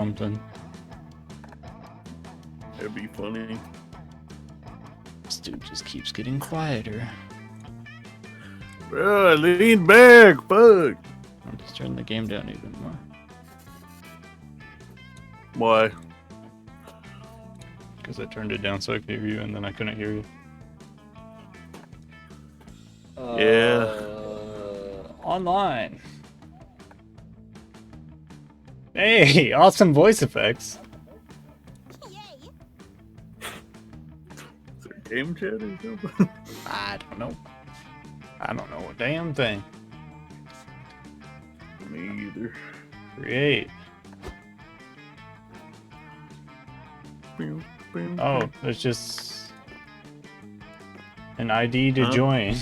something. That'd be funny. This dude just keeps getting quieter. Bro, lean back, fuck. I'm just turning the game down even more. Why? Because I turned it down so I could hear you, and then I couldn't hear you. Yeah. Online. Hey, awesome voice effects. Is there game chat or something? I don't know. I don't know a damn thing. Me either. Create. Oh, there's just an ID to join.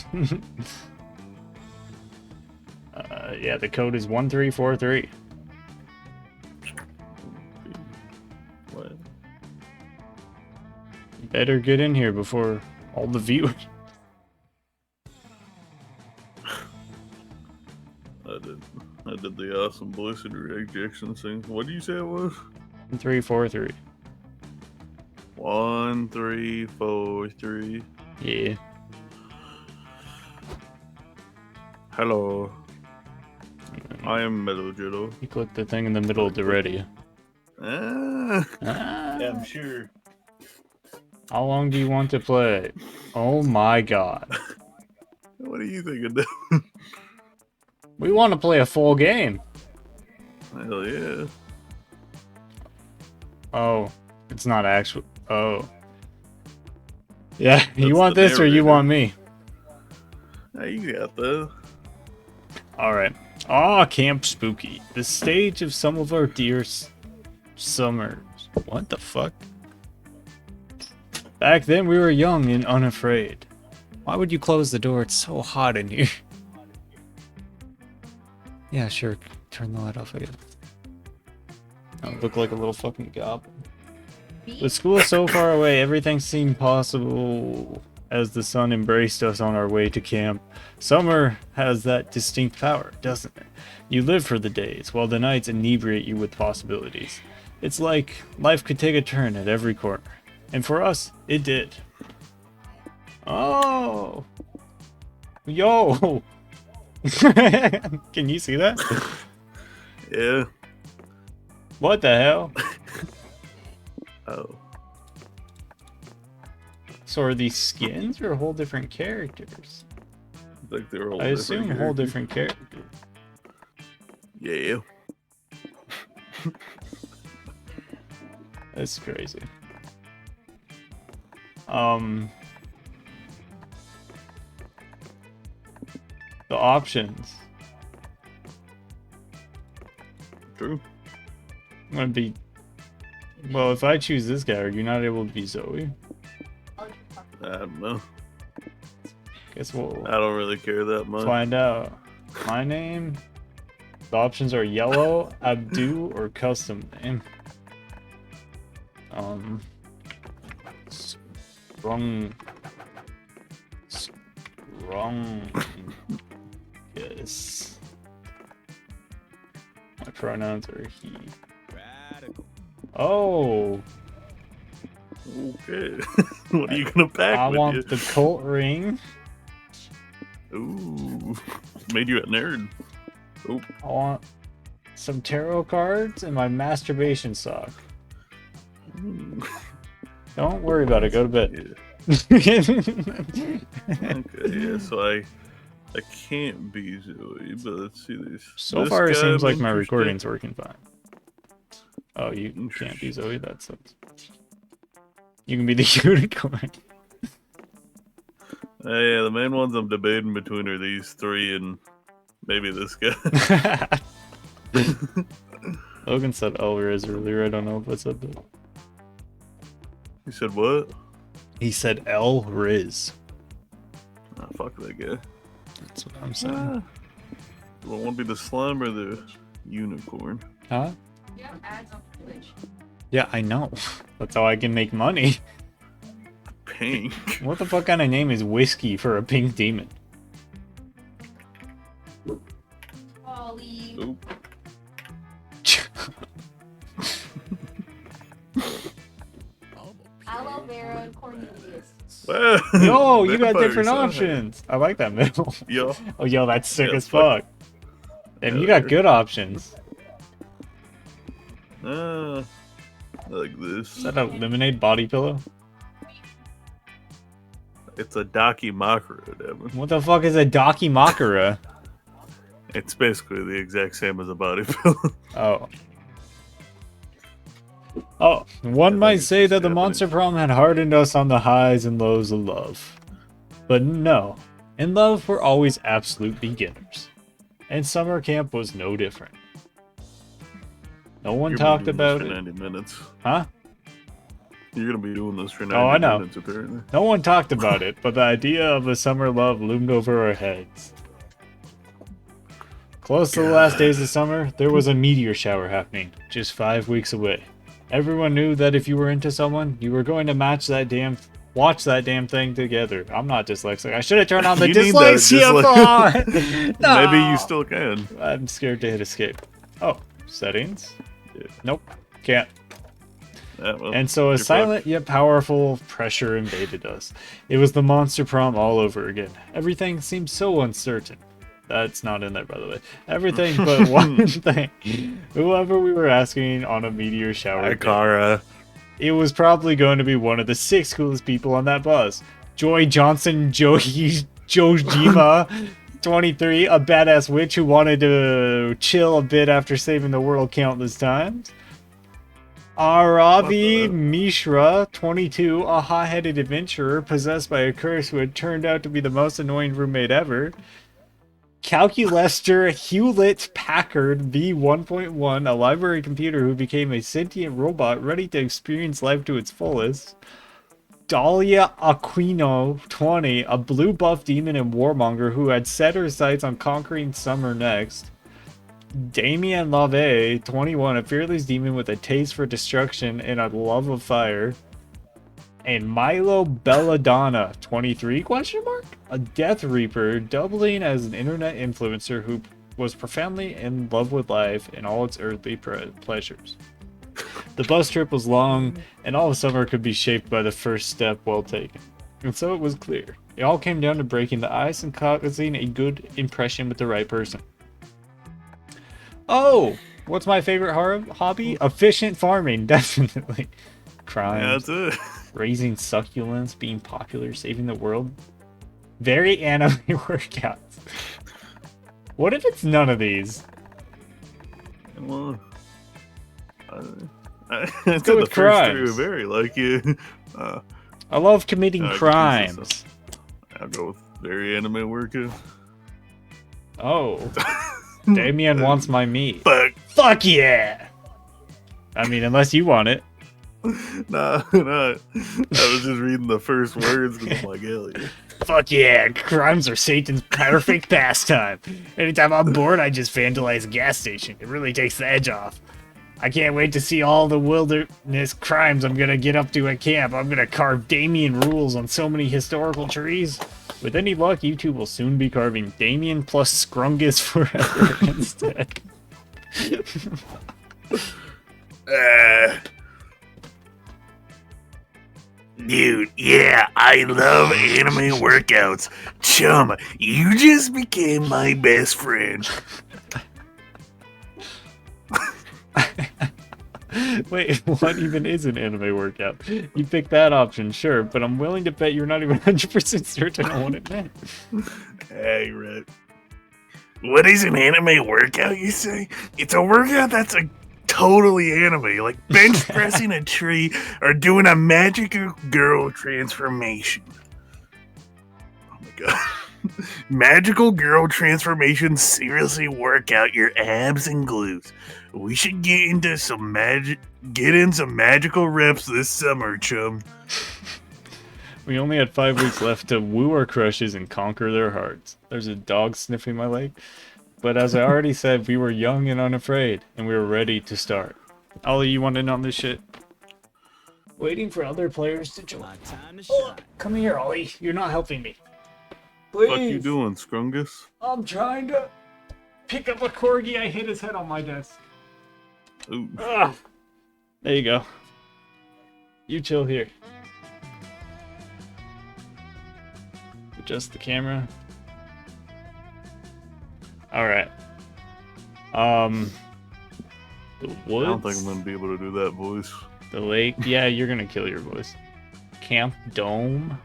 Yeah, the code is 1343. What? You better get in here before all the viewers. I did the awesome voice and rejection thing. What did you say it was? 1343. 1343. Yeah. Hello. I am Mellow Jitto. You click the thing in the middle to ready. Ah. Ah. Yeah, I'm sure. How long do you want to play? Oh my god. What are you thinking? We want to play a full game. Hell yeah. Oh, it's not actual. Oh. Yeah, you That's want the this or you narrator. want me? Hey, you got that. Alright. Ah, Camp Spooky. The stage of some of our dear summers. What the fuck? Back then we were young and unafraid. Why would you close the door? It's so hot in here. Yeah, sure. Turn the light off again. I look like a little fucking goblin. With school so far away, everything seemed possible as the sun embraced us on our way to camp. Summer has that distinct power, doesn't it? You live for the days, while the nights inebriate you with possibilities. It's like life could take a turn at every corner. And for us, it did. Oh! Yo! Can you see that? Yeah. What the hell? Oh. So are these skins or whole different characters? I think they're all I assume different whole characters. different characters. Yeah. That's crazy. The options. True. I'm gonna be. Well, if I choose this guy, are you not able to be Zoe? I don't know. Guess we'll I don't really care that much. find out. My name. The options are yellow, Abdu, or custom name. Sprung. Yes. My pronouns are he. Radical. Oh, Okay. What are you gonna pack I with want you? the cult ring. Ooh. Made you a nerd. Oop. I want some tarot cards and my masturbation sock. Ooh. Don't worry about it. Go to bed. Yeah. Okay, yeah, so I can't be Zoe, but let's see this. So This far, it guy seems I'm like my interested- recording's working fine. Oh, you can't be Zoe? That sucks. You can be the unicorn. Yeah, the main ones I'm debating between are these three and maybe this guy. Logan said Elriz earlier. I don't know if I said that. You said what? He said Elriz. Oh, fuck that guy. That's what I'm saying. Ah. Do I want to be the slime or the unicorn? Huh? You have ads on Twitch. Yeah, I know. That's how I can make money. Pink. What the fuck kind of name is Whiskey for a pink demon? Ollie. Oop. Cornelius. Well, Yo, you got vampire different son. options. I like that middle. Yo, Oh, yo, that's sick Yeah, as fuck. fuck. Damn, Hell you got yeah. good options. Like this. Is that a lemonade body pillow? It's a Dakimakura, Devin. What the fuck is a Dakimakura? It's basically the exact same as a body pillow. Oh. Oh, one I might think it's say just that the Japanese. Monster Prom had hardened us on the highs and lows of love. But no, in love we're always absolute beginners. And summer camp was no different. No one You're gonna talked be doing this about for it. 90 minutes. Huh? You're gonna be doing this for 90 Oh, I know. minutes, apparently. No one talked about it, but the idea of a summer love loomed over our heads. Close to the last days of summer, there was a meteor shower happening, just 5 weeks away. Everyone knew that if you were into someone, you were going to watch that damn thing together. I'm not dyslexic. I should have turned on the You need that dyslexia bar. No. Maybe you still can. I'm scared to hit escape. Oh, settings? Yeah. Nope, can't. Well, And so a you're silent yet powerful pressure invaded us. It was the Monster Prom all over again. Everything seemed so uncertain. That's not in there, by the way. Everything but one thing. Whoever we were asking on a meteor shower fucked. date, Kara. it was probably going to be one of the 6 coolest people on that bus. Joy Johnson Jojima, 23, a badass witch who wanted to chill a bit after saving the world countless times. Aravi Mishra, 22, a hot-headed adventurer possessed by a curse who had turned out to be the most annoying roommate ever. Calculester Hewlett Packard V1.1, a library computer who became a sentient robot ready to experience life to its fullest. Dahlia Aquino, 20, a blue buff demon and warmonger who had set her sights on conquering summer next. Damien Lave, 21, a fearless demon with a taste for destruction and a love of fire. And Milo Belladonna, 23, question mark? A Death Reaper, doubling as an internet influencer who was profoundly in love with life and all its earthly pleasures. The bus trip was long, and all of summer could be shaped by the first step well taken. And so it was clear. It all came down to breaking the ice and causing a good impression with the right person. Oh! What's my favorite hobby? Efficient farming, definitely. Crimes. Yeah, that's it. Raising succulents, being popular, saving the world. Very anime workouts. What if it's none of these? Well, I go said the with first 3 were crimes. very like you. I love committing I could choose crimes. I'll go with very anime workout. Oh. Damien wants my meat. Fuck. Fuck yeah! I mean, unless you want it. Nah. I was just reading the first words because I'm like, hell yeah. Fuck yeah, crimes are Satan's perfect pastime. Anytime I'm bored, I just vandalize a gas station. It really takes the edge off. I can't wait to see all the wilderness crimes I'm gonna get up to at camp. I'm gonna carve Damien rules on so many historical trees. With any luck, YouTube will soon be carving Damien plus Scrungus forever instead. Dude, yeah, I love anime workouts. Chum, you just became my best friend. Wait, what even is an anime workout? You picked that option, sure, but I'm willing to bet you're not even 100% certain on what it meant. Hey, right. What is an anime workout, you say? It's a workout that's totally anime, like bench pressing a tree or doing a magical girl transformation. Oh my god. Magical girl transformation seriously work out your abs and glutes. We should get in some magical reps this summer, chum. We only had 5 weeks left to woo our crushes and conquer their hearts. There's a dog sniffing my leg. But as I already said, we were young and unafraid, and we were ready to start. Ollie, you want in on this shit? Waiting for other players to join. Oh, come here, Ollie. You're not helping me. Please. What you doing, Scrungus? I'm trying to pick up a corgi. I hit his head on my desk. Ooh. Ugh. There you go. You chill here. adjust the camera. Alright. The woods. I don't think I'm gonna be able to do that voice. The lake. Yeah, you're gonna kill your voice. Camp Dome.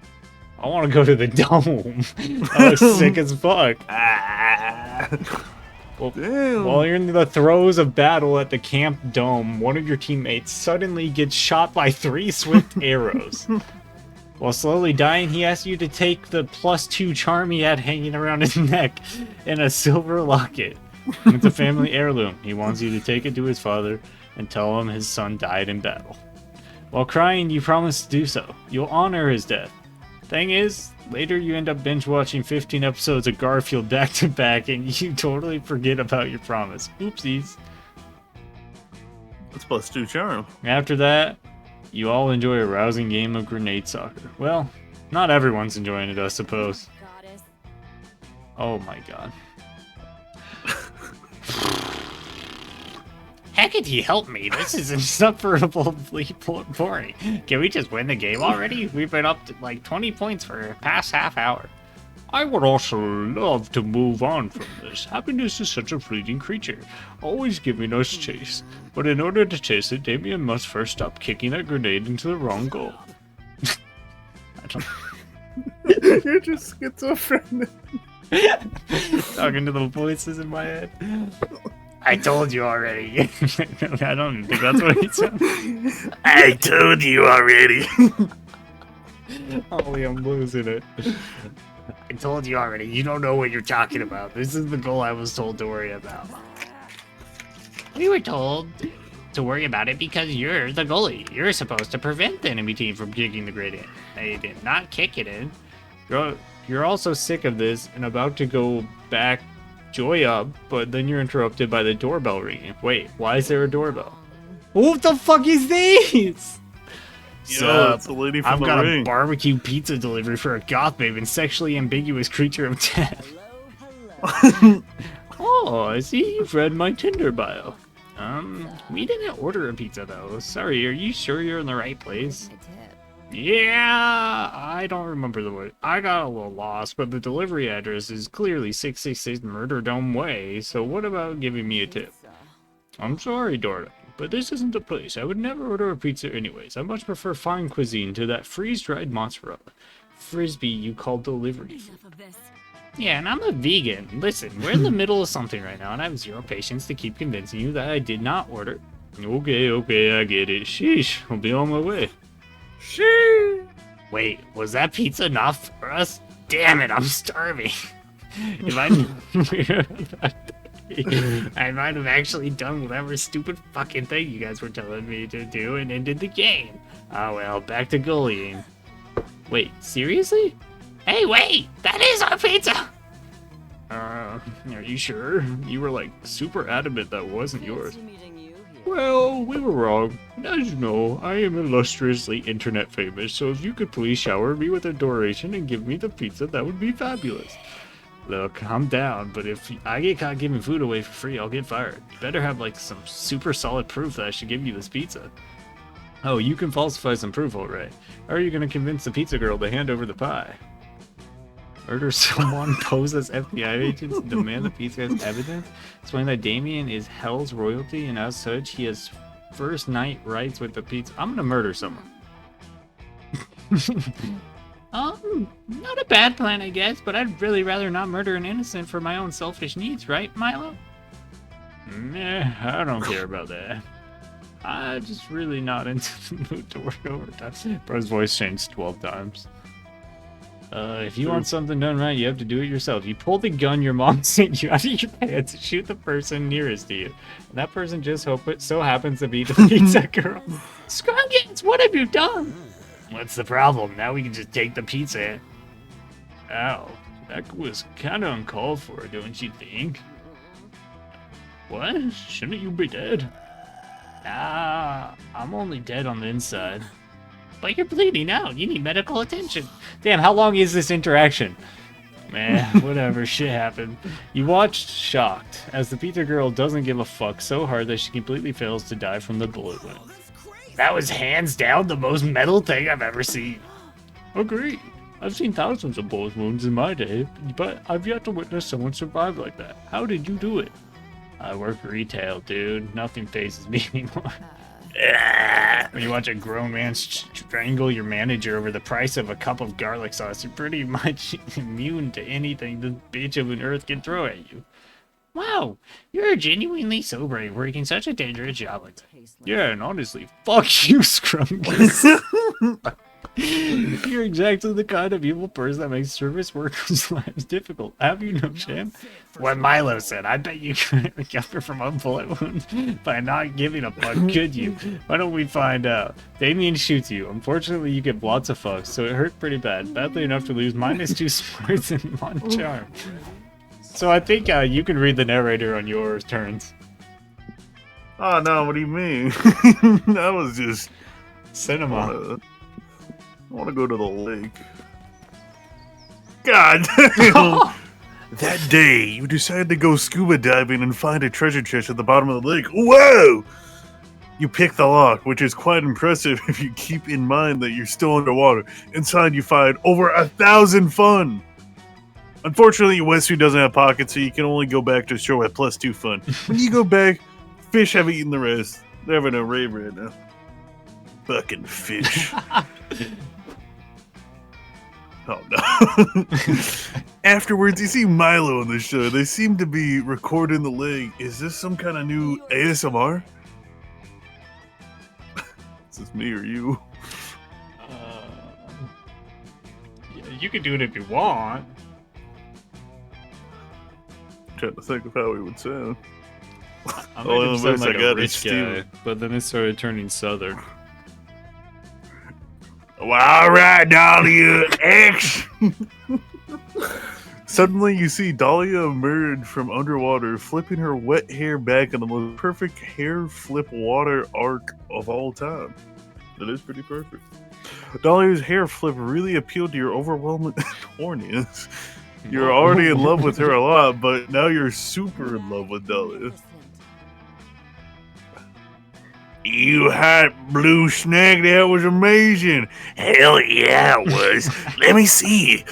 I want to go to the dome. That looks sick as fuck. Well, Damn. while you're in the throes of battle at the Camp Dome, one of your teammates suddenly gets shot by 3 swift arrows. While slowly dying, he asks you to take the +2 charm he had hanging around his neck in a silver locket. It's a family heirloom. He wants you to take it to his father and tell him his son died in battle. While crying, you promise to do so. You'll honor his death. Thing is, later you end up binge watching 15 episodes of Garfield back to back and you totally forget about your promise. Oopsies. That's +2 charm. After that, you all enjoy a rousing game of grenade soccer. Well, not everyone's enjoying it, I suppose. Oh my god. Heckety help me, this is insufferably boring. Can we just win the game already? We've been up to like 20 points for the past half hour. I would also love to move on from this. Happiness is such a fleeting creature, always giving us chase. But in order to chase it, Damien must first stop kicking that grenade into the wrong goal. I don't... You're just schizophrenic. Talking to the voices in my head. I told you already. I don't think that's what he said. I told you already. Ollie, I'm losing it. I told you already. You don't know what you're talking about. This is the goal I was told to worry about. We were told to worry about it because you're the goalie. You're supposed to prevent the enemy team from kicking the grid in. They did not kick it in. You're also sick of this and about to go back joy up, but then you're interrupted by the doorbell ringing. Wait, why is there a doorbell? What the fuck is this? Yo, it's the lady from I've the got ring. a barbecue pizza delivery for a goth babe and sexually ambiguous creature of death. Oh, I see you've read my Tinder bio. We didn't order a pizza though. Sorry, are you sure you're in the right place? Yeah, I don't remember the word. I got a little lost, but the delivery address is clearly 666 Murder Dome Way, so what about giving me a tip? I'm sorry, Dora, but this isn't the place. I would never order a pizza anyways. I much prefer fine cuisine to that freeze-dried mozzarella. Frisbee you call delivery food. Yeah, and I'm a vegan. Listen, we're in the middle of something right now, and I have zero patience to keep convincing you that I did not order. Okay, I get it. Sheesh, I'll be on my way. Wait, was that pizza enough for us? Damn it, I'm starving. If I might have actually done whatever stupid fucking thing you guys were telling me to do and ended the game. Oh well, back to goalieing. Wait, seriously? Hey, wait! That is our pizza! Are you sure? You were like super adamant that wasn't yours. Well, we were wrong. As you know, I am illustriously internet famous, so if you could please shower me with adoration and give me the pizza, that would be fabulous. Look, I'm down, but if I get caught giving food away for free, I'll get fired. You better have like some super solid proof that I should give you this pizza. Oh, you can falsify some proof, alright. How are you gonna convince the pizza girl to hand over the pie? Murder someone, pose as FBI agents, and demand the pizza as evidence? Explain that Damien is Hell's royalty, and as such, he has first night rights with the pizza. I'm gonna murder someone. Not a bad plan, I guess, but I'd really rather not murder an innocent for my own selfish needs, right, Milo? I don't care about that. I'm just really not into the mood to work overtime. Bro's voice changed 12 times. If you want something done right, you have to do it yourself. You pull the gun your mom sent you out of your pants to shoot the person nearest to you. And that person just so happens to be the pizza girl. Scruggins, what have you done? What's the problem? Now we can just take the pizza. Ow, that was kind of uncalled for, don't you think? What? Shouldn't you be dead? Nah, I'm only dead on the inside. But you're bleeding out. You need medical attention. Damn, how long is this interaction? Man, whatever, shit happened. You watched shocked as the pizza girl doesn't give a fuck so hard that she completely fails to die from the bullet wound. That was hands down the most metal thing I've ever seen. Agreed. I've seen thousands of bullet wounds in my day, but I've yet to witness someone survive like that. How did you do it? I work retail, dude. Nothing phases me anymore. When you watch a grown man strangle your manager over the price of a cup of garlic sauce, you're pretty much immune to anything the bitch of an earth can throw at you. Wow, you're genuinely so brave working such a dangerous job like that. Yeah, and honestly, fuck you, Scrumgus. You're exactly the kind of evil person that makes service workers' lives difficult. Have you no shame? What Milo said, I bet you could recover from a bullet wound by not giving a fuck, could you? Why don't we find out? Damien shoots you. Unfortunately, you get lots of fucks, so it hurt pretty bad. Badly enough to lose -2 smarts and 1 charm. So I think you can read the narrator on your turns. Oh no, what do you mean? That was just Cinema. I want to go to the lake. God damn! That day, you decided to go scuba diving and find a treasure chest at the bottom of the lake. Whoa! You pick the lock, which is quite impressive if you keep in mind that you're still underwater. Inside, you find over 1,000 fun. Unfortunately, your wetsuit doesn't have pockets, so you can only go back to shore at +2 fun. When you go back, fish have eaten the rest. They're having a rave right now. Fucking fish. Oh no. Afterwards, you see Milo on the show. They seem to be recording the lake. Is this some kind of new ASMR? Is this me or you? Yeah, you can do it if you want. I'm trying to think of how he would sound. I made him sound like a rich guy, but then it started turning southern. Well, alright, Dahlia X! Suddenly, you see Dahlia emerge from underwater, flipping her wet hair back in the most perfect hair flip water arc of all time. That is pretty perfect. Dahlia's hair flip really appealed to your overwhelming horniness. You're already in love with her a lot, but now you're super in love with Dahlia. You hot blue snag, that was amazing. Hell yeah, it was. Let me see.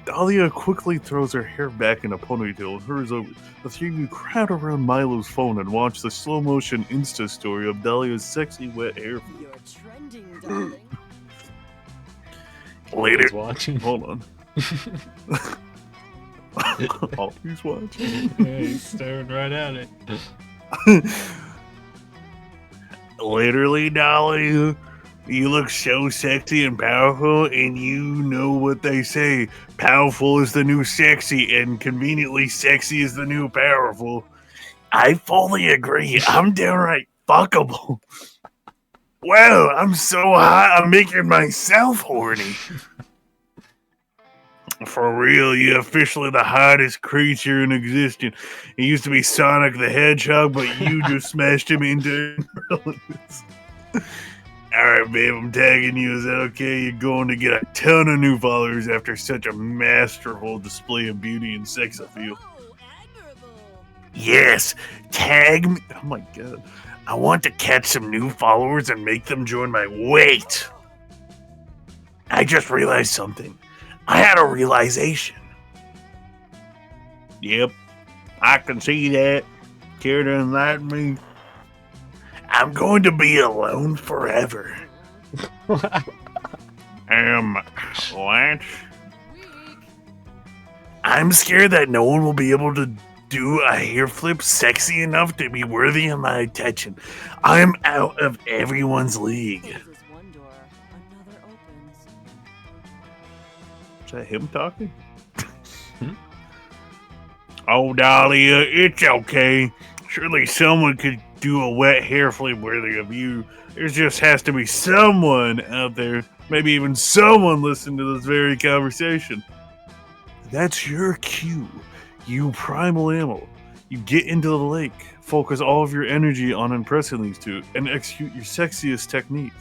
Dahlia quickly throws her hair back in a ponytail and hurries over. The three of you crowd around Milo's phone and watch the slow motion Insta story of Dahlia's sexy wet hair. You're trending, darling. Later. Watching. Hold on. Oh, he's watching. Yeah, he's staring right at it. Literally, Dahlia, you look so sexy and powerful, and you know what they say. Powerful is the new sexy, and conveniently sexy is the new powerful. I fully agree. I'm downright fuckable. Wow, I'm so hot, I'm making myself horny. For real, you're officially the hottest creature in existence. It used to be Sonic the Hedgehog, but you just smashed him into irrelevance. Alright, babe, I'm tagging you. Is that okay? You're going to get a ton of new followers after such a masterful display of beauty and sex appeal. Yes, tag me. Oh my god. I want to catch some new followers and make them join my wait. I just realized something. I had a realization. Yep, I can see that. Care to enlighten me? I'm going to be alone forever. What? I'm scared that no one will be able to do a hair flip sexy enough to be worthy of my attention. I'm out of everyone's league. One door, another opens. Is that him talking? Oh, Dahlia, it's okay. Surely someone could do a wet hair flip worthy of you. There just has to be someone out there, maybe even someone listening to this very conversation. That's your cue, you primal animal. You get into the lake, focus all of your energy on impressing these two, and execute your sexiest technique.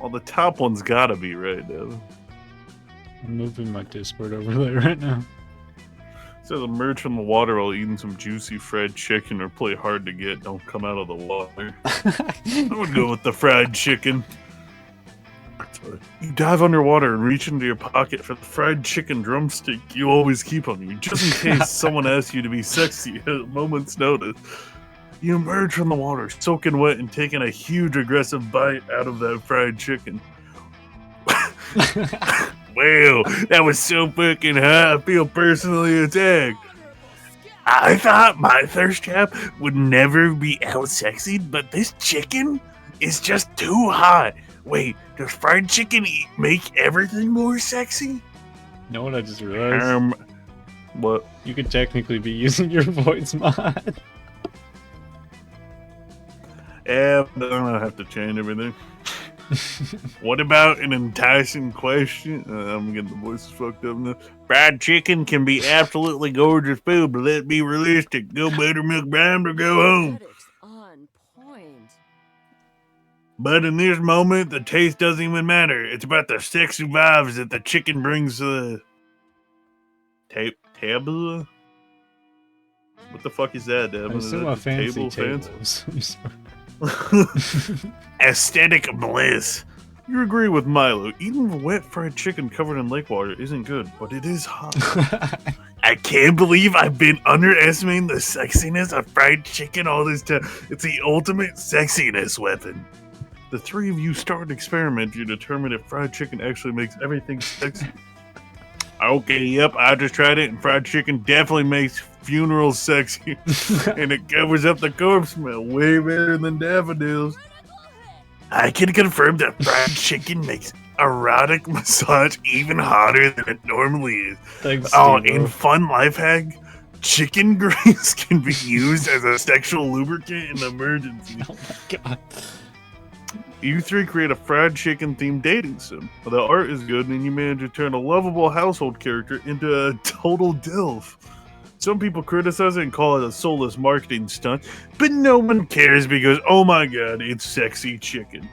Well, the top one's gotta be right now. I'm moving my Discord overlay right now. Says emerge from the water while eating some juicy fried chicken or play hard to get. Don't come out of the water. I would go with the fried chicken. You dive underwater and reach into your pocket for the fried chicken drumstick you always keep on you, just in case someone asks you to be sexy at a moment's notice. You emerge from the water, soaking wet and taking a huge aggressive bite out of that fried chicken. Wow, that was so fucking hot, I feel personally attacked. I thought my thirst trap would never be out-sexied, but this chicken is just too hot. Wait, does fried chicken make everything more sexy? You know what I just realized? What? You could technically be using your voice mod. Yeah, but I don't have to change everything. What about an enticing question? I'm getting the voices fucked up now. Fried chicken can be absolutely gorgeous food, but let's be realistic. Go buttermilk brown or go home. Aesthetics on point. But in this moment, the taste doesn't even matter. It's about the sexy vibes that the chicken brings to the tabula? What the fuck is that, Deb? I assume a fancy tables. I'm sorry. Aesthetic bliss. You agree with Milo. Eating wet fried chicken covered in lake water isn't good, but it is hot. I can't believe I've been underestimating the sexiness of fried chicken all this time. It's the ultimate sexiness weapon. The three of you start an experiment to determine if fried chicken actually makes everything sexy. Okay, yep, I just tried it, and fried chicken definitely makes funerals sexy. And it covers up the corpse smell way better than daffodils. I can confirm that fried chicken makes erotic massage even hotter than it normally is. Thanks, Oh, Steve-o. in fun life hack, chicken grease can be used as a sexual lubricant in emergency. Oh my god. You three create a fried chicken themed dating sim. The art is good, and you manage to turn a lovable household character into a total DILF. Some people criticize it and call it a soulless marketing stunt, but no one cares because, oh my god, it's sexy chicken.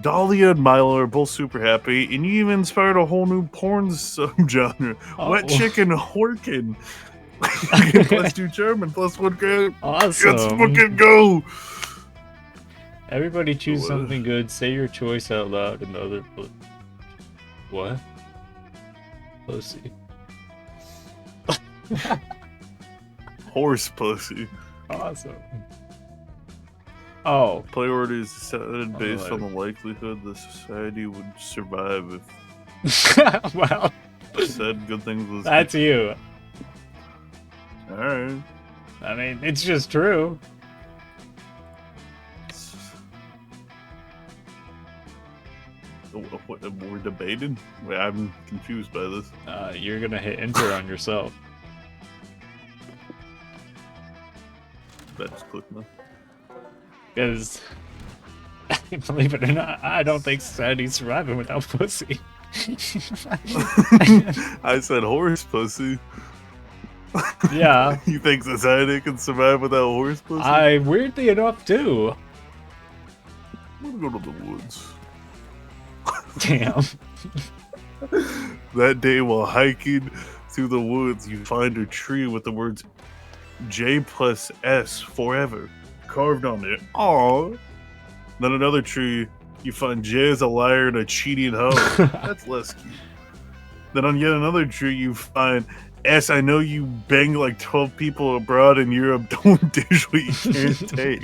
Dahlia and Milo are both super happy, and you even inspired a whole new porn subgenre. Oh. Wet chicken horkin. +2 charm and +1 credit. Awesome. Let's fucking go! Everybody choose What? something good. Say your choice out loud, and the other. What? Pussy. Horse pussy. Awesome. Oh. Play order is decided based like on the likelihood the society would survive if Well, said good things was. that's you. Alright. I mean, it's just true. What, we're debating? Wait, I'm confused by this. You're gonna hit enter on yourself. That's click now. Because, believe it or not, I don't think society's surviving without pussy. I said horse pussy. Yeah. You think society can survive without horse pussy? I weirdly enough do. I'm gonna go to the woods. Damn. That day while hiking through the woods, you find a tree with the words J+S forever carved on it. Aww. Then another tree, you find J as a liar and a cheating hoe. That's less cute. Then on yet another tree, you find S. I know you bang like 12 people abroad in Europe. Don't dish what you can't take.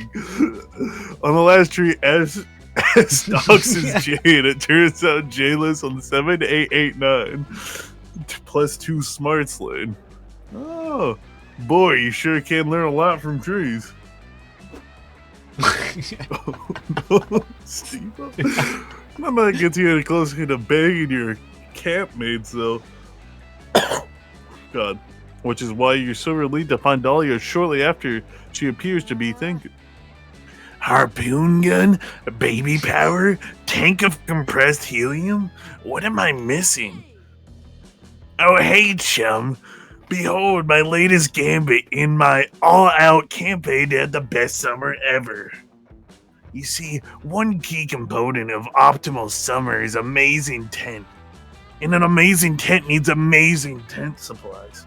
On the last tree, S stalks is J, and it turns out J-less on 7, 8, 8, 9. +2 smarts lane. Oh, boy, you sure can learn a lot from trees. Steve, that might get you closer to banging your campmates, though. God. Which is why you're so relieved to find Dahlia shortly after she appears to be thinking. Harpoon gun? Baby power? Tank of compressed helium? What am I missing? Oh, hey, chum. Behold my latest gambit in my all-out campaign to have the best summer ever. You see, one key component of optimal summer is amazing tent. And an amazing tent needs amazing tent supplies.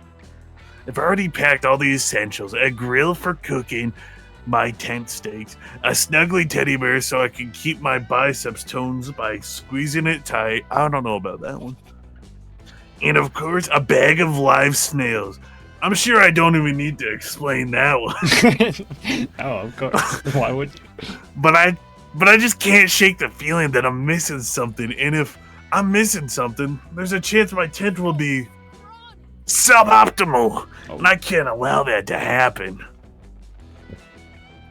I've already packed all the essentials: a grill for cooking my tent steaks, a snuggly teddy bear so I can keep my biceps toned by squeezing it tight. I don't know about that one. And of course, a bag of live snails. I'm sure I don't even need to explain that one. Oh, of course. Why would you? But I just can't shake the feeling that I'm missing something. And if I'm missing something, there's a chance my tent will be suboptimal. And I can't allow that to happen.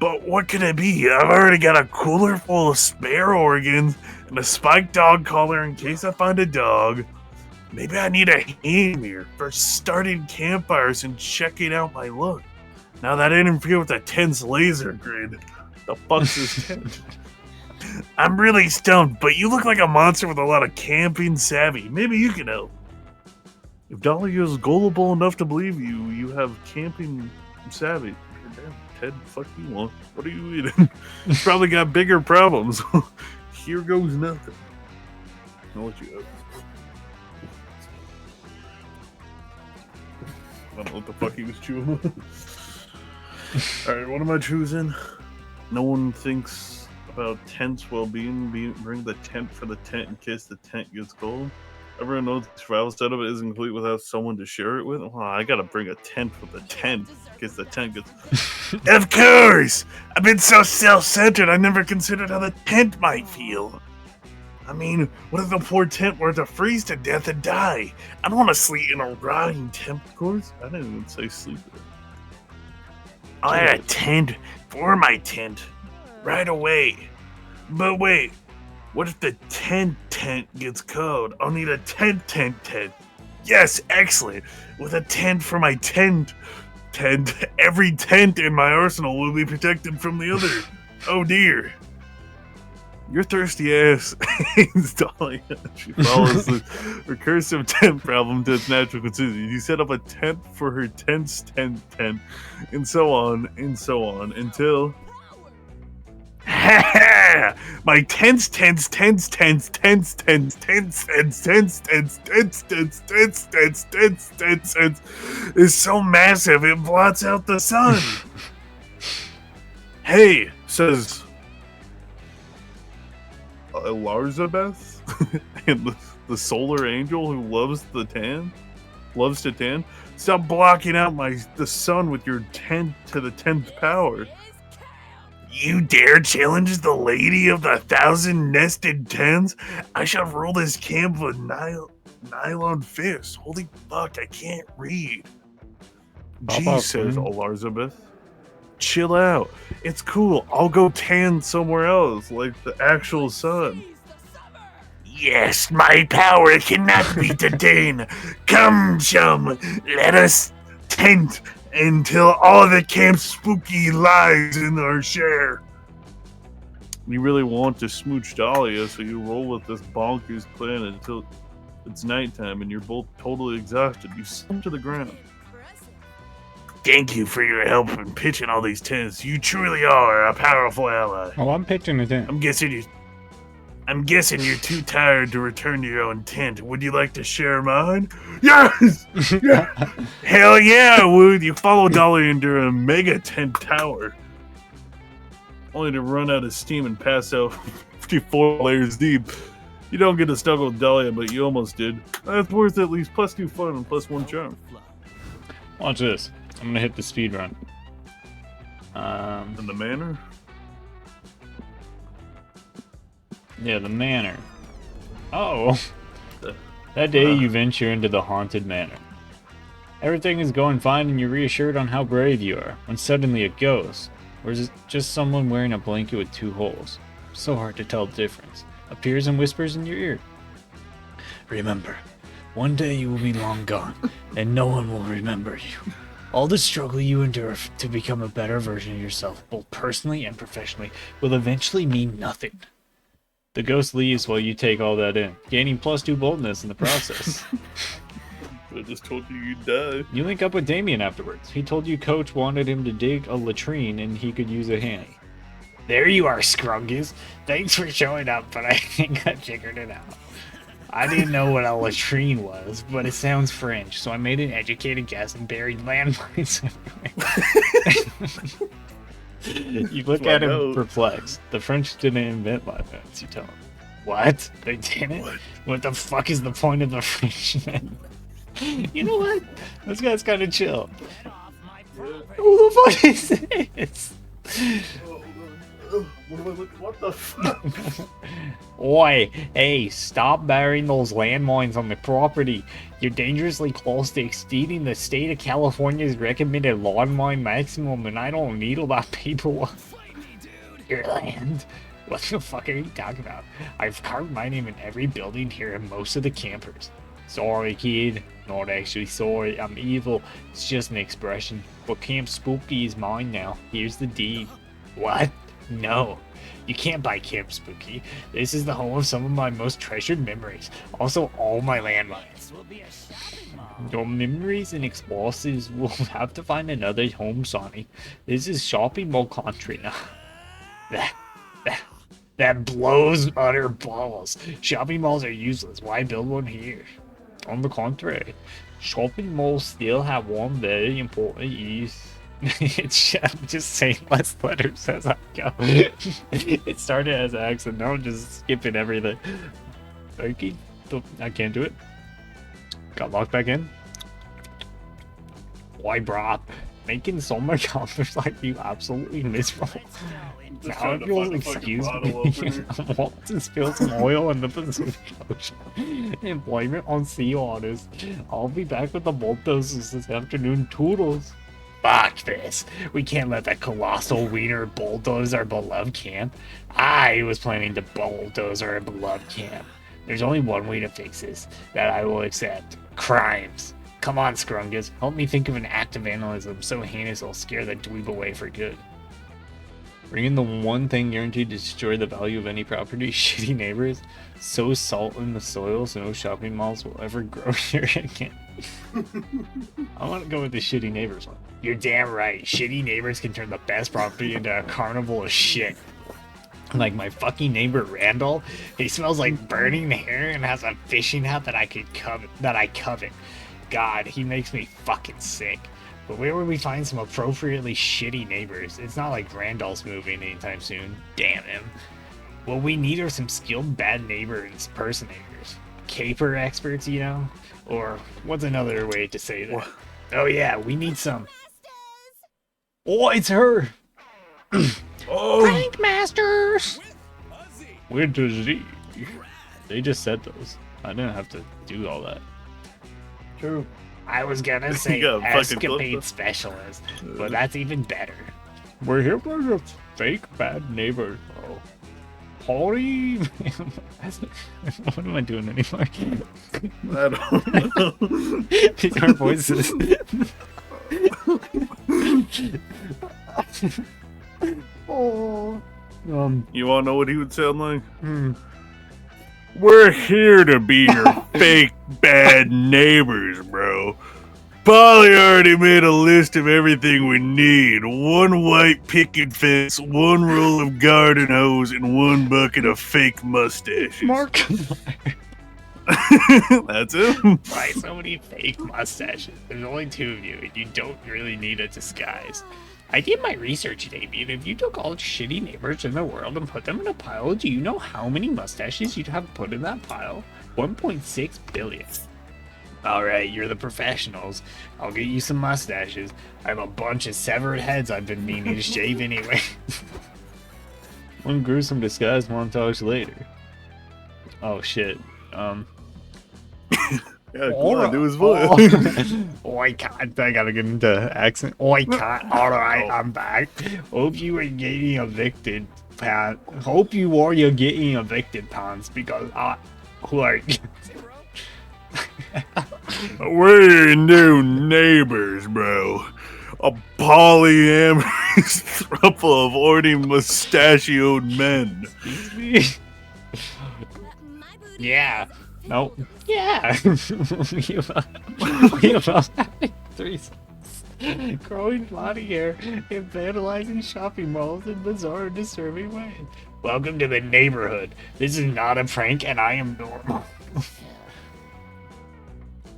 But what could it be? I've already got a cooler full of spare organs and a spiked dog collar in case I find a dog. Maybe I need a hand here for starting campfires and checking out my look. Now that interfere with the tent's laser grid. The fuck's this tent? I'm really stoned, but you look like a monster with a lot of camping savvy. Maybe you can help. If Dolly is gullible enough to believe you have camping savvy. Damn, Ted, fuck you want? What are you eating? He's probably got bigger problems. Here goes nothing. I'll let you up. I don't know what the fuck he was chewing on. Alright, what am I choosing? No one thinks about tent's well-being. Bring the tent for the tent in case the tent gets cold. Everyone knows the travel setup isn't complete without someone to share it with. Well, I gotta bring a tent for the tent in case the tent gets... Of course! I've been so self-centered I never considered how the tent might feel. I mean, what if the poor tent were to freeze to death and die? I don't want to sleep in a rotting tent, of course. I didn't even say sleep. I'll add a tent for my tent right away. But wait, what if the tent gets cold? I'll need a tent. Yes, excellent. With a tent for my tent. Every tent in my arsenal will be protected from the other. Oh dear. Your thirsty ass hates Dahlia. She follows the recursive tent problem to its natural conclusion. You set up a tent for her tent's tent, and so on until my tents is so massive it blots out the sun. Hey, says Elizabeth, and the solar angel who loves to tan. Stop blocking out the sun with your tent to the 10th power. You dare challenge the lady of the 1,000 nested tens? I shall rule this camp with nylon fists. Holy fuck, I can't read. Gee, says Elizabeth. Chill out. It's cool. I'll go tan somewhere else, like the actual sun. Yes, my power cannot be detained. Come, chum. Let us tent until all the camp's spooky lies in our share. You really want to smooch Dahlia, so you roll with this bonkers plan until it's nighttime and you're both totally exhausted. You slump to the ground. Thank you for your help in pitching all these tents. You truly are a powerful ally. Oh, I'm pitching a tent. I'm guessing you're too tired to return to your own tent. Would you like to share mine? Yes! Yeah. Hell yeah, I would. You follow Dolly into a mega tent tower. Only to run out of steam and pass out 54 layers deep. You don't get to snuggle with Dahlia, but you almost did. That's worth at least +2 fun and +1 charm. Watch this. I'm gonna hit the speed run. In the manor? Yeah, the manor. Oh. That day you venture into the haunted manor. Everything is going fine and you're reassured on how brave you are, when suddenly a ghost, or is it just someone wearing a blanket with 2 holes? So hard to tell the difference. Appears and whispers in your ear. Remember, one day you will be long gone, and no one will remember you. All the struggle you endure to become a better version of yourself, both personally and professionally, will eventually mean nothing. The ghost leaves while you take all that in, gaining +2 boldness in the process. I just told you you'd die. You link up with Damien afterwards. He told you Coach wanted him to dig a latrine and he could use a hand. There you are, Scrungus. Thanks for showing up, but I think I figured it out. I didn't know what a latrine was, but it sounds French, so I made an educated guess and buried landmines everywhere. You look at him perplexed. The French didn't invent landmines, you tell him. What? They didn't? What the fuck is the point of the Frenchman? You know what? This guy's kind of chill. Who the fuck is this? What the fuck? Oi, hey, stop burying those landmines on the property. You're dangerously close to exceeding the state of California's recommended landmine maximum, and I don't need all that paperwork. Your land? What the fuck are you talking about? I've carved my name in every building here and most of the campers. Sorry, kid. Not actually sorry, I'm evil. It's just an expression. But Camp Spooky is mine now. Here's the deed. What? No. You can't buy Camp Spooky. This is the home of some of my most treasured memories. Also, all my landmines. Your memories and explosives will have to find another home, Sonny. This is shopping mall country now. That blows utter balls. Shopping malls are useless. Why build one here? On the contrary, shopping malls still have one very important use. It's just saying less letters as I go. It started as an accent, now I'm just skipping everything. Okay, I can't do it. Got locked back in. Why, brah? Making summer campers like you absolutely miserable. Now if you'll excuse me, I want to spill some oil in the Pacific Ocean. Employment on sea waters. I'll be back with the bulldozers this afternoon. Toodles. Fuck this. We can't let that colossal wiener bulldoze our beloved camp. I was planning to bulldoze our beloved camp. There's only one way to fix this that I will accept. Crimes. Come on, Scrungus. Help me think of an act of vandalism so heinous it'll scare the dweeb away for good. Bring in the one thing guaranteed to destroy the value of any property. Shitty neighbors. Sow salt in the soil so no shopping malls will ever grow here again. I want to go with the shitty neighbors one. You're damn right. Shitty neighbors can turn the best property into a carnival of shit. Like my fucking neighbor Randall. He smells like burning hair and has a fishing hat that I covet. God, he makes me fucking sick. But where would we find some appropriately shitty neighbors? It's not like Randall's moving anytime soon. Damn him. What we need are some skilled bad neighbor impersonators. Caper experts, you know? Or what's another way to say that? Oh yeah, we need some. Oh, it's her! Oh! Prank Masters! With the Z. They just said those. I didn't have to do all that. True. I was gonna say escapade specialist, but that's even better. We're here for the fake bad neighbor. Oh. Holly. What am I doing anymore? I don't know. These are voices. Oh. You wanna know what he would sound like? We're here to be your fake bad neighbors, bro. Polly already made a list of everything we need. One white picket fence, one roll of garden hose, and one bucket of fake mustaches. Mark. That's him. Why so many fake mustaches? There's only two of you, and you don't really need a disguise. I did my research, Davey, and if you took all the shitty neighbors in the world and put them in a pile, do you know how many mustaches you'd have put in that pile? 1.6 billion. Alright, you're the professionals. I'll get you some mustaches. I have a bunch of severed heads I've been meaning to shave anyway. One gruesome disguise montage later. Oh shit. Yeah, go on, do his voice. I can't. I gotta get into accent. I can't. Alright, I'm back. Hope you are getting evicted, Pat. Hope you are getting evicted, Pons, because like... We're your new neighbors, bro. A polyamorous throuple of horny mustachioed men. Excuse me? Yeah. Nope. Yeah. we about having threesomes, growing body hair, and vandalizing shopping malls in bizarre and disturbing ways. Welcome to the neighborhood. This is not a prank, and I am normal.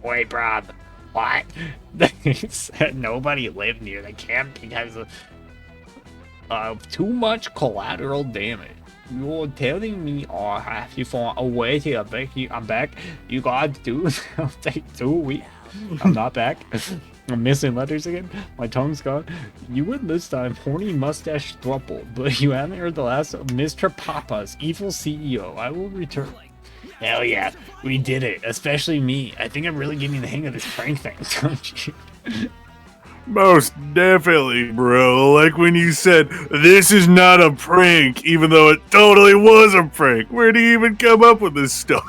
Wait, Rob. What? They said nobody lived near the camp because of too much collateral damage. You're telling me I have to find a way to get back. I'm back. You gotta do it. It'll take 2 weeks. I'm not back. I'm missing letters again. My tongue's gone. You win this time, horny mustache thruple, but you haven't heard the last of Mr. Papa's evil CEO. I will return. Hell yeah, we did it. Especially me. I think I'm really getting the hang of this prank thing, don't you? Most definitely, bro. Like when you said, this is not a prank, even though it totally was a prank. Where do you even come up with this stuff?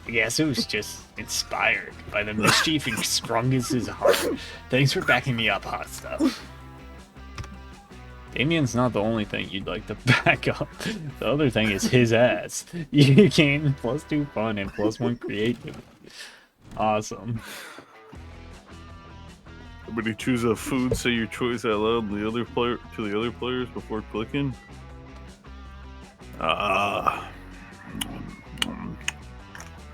I guess it was just inspired by the mischief in Scrungus's heart. Thanks for backing me up, hot stuff. Damien's not the only thing you'd like to back up. The other thing is his ass. You gain +2 fun and +1 creativity. Awesome. Everybody choose a food, say your choice out loud to the other players before clicking.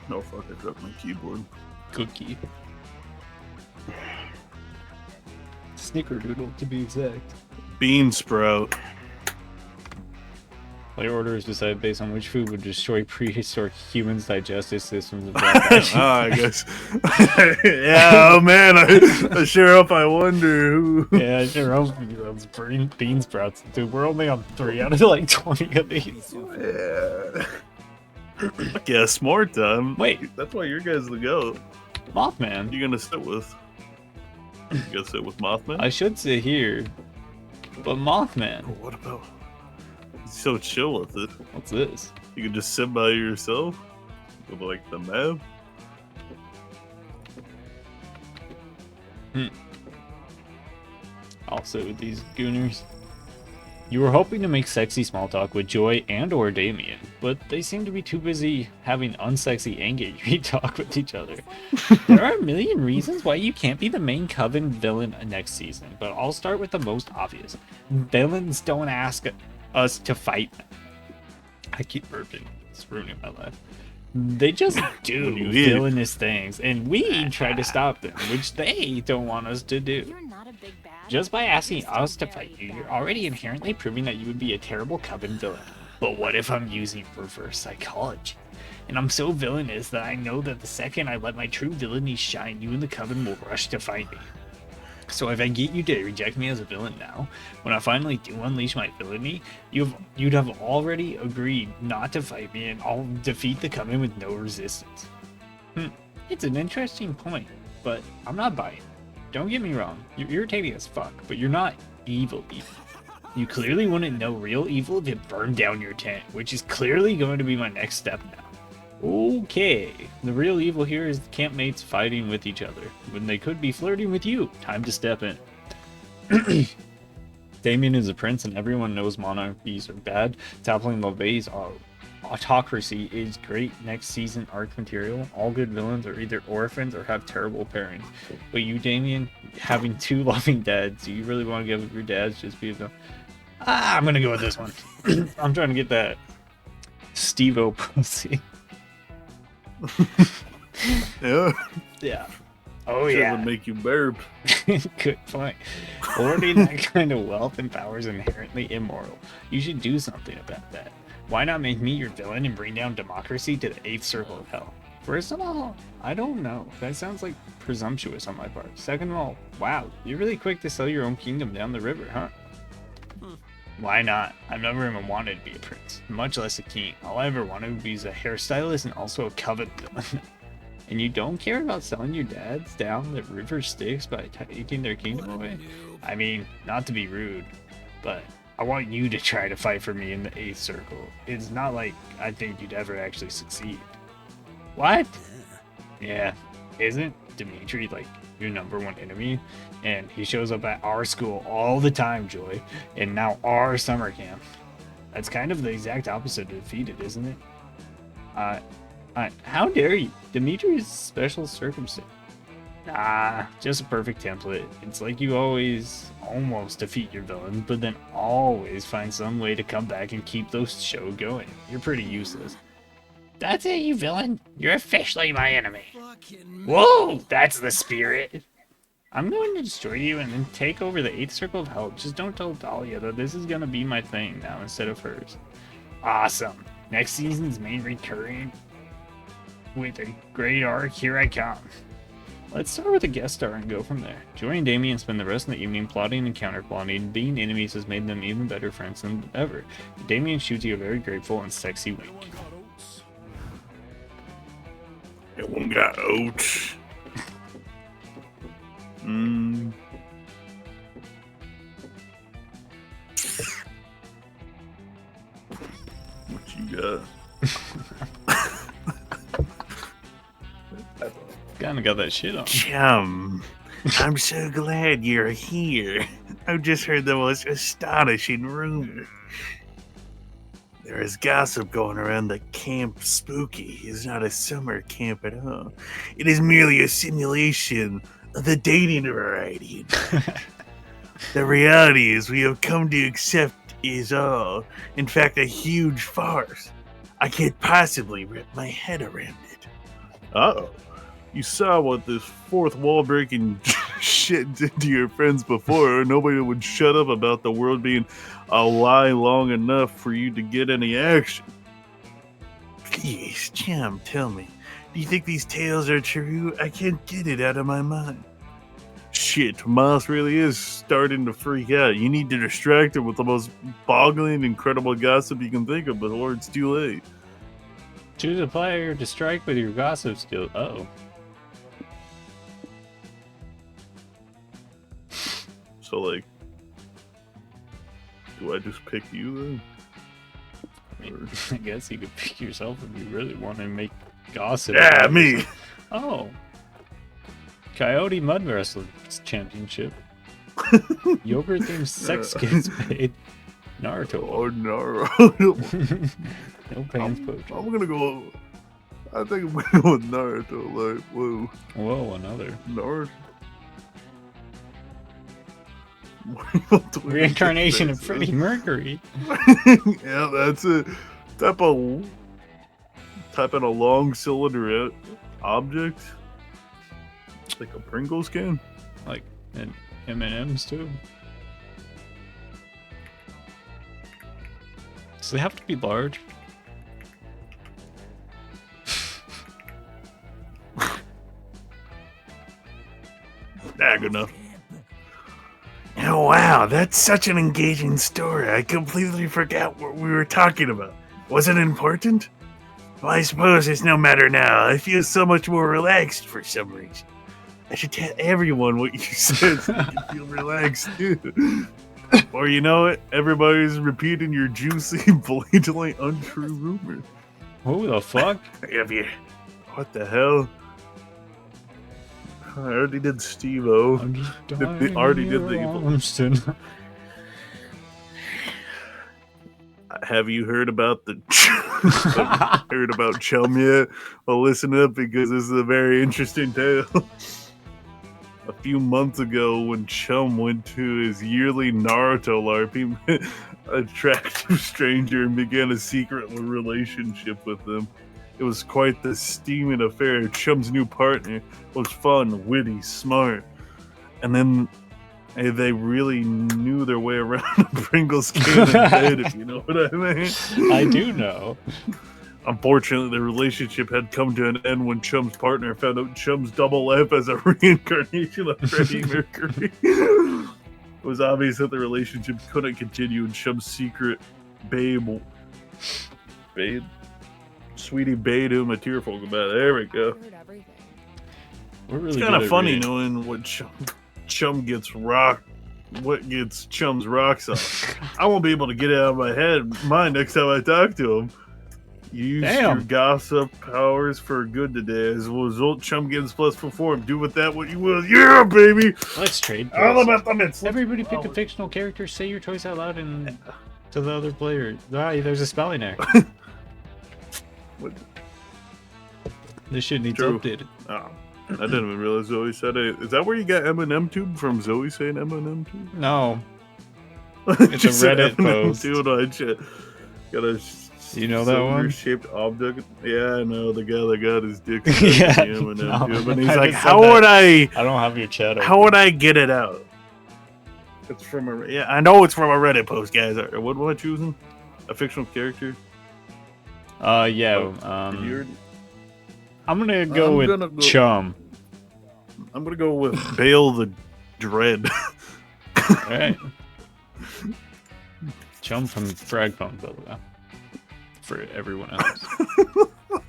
No, fuck, I dropped my keyboard. Cookie. Snickerdoodle, to be exact. Bean sprout. Player orders decided based on which food would destroy prehistoric humans' digestive systems and blood. I guess. Yeah, oh man, I sure hope I wonder who. Yeah, I sure hope those bean sprouts. Dude, we're only on 3 out of like 20 of these. Yeah. Fuck yeah, smart time. Wait. That's why your guy's the goat. Mothman. Who you gonna sit with? You gonna sit with Mothman? I should sit here, but Mothman. Oh, what about? He's so chill with it. What's this? You can just sit by yourself with like the map. I'll sit with these gooners. You were hoping to make sexy small talk with Joy and or Damien, but they seem to be too busy having unsexy angry talk with each other. There are a million reasons why you can't be the main Coven villain next season, but I'll start with the most obvious. Villains don't ask us to fight them. I keep burping. It's ruining my life. They just do villainous things, and we try to stop them, which they don't want us to do. You're not a big bad. Just by asking us to fight you, you're already inherently proving that you would be a terrible Coven villain. But what if I'm using reverse psychology? And I'm so villainous that I know that the second I let my true villainy shine, you and the Coven will rush to fight me. So if I get you to reject me as a villain now, when I finally do unleash my villainy, you'd have already agreed not to fight me and I'll defeat the Coven with no resistance. It's an interesting point, but I'm not buying it. Don't get me wrong, you're irritating as fuck, but you're not evil. You clearly wouldn't know real evil if it burned down your tent, which is clearly going to be my next step now. Okay, the real evil here is campmates fighting with each other, when they could be flirting with you. Time to step in. Damien is a prince and everyone knows monarchies are bad. Toppling LeVay's autocracy is great next season arc material. All good villains are either orphans or have terrible parents. But you, Damien, having 2 loving dads, do you really want to give up your dads just because of... I'm gonna go with this one. I'm trying to get that Steve-O pussy. Yeah. Yeah. Oh Sure yeah. would make you burp. Good point. Hoarding that kind of wealth and power is inherently immoral. You should do something about that. Why not make me your villain and bring down democracy to the 8th circle of hell? First of all, I don't know. That sounds like presumptuous on my part. Second of all, wow, you're really quick to sell your own kingdom down the river, huh? Why not? I've never even wanted to be a prince, much less a king. All I ever wanted to be is a hairstylist and also a Coven villain. And you don't care about selling your dads down the river Styx by taking their kingdom away? I mean, not to be rude, but I want you to try to fight for me in the 8th circle. It's not like I think you'd ever actually succeed. What? Yeah, isn't Dimitri like your #1 enemy? And he shows up at our school all the time, Joy, and now our summer camp. That's kind of the exact opposite of defeated, isn't it? How dare you? Dimitri is a special circumstance. Nah, just a perfect template. It's like you always almost defeat your villain, but then always find some way to come back and keep those show going. You're pretty useless. That's it, you villain. You're officially my enemy. Whoa, that's the spirit. I'm going to destroy you and then take over the 8th circle of hell. Just don't tell Dahlia that this is gonna be my thing now instead of hers. Awesome. Next season's main recurring with a great arc. Here I come. Let's start with a guest star and go from there. Joy and Damien spend the rest of the evening plotting and counterplotting. Being enemies has made them even better friends than ever. Damien shoots you a very grateful and sexy wink. Everyone got oats. What you got? Kinda got that shit on. Chum, I'm so glad you're here. I've just heard the most astonishing rumor. There is gossip going around that Camp Spooky is not a summer camp at all. It is merely a simulation of the dating variety. The reality is we have come to accept is all, in fact, a huge farce. I can't possibly wrap my head around it. Uh-oh. You saw what this fourth wall breaking shit did to your friends before. Nobody would shut up about the world being a lie long enough for you to get any action. Please, Chum, tell me, do you think these tales are true? I can't get it out of my mind. Shit, Moss really is starting to freak out. You need to distract him with the most boggling, incredible gossip you can think of before it's too late. Choose a player to strike with your gossip skill. Uh-oh. So, like, do I just pick you then? I mean, I guess you could pick yourself if you really want to make gossip. Yeah, about me. yourself. Oh. Coyote Mud Wrestling Championship. Yogurt themed sex kids paid. Naruto. Oh, Naruto. No pants poach. I'm gonna go. I think I'm gonna go with Naruto. Like, whoa. Whoa, another. Naruto. Reincarnation of Freddie Mercury. Yeah, that's it. Type in a long cylinder object. Like a Pringles can. Like, and M&M's too. So they have to be large. Nah, good enough. Oh, wow, that's such an engaging story. I completely forgot what we were talking about. Was it important? Well, I suppose it's no matter now. I feel so much more relaxed for some reason. I should tell everyone what you said so you can feel relaxed, too. Or you know what? Everybody's repeating your juicy, blatantly untrue rumor. Who the fuck? Have you? What the hell? I already did Steve-O. I'm just They already did the evil. evil. Have you heard about the heard about Chum yet? Well, listen up because this is a very interesting tale. A few months ago, when Chum went to his yearly Naruto LARP, he met an attractive stranger and began a secret relationship with them. It was quite the steaming affair. Chum's new partner was fun, witty, smart, and then they really knew their way around a Pringles can in bed, if you know what I mean. I do know. Unfortunately, the relationship had come to an end when Chum's partner found out Chum's double life as a reincarnation of Freddie Mercury. It was obvious that the relationship couldn't continue, and Chum's secret Sweetie bade him a tearful goodbye. There we go. Heard everything. We're really It's good kind of at funny reading. knowing what Chum gets what gets Chum's rocks off. I won't be able to get it out of my mind next time I talk to him. You used Damn. your gossip powers for good today. As a result, Chum gets plus perform. Do with that what you will. Yeah, baby! Let's trade. All picks. about the mitts. Everybody pick a fictional character, say your choice out loud, and to the other player. Ah, there's a spelling error. What? This shit needs True. updated. Oh, I didn't even realize Zoe said it. Is that where you got M&M tube from? Zoe saying M&M tube? No. It's a She said Reddit M&M post. Tube. No, I gotta You know that one? Shaped object. Yeah, I know the guy that got his dick. Yeah, Him and no, and he's I like, just said "How that. would I? I don't have your chat. How would I get it out?" It's from a. Yeah, I know it's from a Reddit post, guys. What am I choosing? A fictional character? Yeah. You're- I'm gonna go with gonna go- Chum. I'm gonna go with Bale the Dread. Alright. Chum from Frag Phone, by the way. For everyone else.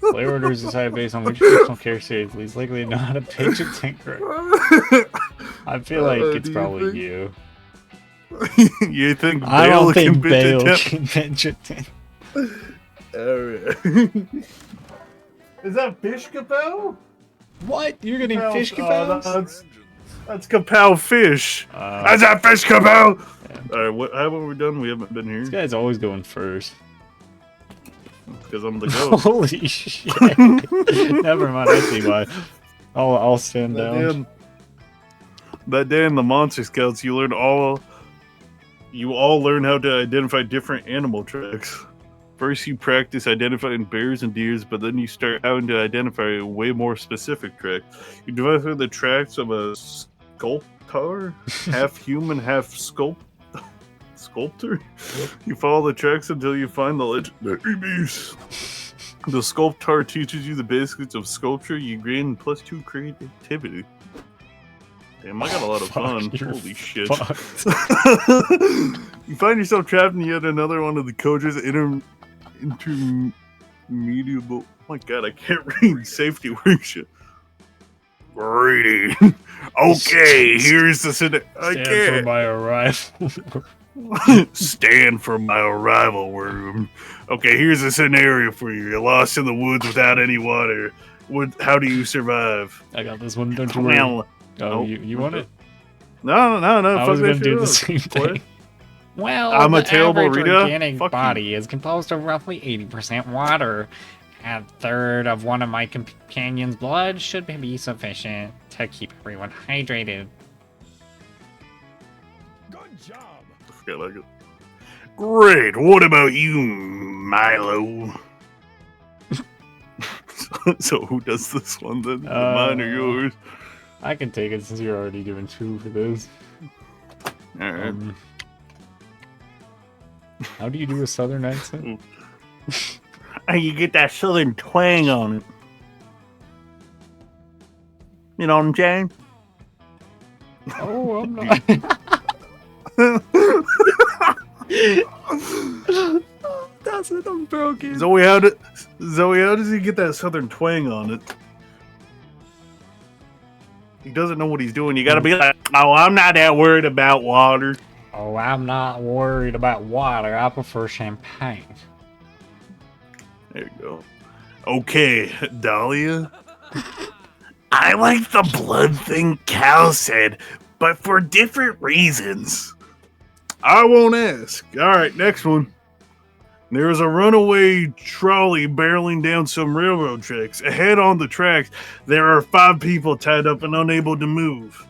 Player orders decided based on which fictional character is least likely to know how to pitch a tinker. I feel like it's probably you. You think I Bale don't think can Bale pitch a can pitch a tinker. Alright. Is that Fish Kapow? What? You're getting No, fish kapows? That's Kapow Fish. That's that Fish Kapow! Alright, what haven't we done? We haven't been here. This guy's always going first. Because I'm the goat. Holy shit. Never mind, I see why. I'll stand down. That day in the Monster Scouts, you all learn how to identify different animal tracks. First, you practice identifying bears and deers, but then you start having to identify a way more specific track. You identify the tracks of a sculptor, half human, half sculptor. You follow the tracks until you find the legendary beast. The sculptor teaches you the basics of sculpture. You gain +2 creativity. Damn, I got a lot of fun. Holy shit. You find yourself trapped in yet another one of the coach's intermediable. Oh my god, I can't read. Safety workshop. Reading. Okay, here's the scenario. I Stand can't. for my arrival. Stand for my arrival room. Okay, here's a scenario for you. You're lost in the woods without any water. How do you survive? I got this one, don't you worry. Well, Oh, you want it? No. I was fuck gonna that do shit the up. same What? thing. Well, I'm a the terrible average reader? organic Fuck you. body is composed of roughly 80% water. A third of one of my companion's blood should be sufficient to keep everyone hydrated. I forgot like it. Great. What about you, Milo? So who does this one then? Mine or yours? I can take it since you're already doing 2 for this. Alright. How do you do a southern accent? You get that southern twang on it. You know what I'm saying? Oh, I'm not. That's it, I'm broken. Zoe, how does he get that southern twang on it? He doesn't know what he's doing. You gotta be like, oh, I'm not that worried about water. Oh, I'm not worried about water. I prefer champagne. There you go. Okay, Dahlia. I like the blood thing Cal said, but for different reasons. I won't ask. Alright, next one. There is a runaway trolley barreling down some railroad tracks. Ahead on the tracks, there are 5 people tied up and unable to move.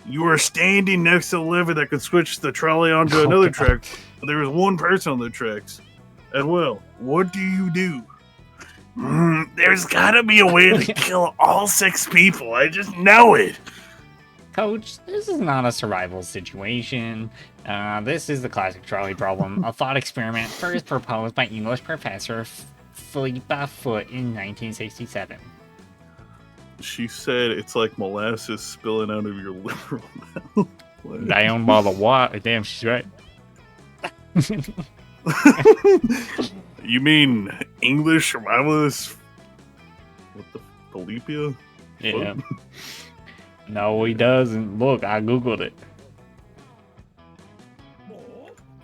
You are standing next to the lever that could switch the trolley onto another track. But there is 1 person on the tracks as well. What do you do? There's gotta be a way to kill all 6 people. I just know it. Coach, this is not a survival situation. This is the classic trolley problem, a thought experiment first proposed by English professor Philippa Foot in 1967. She said it's like molasses spilling out of your liver. Down by the water. Damn, she's right. You mean English survivalists? What the Philippia? Yeah. No, he doesn't. Look, I googled it.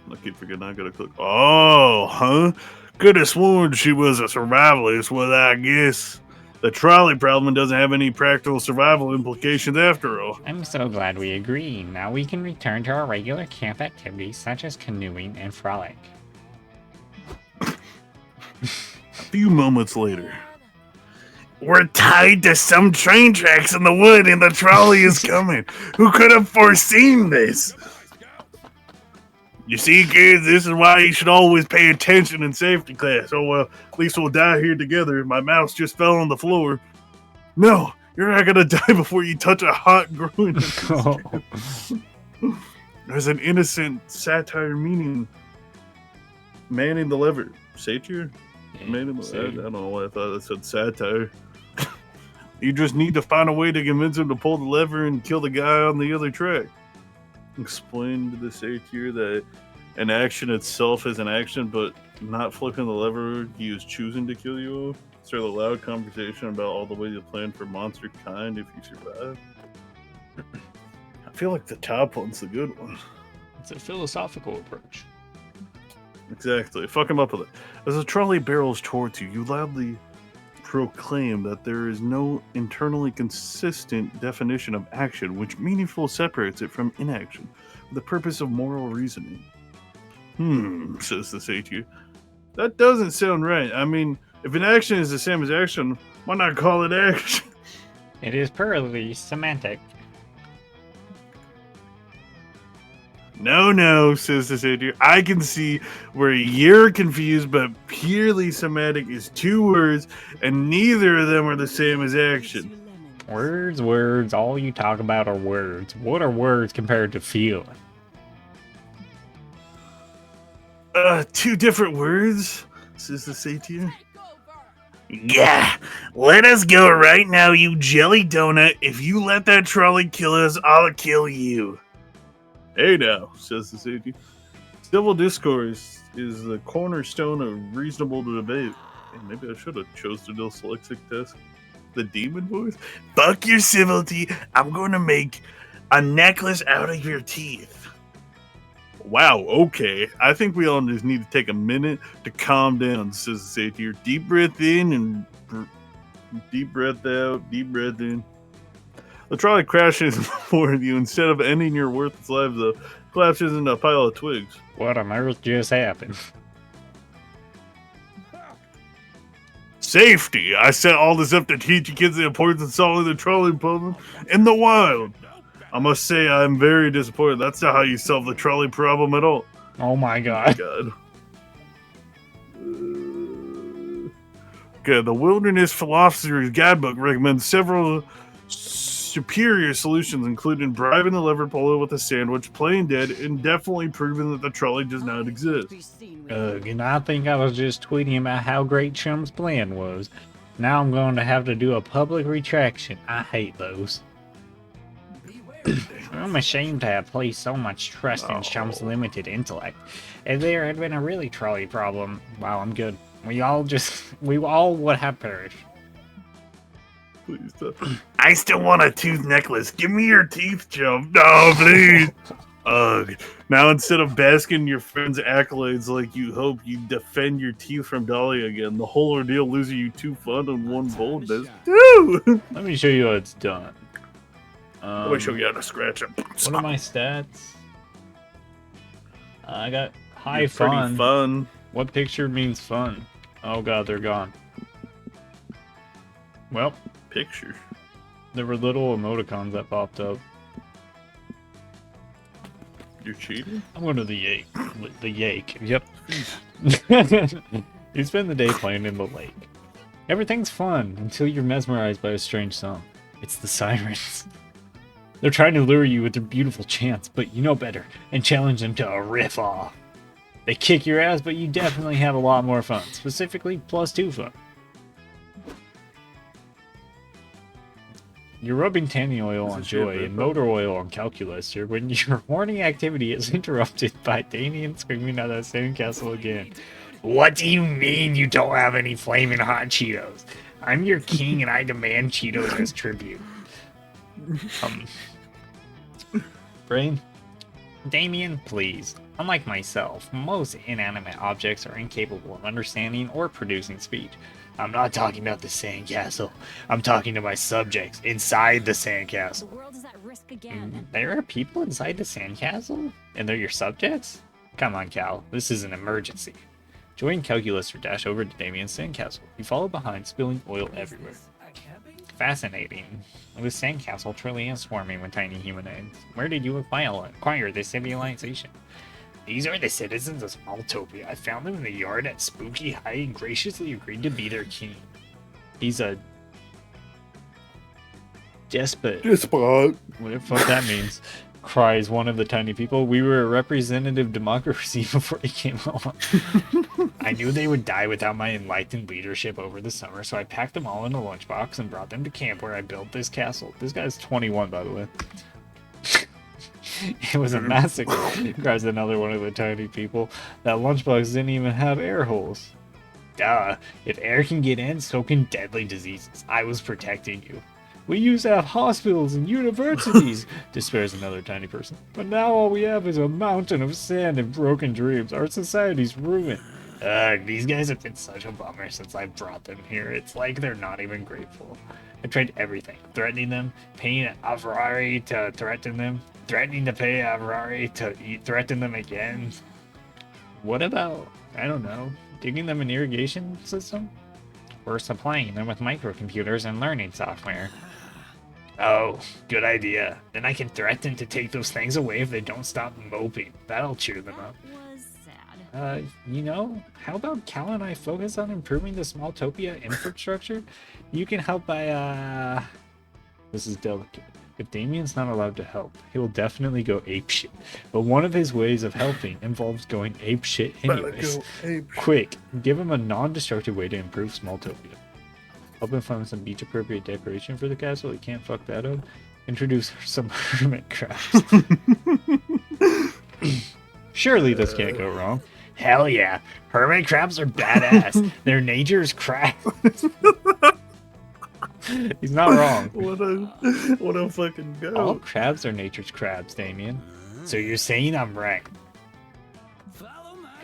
I keep forgetting I gotta click. Oh, huh? Could have sworn she was a survivalist. Well, I guess the trolley problem doesn't have any practical survival implications after all. I'm so glad we agree. Now we can return to our regular camp activities such as canoeing and frolic. A few moments later. We're tied to some train tracks in the wood and the trolley is coming. Who could have foreseen this? You see, kids, this is why you should always pay attention in safety class. Oh, well, at least we'll die here together. My mouse just fell on the floor. No, you're not gonna die before you touch a hot groin. There's an innocent satire meaning. Manning the lever. Satire? Manning the, I don't know why I thought it said satire. You just need to find a way to convince him to pull the lever and kill the guy on the other track. Explain to the satyr that an action itself is an action, but not flipping the lever he is choosing to kill you. Start a loud conversation about all the ways you plan for monster kind if you survive. I feel like the top one's the good one. It's a philosophical approach. Exactly. Fuck him up with it. As the trolley barrels towards you, you loudly proclaim that there is no internally consistent definition of action which meaningfully separates it from inaction for the purpose of moral reasoning. Says the satyr. That doesn't sound right. I mean, if an action is the same as action, why not call it action? It is purely semantic. No, says the satyr. I can see where you're confused, but purely semantic is two words, and neither of them are the same as action. Words. All you talk about are words. What are words compared to feeling? Two different words, says the satyr. Yeah, let us go right now, you jelly donut. If you let that trolley kill us, I'll kill you. Hey now, says the satyr. Civil discourse is the cornerstone of reasonable debate. Hey, maybe I should have chose the dyslexic test. The demon voice? Fuck your civility. I'm going to make a necklace out of your teeth. Wow, okay. I think we all just need to take a minute to calm down, says the satyr. Deep breath in and deep breath out, deep breath in. The trolley crashes before you. Instead of ending your worthless life, though, collapses into a pile of twigs. What on earth just happened? Safety! I set all this up to teach you kids the importance of solving the trolley problem in the wild. I must say I'm very disappointed. That's not how you solve the trolley problem at all. Oh my god. Okay, the Wilderness Philosopher's Guidebook recommends several superior solutions, including bribing the lever puller with a sandwich, playing dead, and definitely proving that the trolley does not exist. And I think I was just tweeting about how great Chum's plan was. Now I'm going to have to do a public retraction. I hate those. I'm ashamed to have placed so much trust in Chum's limited intellect. If there had been a really trolley problem, wow, I'm good. We all would have perished. Please stop. I still want a tooth necklace. Give me your teeth, Chum. No, please. Ugh. Now instead of basking in your friend's accolades like you hope, you defend your teeth from Dolly again. The whole ordeal losing you 2 fun and 1 boldness. Dude! Let me show you how it's done. Let me show you how to scratch it. What are my stats? I got high You're fun. pretty fun. What picture means fun? Oh god, they're gone. Well, Picture. there were little emoticons that popped up. You're cheating? I'm going to the Yake. The Yake. Yep. You spend the day playing in the lake. Everything's fun until you're mesmerized by a strange song. It's the sirens. They're trying to lure you with their beautiful chants, but you know better and challenge them to a riff-off. They kick your ass, but you definitely have a lot more fun. Specifically, +2 fun. You're rubbing tanning oil on Joy and motor oil on Calculus here when your horny activity is interrupted by Damien screaming at that sandcastle again. What do you mean you don't have any flaming hot Cheetos? I'm your king and I demand Cheetos as tribute. Brain? Damien, please. Unlike myself, most inanimate objects are incapable of understanding or producing speech. I'm not talking about the sandcastle. I'm talking to my subjects inside the sandcastle. The world is at risk again. There are people inside the sandcastle? And they're your subjects? Come on, Cal. This is an emergency. Join Calculus or dash over to Damien's sandcastle. You follow behind, spilling oil everywhere. Fascinating. This sandcastle truly is swarming with tiny humanoids. Where did you acquire this civilization? These are the citizens of Smalltopia. I found them in the yard at Spooky High and graciously agreed to be their king. He's a despot. Spot. What the fuck that means? Cries one of the tiny people. We were a representative democracy before he came along. I knew they would die without my enlightened leadership over the summer, so I packed them all in a lunchbox and brought them to camp where I built this castle. This guy's 21, by the way. It was a massacre, cries another one of the tiny people. That lunchbox didn't even have air holes. Duh. If air can get in, so can deadly diseases. I was protecting you. We used to have hospitals and universities, despairs another tiny person. But now all we have is a mountain of sand and broken dreams. Our society's ruined. These guys have been such a bummer since I brought them here. It's like they're not even grateful. I tried everything. Threatening them, paying Avrari to threaten them, threatening to pay Avrari to threaten them again. What about, I don't know, digging them an irrigation system? We're supplying them with microcomputers and learning software. Oh, good idea. Then I can threaten to take those things away if they don't stop moping. That'll cheer them up. Was sad. You know, how about Cal and I focus on improving the Smalltopia infrastructure? You can help by, this is delicate. If Damien's not allowed to help, he will definitely go apeshit. But one of his ways of helping involves going apeshit anyways. Quick, give him a non-destructive way to improve Smalltopia. Help him find some beach-appropriate decoration for the castle. He can't fuck that up. Introduce some hermit crabs. Surely this can't go wrong. Hell yeah, hermit crabs are badass. Their nature's crabs. He's not wrong. What a fucking go. All crabs are nature's crabs, Damien. So you're saying I'm right.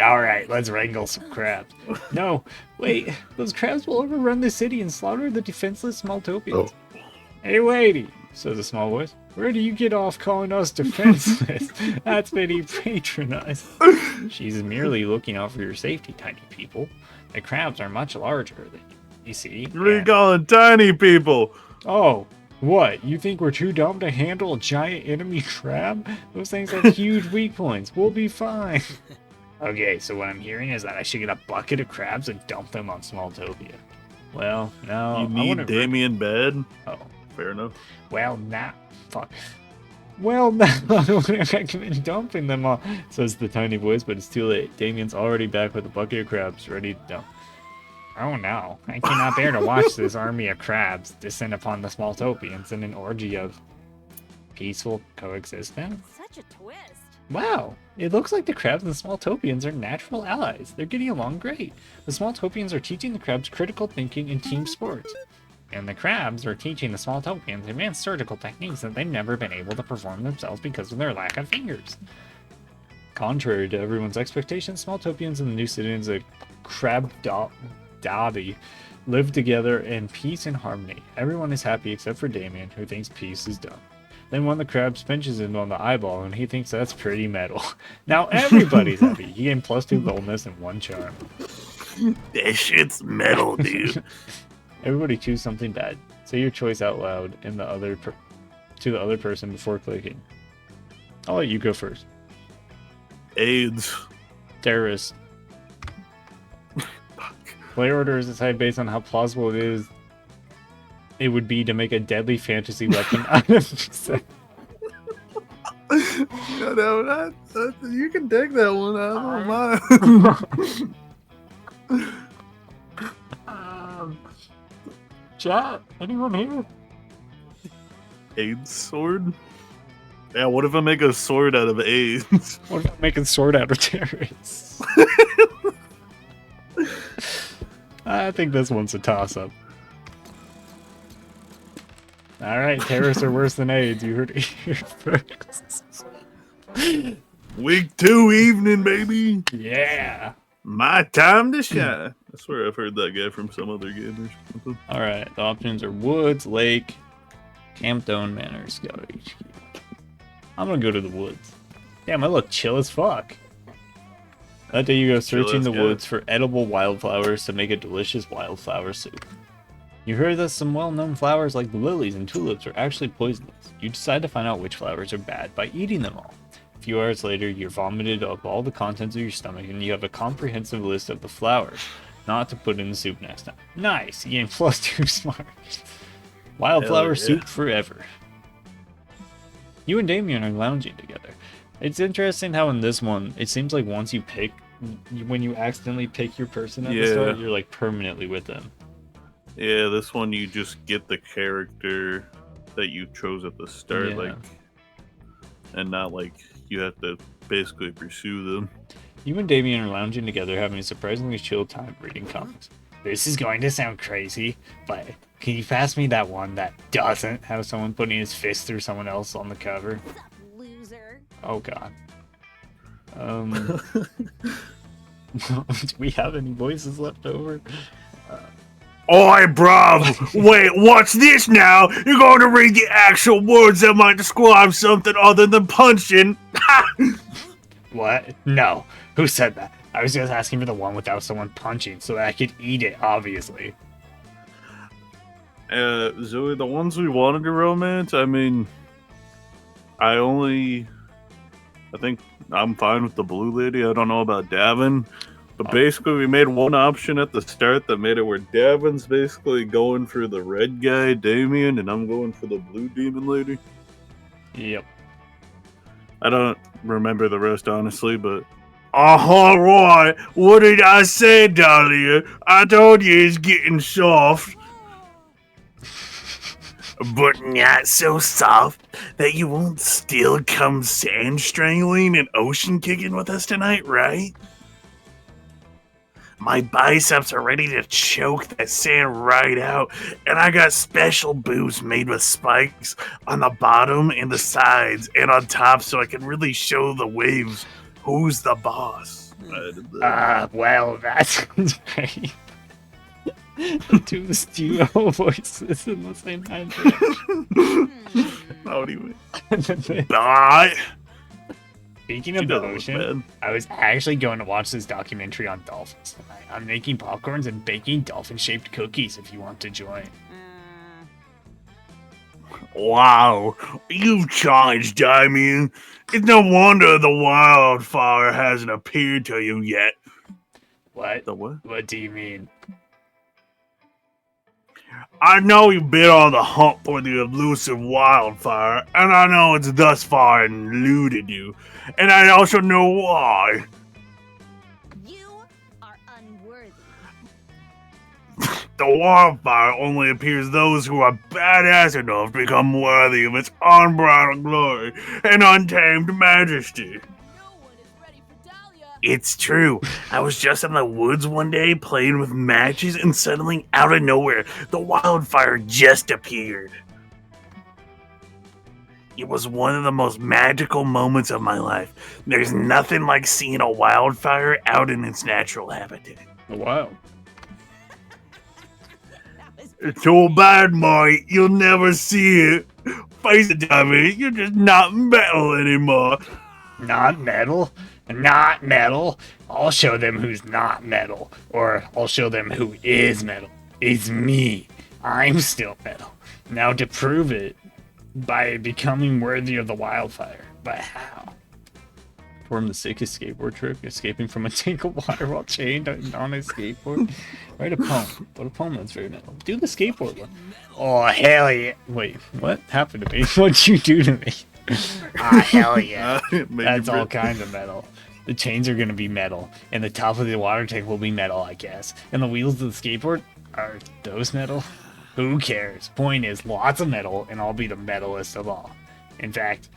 Alright, let's wrangle some crabs. No, wait, those crabs will overrun the city and slaughter the defenseless Smalltopians. Oh. Hey, lady, says a small voice. Where do you get off calling us defenseless? That's pretty patronized. She's merely looking out for your safety, tiny people. The crabs are much larger than you see. What are you calling tiny people? Oh, what? You think we're too dumb to handle a giant enemy crab? Those things have huge weak points. We'll be fine. Okay, so what I'm hearing is that I should get a bucket of crabs and dump them on Smalltopia. Well, no. You need Damien bed? Oh. Fair enough. Well, now. Fuck. Well, now I don't recommend dumping them all, says the tiny voice, but it's too late. Damien's already back with a bucket of crabs ready to dump. Oh no, I cannot bear to watch this army of crabs descend upon the Smalltopians in an orgy of peaceful coexistence. Such a twist. Wow, it looks like the crabs and the Smalltopians are natural allies. They're getting along great. The Smalltopians are teaching the crabs critical thinking and team sports. And the crabs are teaching the Smalltopians advanced surgical techniques that they've never been able to perform themselves because of their lack of fingers. Contrary to everyone's expectations, Smalltopians and the new citizens of Crabdobby live together in peace and harmony. Everyone is happy except for Damien, who thinks peace is dumb. Then one of the crabs pinches him on the eyeball, and he thinks that's pretty metal. Now everybody's happy. He gained +2 boldness and 1 charm. That shit's metal, dude. Everybody choose something bad. Say your choice out loud and to the other person before clicking. I'll let you go first. AIDS. Terrorist. Player order is decided based on how plausible it would be to make a deadly fantasy weapon out of sex. No, you can take that one. I don't mind. Chat, anyone here? AIDS sword? Yeah, what if I make a sword out of AIDS? What about making sword out of terrorists? I think this one's a toss-up. Alright, terrorists are worse than AIDS. You heard it here first. Week 2 evening, baby. Yeah. My time to shine. I swear I've heard that guy from some other game or something. Alright, the options are woods, lake, Campstone Manor, Scout HQ. I'm gonna go to the woods. Damn, I look chill as fuck. That day you go searching the woods for edible wildflowers to make a delicious wildflower soup. You heard that some well-known flowers like the lilies and tulips are actually poisonous. You decide to find out which flowers are bad by eating them all. A few hours later, you're vomited up all the contents of your stomach, and you have a comprehensive list of the flowers not to put in the soup next time. Nice! You gain +2 smart. Wildflower soup forever. You and Damien are lounging together. It's interesting how in this one, it seems like once you pick, when you accidentally pick your person at the start, you're like permanently with them. Yeah, this one you just get the character that you chose at the start, like, and not like you have to basically pursue them. You and Damien are lounging together, having a surprisingly chill time reading comics. This is going to sound crazy, but can you pass me that one that doesn't have someone putting his fist through someone else on the cover? What's up, loser? Oh god. Do we have any voices left over? Oi, bruv! Wait, what's this now? You're going to read the actual words that might describe something other than punching? What? No. Who said that? I was just asking for the one without someone punching so that I could eat it, obviously. Zoe, the ones we wanted to romance, I mean, I think I'm fine with the blue lady. I don't know about Davin. But basically, we made one option at the start that made it where Davin's basically going for the red guy, Damien, and I'm going for the blue demon lady. Yep. I don't remember the rest, honestly, but... Alright, what did I say, Dahlia? I told you it's getting soft. But not so soft that you won't still come sand strangling and ocean kicking with us tonight, right? My biceps are ready to choke that sand right out, and I got special boots made with spikes on the bottom and the sides and on top so I can really show the waves who's the boss. Well, that sounds great. Two duo voices in the same time. How do you... Bye. Speaking of the ocean, I was actually going to watch this documentary on dolphins tonight. I'm making popcorns and baking dolphin-shaped cookies if you want to join. Wow, you've changed, Damien. It's no wonder the wildfire hasn't appeared to you yet. What? The what? What do you mean? I know you've been on the hunt for the elusive wildfire, and I know it's thus far eluded you, and I also know why. You are unworthy. The wildfire only appears those who are badass enough to become worthy of its unbridled glory and untamed majesty. It's true. I was just in the woods one day playing with matches, and suddenly, out of nowhere, the wildfire just appeared. It was one of the most magical moments of my life. There's nothing like seeing a wildfire out in its natural habitat. Wow. It's too bad, mate. You'll never see it. Face it, David. You're just not metal anymore. Not metal? Not metal? I'll show them who's not metal. Or I'll show them who is metal. It's me. I'm still metal. Now to prove it, by becoming worthy of the wildfire. But how? Perform the sickest skateboard trick, escaping from a tank of water while chained on a skateboard. Write a poem. But a poem that's very metal. Do the skateboard one. Oh, hell yeah. Wait, what happened to me? What'd you do to me? Ah, hell yeah. That's all kinds of metal. The chains are gonna be metal, and the top of the water tank will be metal, I guess. And the wheels of the skateboard, are those metal? Who cares? Point is, lots of metal, and I'll be the metalist of all. In fact,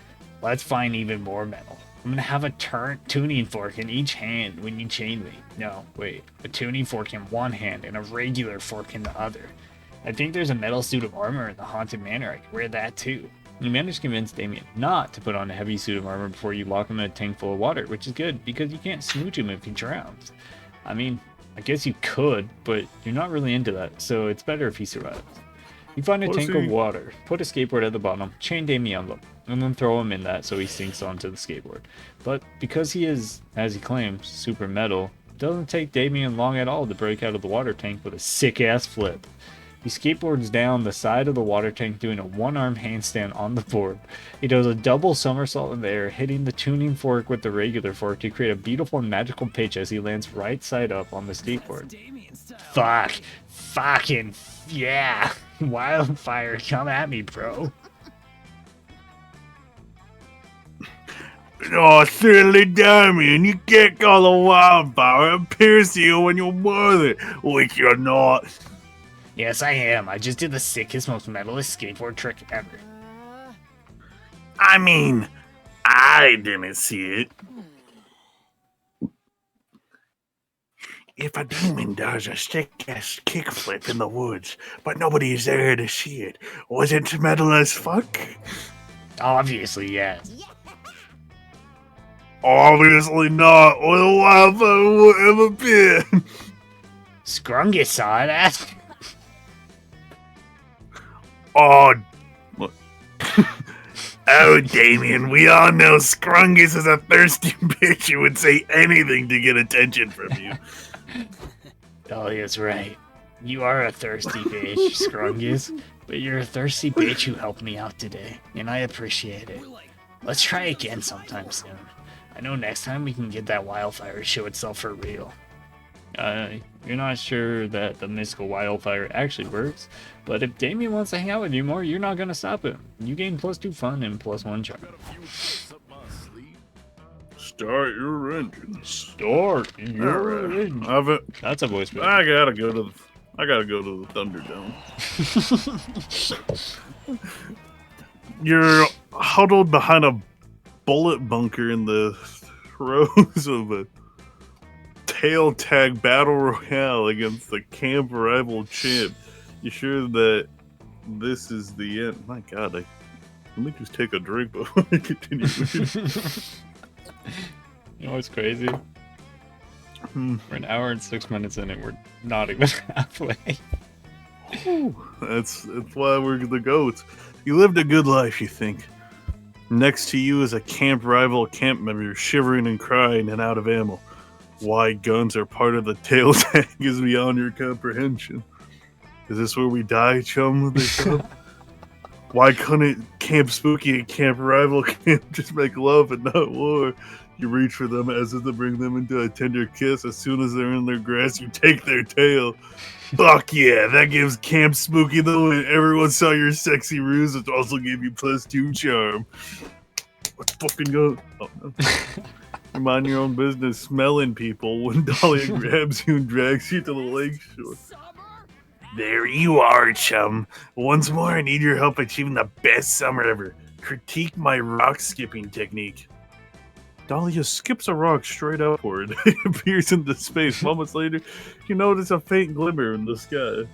let's find even more metal. I'm gonna have a tuning fork in each hand when you chain me. No, wait. A tuning fork in one hand and a regular fork in the other. I think there's a metal suit of armor in the Haunted Manor. I can wear that too. You managed to convince Damien not to put on a heavy suit of armor before you lock him in a tank full of water, which is good, because you can't smooch him if he drowns. I mean, I guess you could, but you're not really into that, so it's better if he survives. You find a tank of water, put a skateboard at the bottom, chain Damien up, and then throw him in that so he sinks onto the skateboard. But because he is, as he claims, super metal, it doesn't take Damien long at all to break out of the water tank with a sick-ass flip. He skateboards down the side of the water tank doing a one-arm handstand on the board. He does a double somersault in the air, hitting the tuning fork with the regular fork to create a beautiful and magical pitch as he lands right side up on the skateboard. Fuck. Fucking yeah. Wildfire, come at me, bro. Oh, silly Damien, you can't call a wildfire and pierce you when you're worthy, which you're not. Yes, I am. I just did the sickest, most metalist skateboard trick ever. I mean, I didn't see it. If a demon does a sick-ass kickflip in the woods, but nobody's there to see it, was it metal as fuck? Obviously, yes. Obviously not. What a wildfire would ever been. Scrungus saw it, ass. Oh, oh, Damien, we all know Scrungus is a thirsty bitch who would say anything to get attention from you. Dahlia's right. You are a thirsty bitch, Scrungus. But you're a thirsty bitch who helped me out today, and I appreciate it. Let's try again sometime soon. I know next time we can get that wildfire to show itself for real. You're not sure that the mystical wildfire actually works, but if Damien wants to hang out with you more, you're not going to stop him. You gain +2 fun and +1 charm. Start your engines. Start your engine. That's a voice. I gotta go to the Thunderdome. You're huddled behind a bullet bunker in the throes of a tail tag battle royale against the camp rival champ. You sure that this is the end? My God, let me just take a drink before I continue. You know what's crazy? We're an hour and 6 minutes in and we're not even halfway. That's why we're the GOATs. You lived a good life, you think. Next to you is a camp rival camp member shivering and crying and out of ammo. Why guns are part of the tail tag is beyond your comprehension. Is this where we die, chum? Why couldn't Camp Spooky and Camp Rival Camp just make love and not war? You reach for them as if to bring them into a tender kiss. As soon as they're in their grasp, you take their tail. Fuck yeah, that gives Camp Spooky the win. Everyone saw your sexy ruse, which also gave you +2 charm. Let's fucking go. Oh, no. You mind your own business smelling people when Dahlia grabs you and drags you to the lakeshore. There you are, chum. Once more, I need your help achieving the best summer ever. Critique my rock skipping technique. Dahlia skips a rock straight upward. It appears into space. Moments later, you notice a faint glimmer in the sky.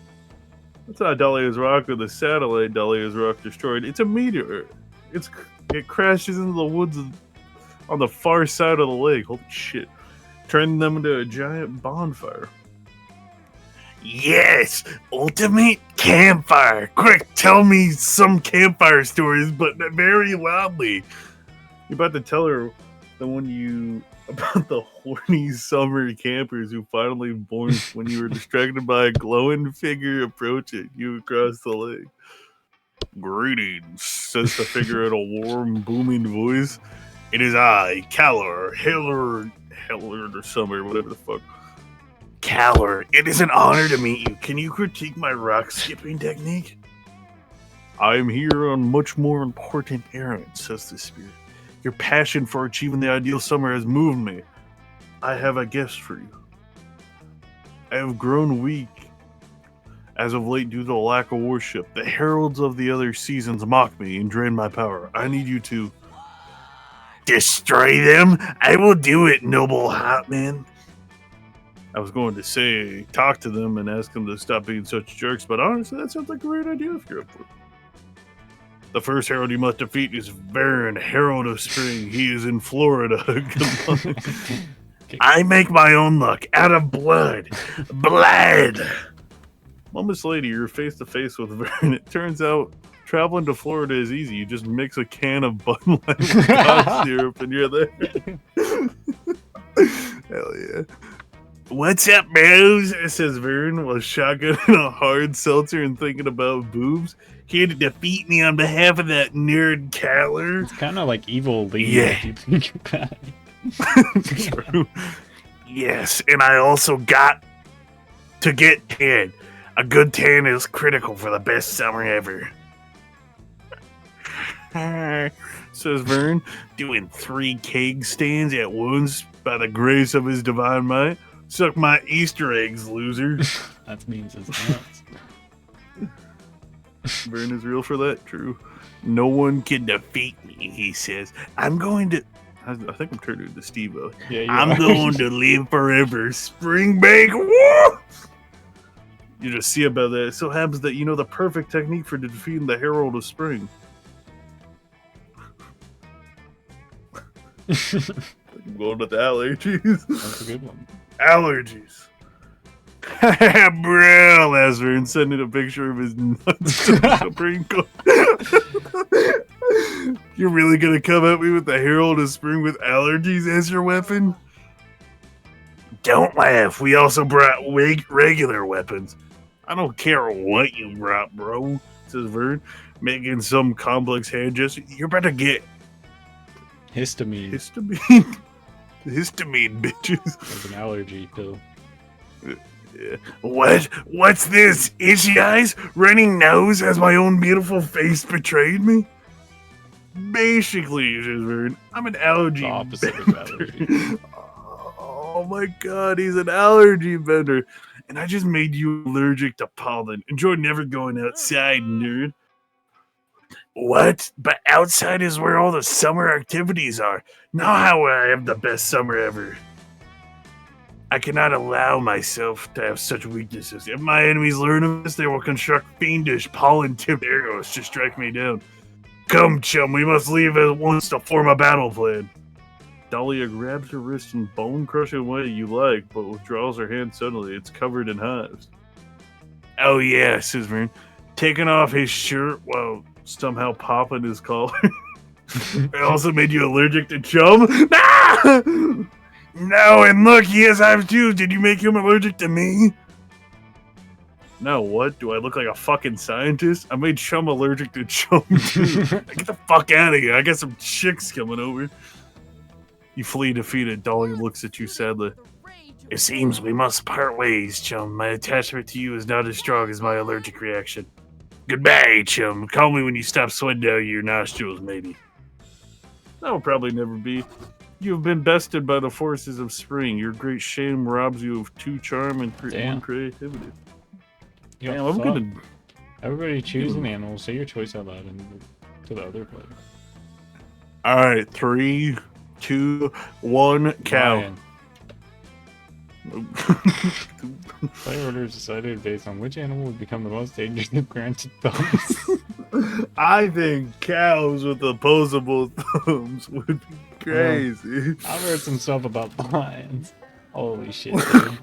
That's not Dahlia's rock or the satellite Dahlia's rock destroyed. It's a meteor. It crashes into the woods on the far side of the lake. Holy shit. Turning them into a giant bonfire. Yes! Ultimate campfire! Quick, tell me some campfire stories, but very loudly. You're about to tell her about the horny summer campers who finally born when you were distracted by a glowing figure approaching you across the lake. Greetings, says the figure in a warm, booming voice. It is I, Calor, Hellard or Summer, whatever the fuck. Calor, it is an honor to meet you. Can you critique my rock skipping technique? I am here on much more important errands, says the spirit. Your passion for achieving the ideal summer has moved me. I have a guest for you. I have grown weak as of late due to the lack of worship. The heralds of the other seasons mock me and drain my power. I need you to destroy them? I will do it, noble Hotman. I was going to say talk to them and ask them to stop being such jerks, but honestly, that sounds like a great idea if you're up for it. The first herald you must defeat is Varen, Herald of Spring. He is in Florida. I make my own luck out of blood. Blood! Moments later, you're face to face with Varen. It turns out traveling to Florida is easy. You just mix a can of Bud Light with cough syrup and you're there. Hell yeah. What's up, bros? Says Vern while shotgunning a hard seltzer and thinking about boobs. Here to defeat me on behalf of that nerd Caller. It's kind of like evil Lee. Yeah. If you think about it. True. Yes, and I also got to get tan. A good tan is critical for the best summer ever. Says Vern, doing 3 keg stands at once by the grace of his divine might. Suck my Easter eggs, loser. That means it's nuts. Vern is real for that, true. No one can defeat me, he says. I'm going to... I think I'm turning into Steve-O. Yeah, I'm going to live forever. Springbank, woo! You just see about that. It so happens that you know the perfect technique for defeating the Herald of Spring. I'm going with allergies. That's a good one. Allergies. Bro, Lazarus sending a picture of his nuts to the Supreme Court. You're really gonna come at me with the Herald of Spring with allergies as your weapon? Don't laugh. We also brought regular weapons. I don't care what you brought, bro, says Vern, making some complex hand gesture. You're about to get Histamine. histamine. Histamine, bitches. Like an allergy pill. Yeah. What? What's this? Itchy eyes? Running nose as my own beautiful face betrayed me? Basically, Vern, I'm an allergy The opposite of bender. allergy. Oh my god, he's an allergy bender. And I just made you allergic to pollen. Enjoy never going outside, nerd. What? But outside is where all the summer activities are. Now how I have the best summer ever. I cannot allow myself to have such weaknesses. If my enemies learn of this, they will construct fiendish pollen-tipped arrows to strike me down. Come, chum, we must leave at once to form a battle plan. Dahlia grabs her wrist in bone-crushing way you like, but withdraws her hand suddenly. It's covered in hives. Oh yeah, says Vern, taking off his shirt while somehow popping his collar. It also made you allergic to chum? Ah! No, and look, he has hives too. Did you make him allergic to me? No, what? Do I look like a fucking scientist? I made chum allergic to chum too. Get the fuck out of here. I got some chicks coming over. You flee defeated. Dolly looks at you sadly. It seems we must part ways, chum. My attachment to you is not as strong as my allergic reaction. Goodbye, chum. Call me when you stop sweating out your nostrils, maybe. That will probably never be. You have been bested by the forces of spring. Your great shame robs you of 2 charm and 1 creativity. Yo, Damn, I'm fuck. gonna... Everybody choose an animal. Say your choice out loud and to the other player. Alright, 3, 2, 1, cow. Lion. Player orders decided based on which animal would become the most dangerous if granted thumbs. I think cows with opposable thumbs would be crazy. I've heard some stuff about lions. Holy shit, dude.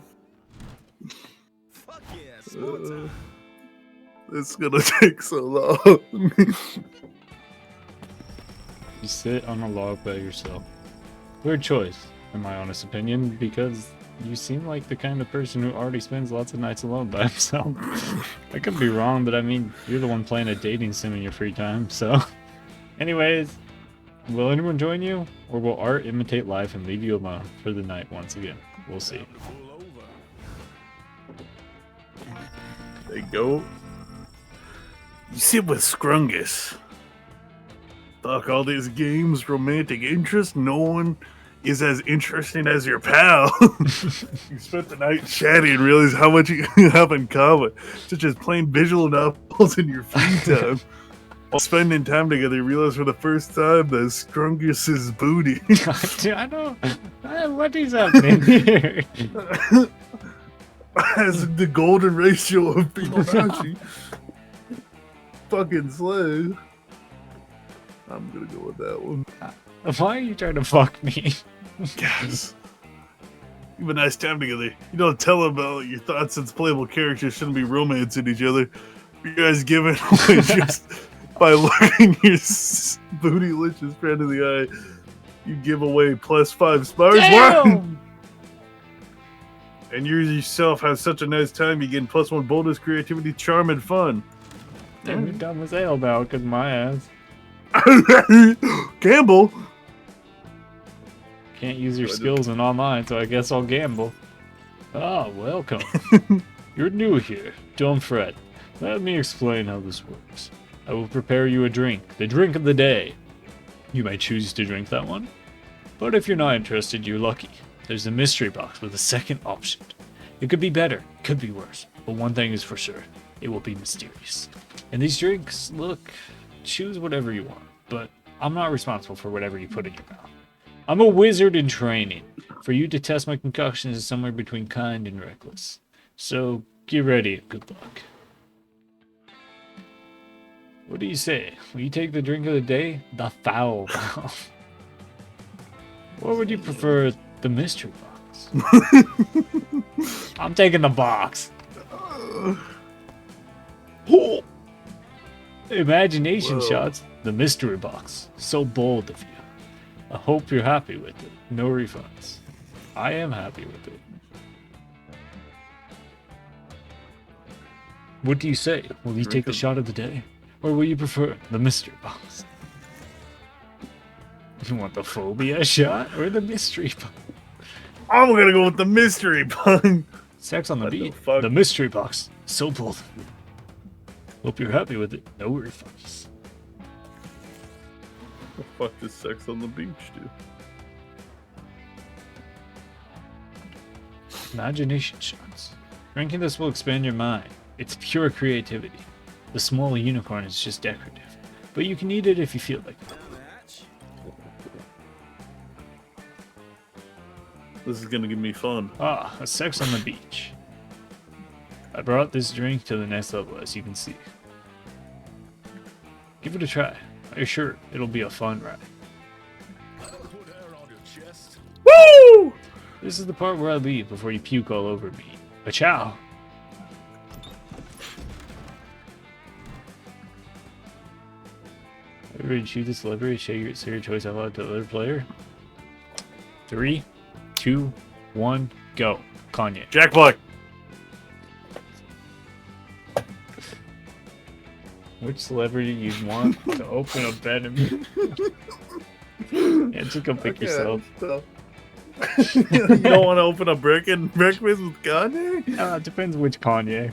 It's gonna take so long. You sit on a log by yourself. Weird choice, in my honest opinion, because you seem like the kind of person who already spends lots of nights alone by himself. I could be wrong, but I mean, you're the one playing a dating sim in your free time, so... Anyways, will anyone join you? Or will art imitate life and leave you alone for the night once again? We'll see. There you go. You sit with Scrungus. Fuck all these games, romantic interest, no one is as interesting as your pal. You spent the night chatting and realize how much you have in common, such as playing visual novels in your free time. While spending time together, you realize for the first time that Scrungus's booty Dude, I don't... What is happening here? has the golden ratio of Fibonacci. Fucking slay. I'm gonna go with that one. Why are you trying to fuck me? Yes. You have a nice time together. You don't tell them about your thoughts since playable characters shouldn't be romancing each other. You guys give it away just by looking your bootylicious friend in the eye. You give away +5 stars. What? Damn! And you yourself have such a nice time. You getting +1 bonus, creativity, charm, and fun. Damn, you're dumb as hell now, because my ass. Gamble. Can't use your skills in online, so I guess I'll gamble. Ah, welcome. You're new here. Don't fret. Let me explain how this works. I will prepare you a drink, the drink of the day. You may choose to drink that one, but if you're not interested, you're lucky. There's a mystery box with a second option. It could be better, could be worse, but one thing is for sure, it will be mysterious. And these drinks, look, choose whatever you want, but I'm not responsible for whatever you put in your mouth. I'm a wizard in training. For you to test my concoctions is somewhere between kind and reckless. So get ready and good luck. What do you say? Will you take the drink of the day? The foul mouth. Or would you prefer the mystery box? I'm taking the box. Imagination shots, the mystery box. So bold of you. I hope you're happy with it. No refunds. I am happy with it. What do you say? Will you take the shot of the day? Or will you prefer the mystery box? You want the phobia shot or the mystery box? I'm gonna go with the mystery box. Sex on the What the beat. fuck? The mystery box. So bold. Hope you're happy with it. No refunds. The fuck does sex on the beach do? Imagination shots. Drinking this will expand your mind. It's pure creativity. The small unicorn is just decorative, but you can eat it if you feel like it. This is gonna give me fun. Ah, a sex on the beach. I brought this drink to the next level, as you can see. Give it a try. I'm sure it'll be a fun ride. Woo! This is the part where I leave before you puke all over me. A chow. Are you ready to choose the celebrity? Say your choice out loud to the other player. 3, 2, 1, go. Kanye. Jack Black. Which celebrity you want to open a bed and yeah, just go pick yourself. You don't want to open a breakfast with Kanye? It depends which Kanye.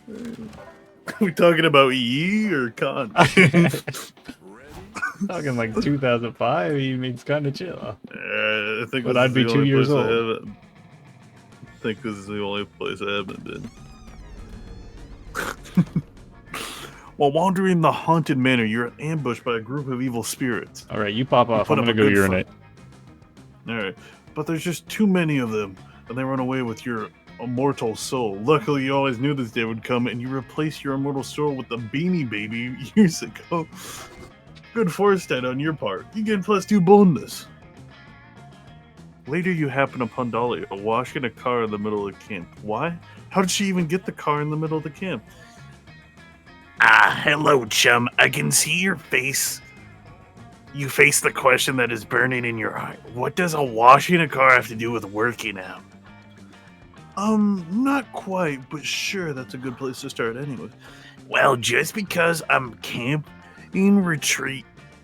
Are we talking about E or Kanye? Talking like 2005, he makes kind of chill. I think But this I'd is be the 2 only years place old. I think this is the only place I haven't been. While wandering the haunted manor, you're ambushed by a group of evil spirits. All right, you pop off. put I'm up gonna a go good urinate. Alright, but there's just too many of them, and they run away with your immortal soul. Luckily, you always knew this day would come, and you replaced your immortal soul with the Beanie Baby years ago. Good foresight on your part. You get +2 bonus. Later, you happen upon Dahlia washing a car in the middle of camp. Why? How did she even get the car in the middle of the camp? Ah, hello, chum. I can see your face. You face the question that is burning in your heart. What does a washing a car have to do with working out? Not quite, but sure, that's a good place to start anyway. Well, just because I'm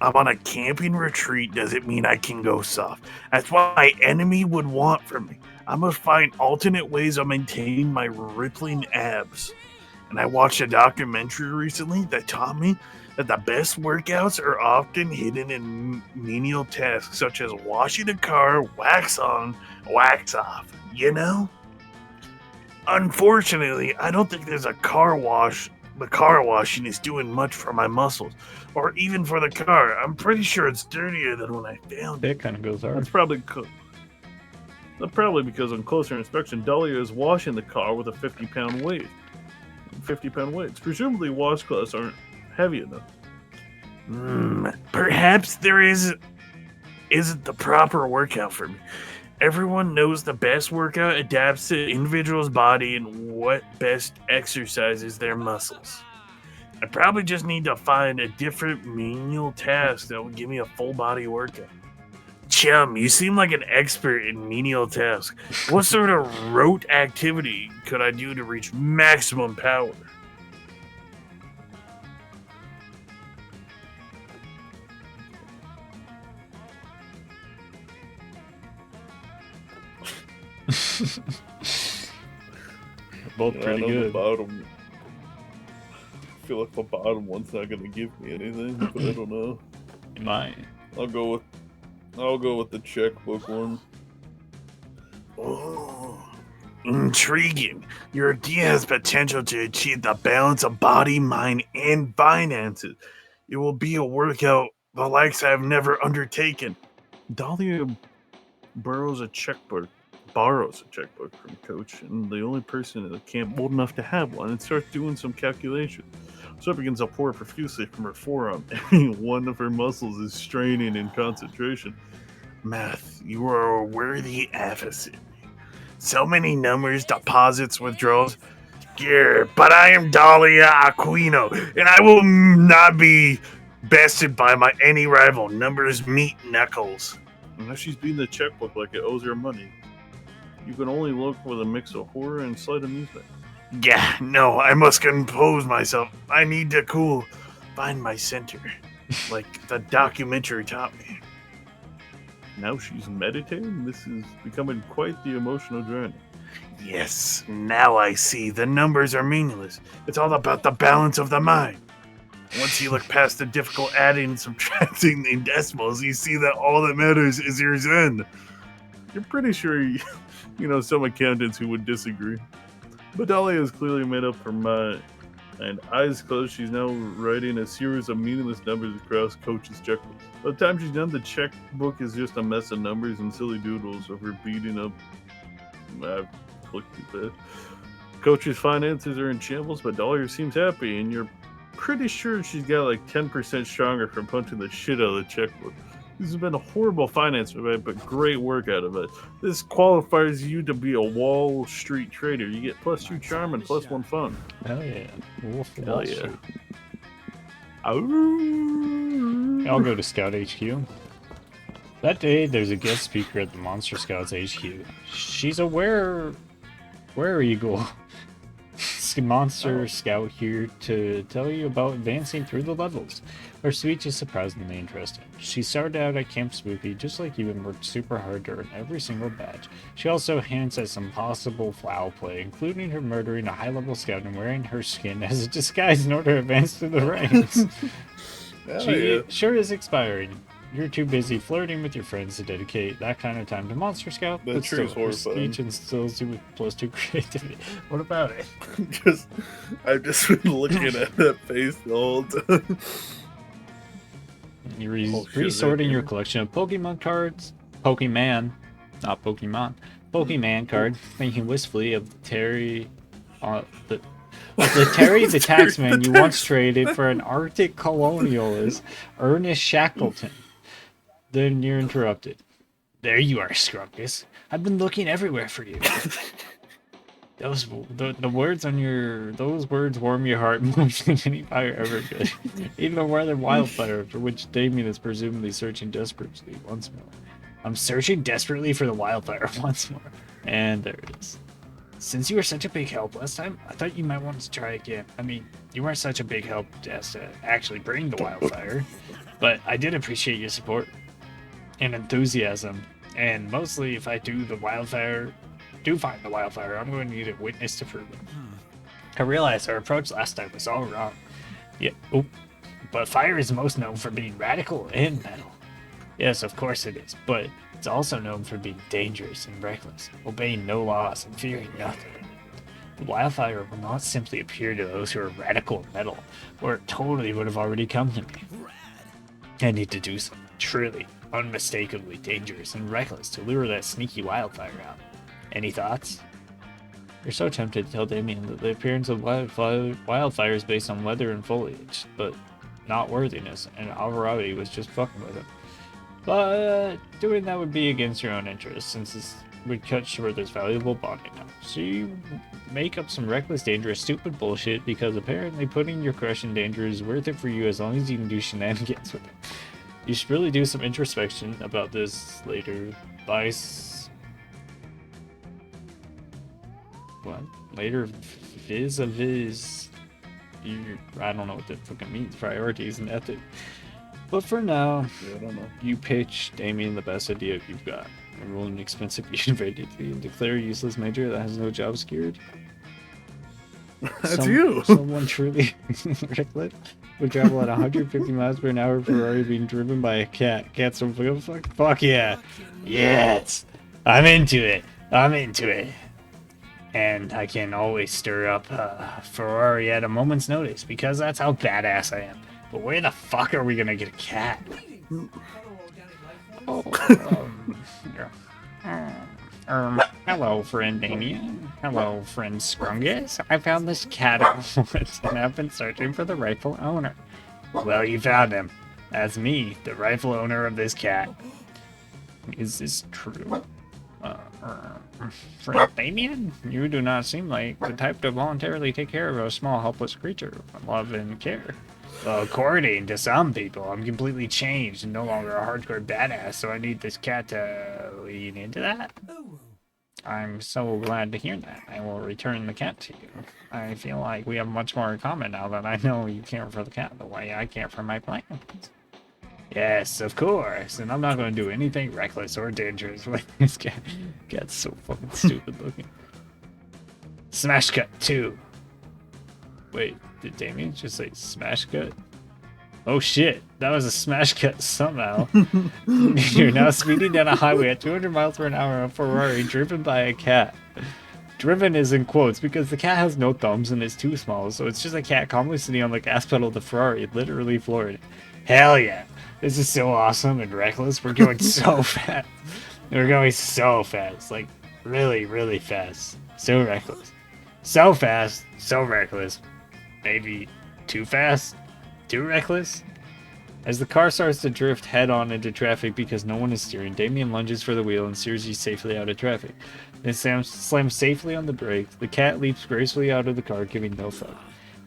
on a camping retreat doesn't mean I can go soft. That's what my enemy would want from me. I must find alternate ways of maintaining my rippling abs. And I watched a documentary recently that taught me that the best workouts are often hidden in menial tasks such as washing a car, wax on, wax off, you know? Unfortunately, I don't think there's a car wash. The car washing is doing much for my muscles, or even for the car. I'm pretty sure it's dirtier than when I found it. That kind of goes hard. That's probably because on closer inspection, Dahlia is washing the car with a 50-pound weight. 50-pound weights. Presumably, washcloths aren't heavy enough. Perhaps there isn't the proper workout for me. Everyone knows the best workout adapts to the individual's body and what best exercises their muscles. I probably just need to find a different menial task that will give me a full body workout. Chum, you seem like an expert in menial tasks. What sort of rote activity could I do to reach maximum power? Both Yeah, I pretty know good. the bottom. I feel like the bottom one's not gonna give me anything, but I don't know. It might. I'll go with the checkbook one. Oh, intriguing. Your idea has potential to achieve the balance of body, mind, and finances. It will be a workout the likes I have never undertaken. Dahlia borrows a checkbook from Coach, and the only person in the camp old enough to have one, and starts doing some calculations. So it begins to pour profusely from her forearm. One of her muscles is straining in concentration. Math, you are a worthy adversary. So many numbers, deposits, withdrawals. Yeah, but I am Dahlia Aquino, and I will not be bested by my any rival. Numbers meet knuckles. Unless she's beating the checkbook like it owes her money. You can only look with a mix of horror and slight amusement. Yeah, no, I must compose myself. I need to cool, find my center, like the documentary taught me. Now she's meditating. This is becoming quite the emotional journey. Yes, now I see. The numbers are meaningless. It's all about the balance of the mind. Once you look past the difficult adding and subtracting in decimals, you see that all that matters is your zen. You're pretty sure you know some accountants who would disagree. But Dahlia is clearly made up her mind. And eyes closed, she's now writing a series of meaningless numbers across Coach's checkbook. By the time she's done, the checkbook is just a mess of numbers and silly doodles of her beating up. I clicked too fast. Coach's finances are in shambles, but Dahlia seems happy, and you're pretty sure she's got like 10% stronger from punching the shit out of the checkbook. This has been a horrible finance event, but great work out of it. This qualifies you to be a Wall Street trader. You get +2 charm and +1 fun. Hell yeah. Wolf of Hell Wall yeah. Street. Oh. I'll go to Scout HQ. That day, there's a guest speaker at the Monster Scouts HQ. She's a where eagle. Monster Scout here to tell you about advancing through the levels. Her speech is surprisingly interesting. She started out at Camp Spooky just like you and worked super hard to earn every single badge. She also hints at some possible foul play, including her murdering a high-level scout and wearing her skin as a disguise in order to advance through the ranks. She sure is expiring. You're too busy flirting with your friends to dedicate that kind of time to Monster Scout, That but sure still, is her horrifying. speech instills you with +2 creativity. What about it? I've just been looking at that face the whole time. You're Oh, shit, resorting that your game. collection of Pokemon cards. Pokemon, not Pokemon. Pokemon card, thinking wistfully of Terry. The Terry the Taxman you once traded for an Arctic colonialist, Ernest Shackleton. Then you're interrupted. There you are, Scrumpus. I've been looking everywhere for you. The words on those words warm your heart more than any fire ever could. Even the weather wildfire for which Damien is presumably searching desperately once more. I'm searching desperately for the wildfire once more. And there it is. Since you were such a big help last time, I thought you might want to try again. I mean, you weren't such a big help as to actually bring the wildfire, but I did appreciate your support and enthusiasm. And mostly, if I do find the wildfire, I'm going to need a witness to prove it. I realize our approach last time was all wrong. Yeah, but fire is most known for being radical and metal. Yes, of course it is, but it's also known for being dangerous and reckless, obeying no laws and fearing nothing. The wildfire will not simply appear to those who are radical and metal, or it totally would have already come to me. I need to do something truly, unmistakably dangerous and reckless to lure that sneaky wildfire out. Any thoughts? You're so tempted to tell Damien that the appearance of wildfire is based on weather and foliage, but not worthiness, and Alvarado was just fucking with him. But doing that would be against your own interest, since this would cut short this valuable bonding time. So you make up some reckless, dangerous, stupid bullshit because apparently putting your crush in danger is worth it for you as long as you can do shenanigans with it. You should really do some introspection about this later. What? Later vis-a-vis. I don't know what that fucking means. Priorities and ethic. But for now, Yeah, I don't know. you pitch Damien the best idea you've got. Enroll in an expensive university and declare a useless major that has no job secured. That's you. Someone truly reckless would travel at 150 miles per hour Ferrari being driven by a cat. Cats don't give a fuck. Fuck yeah. Yes. I'm into it. And I can always stir up a Ferrari at a moment's notice because that's how badass I am. But where the fuck are we gonna get a cat? Hello, friend Damien. Hello, friend Scrungus. I found this cat in the woods and I've been searching for the rightful owner. Well, you found him. That's me, the rightful owner of this cat. Is this true? Friend Damien, you do not seem like the type to voluntarily take care of a small, helpless creature with love and care. Well, according to some people, I'm completely changed and no longer a hardcore badass, so I need this cat to lean into that. I'm so glad to hear that. I will return the cat to you. I feel like we have much more in common now that I know you care for the cat the way I care for my plants. Yes, of course. And I'm not going to do anything reckless or dangerous when this cat gets so fucking stupid looking. Smash cut 2. Wait, did Damien just say smash cut? Oh shit, that was a smash cut somehow. You're now speeding down a highway at 200 miles per hour on a Ferrari driven by a cat. Driven is in quotes because the cat has no thumbs and is too small, so it's just a cat calmly sitting on the gas pedal of the Ferrari, literally floored. Hell yeah, this is so awesome and reckless. We're going so fast. We're going so fast, like really, really fast. So reckless. So fast, so reckless. Maybe too fast? Too reckless? As the car starts to drift head-on into traffic because no one is steering, Damien lunges for the wheel and steers you safely out of traffic. Then slams safely on the brakes. The cat leaps gracefully out of the car, giving no fuck.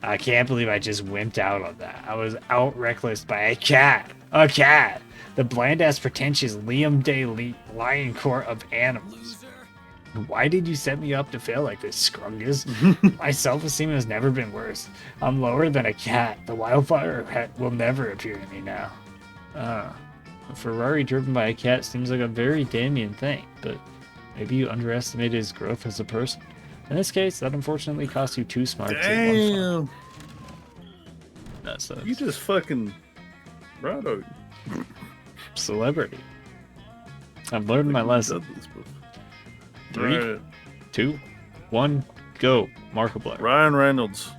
I can't believe I just wimped out on that. I was out-reckless by a cat. A cat! The bland-ass pretentious Liam Day lion court of animals. Why did you set me up to fail like this, Scrungus? My self-esteem has never been worse. I'm lower than a cat. The wildfire will never appear to me now. A Ferrari driven by a cat seems like a very Damien thing, but maybe you underestimated his growth as a person. In this case, that unfortunately cost you 2 smarts. Damn. That sucks. You just fucking right out. Celebrity. I've learned my lesson. 3, Right. 2, 1, go. Markiplier. Ryan Reynolds.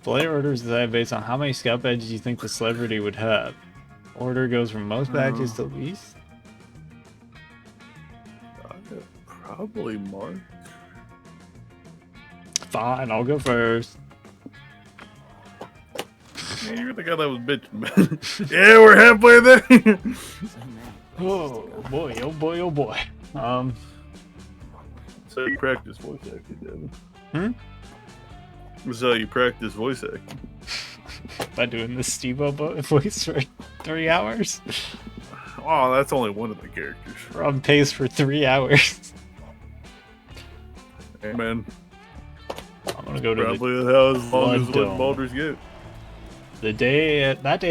Player orders decided based on how many scout badges you think the celebrity would have. Order goes from most badges to least. Probably Mark. Fine, I'll go first. Yeah, you're the guy that was bitching, man. Yeah, we're halfway there. Oh boy, oh boy, oh boy. So you practice voice acting, Devin. Hmm? So you practice voice acting. By doing the Steve-O voice for 3 hours. Oh, that's only one of the characters. We're on pace for 3 hours. Hey, man. I'm gonna go to Probably as long as Blood what Dome. Baldur's Gate. that day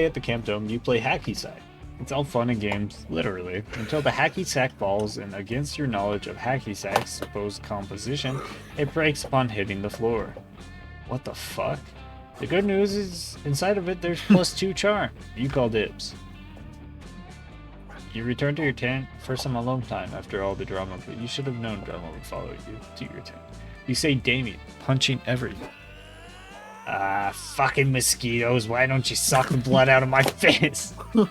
at the Camp Dome. You play hacky sack. It's all fun and games, literally, until the hacky sack falls, and against your knowledge of hacky sack's supposed composition, it breaks upon hitting the floor. What the fuck? The good news is, inside of it, there's +2 charm. You call dibs. You return to your tent for some alone time after all the drama, but you should have known drama would follow you to your tent. You say Damien, punching everything. Fucking mosquitoes, why don't you suck the blood out of my face? The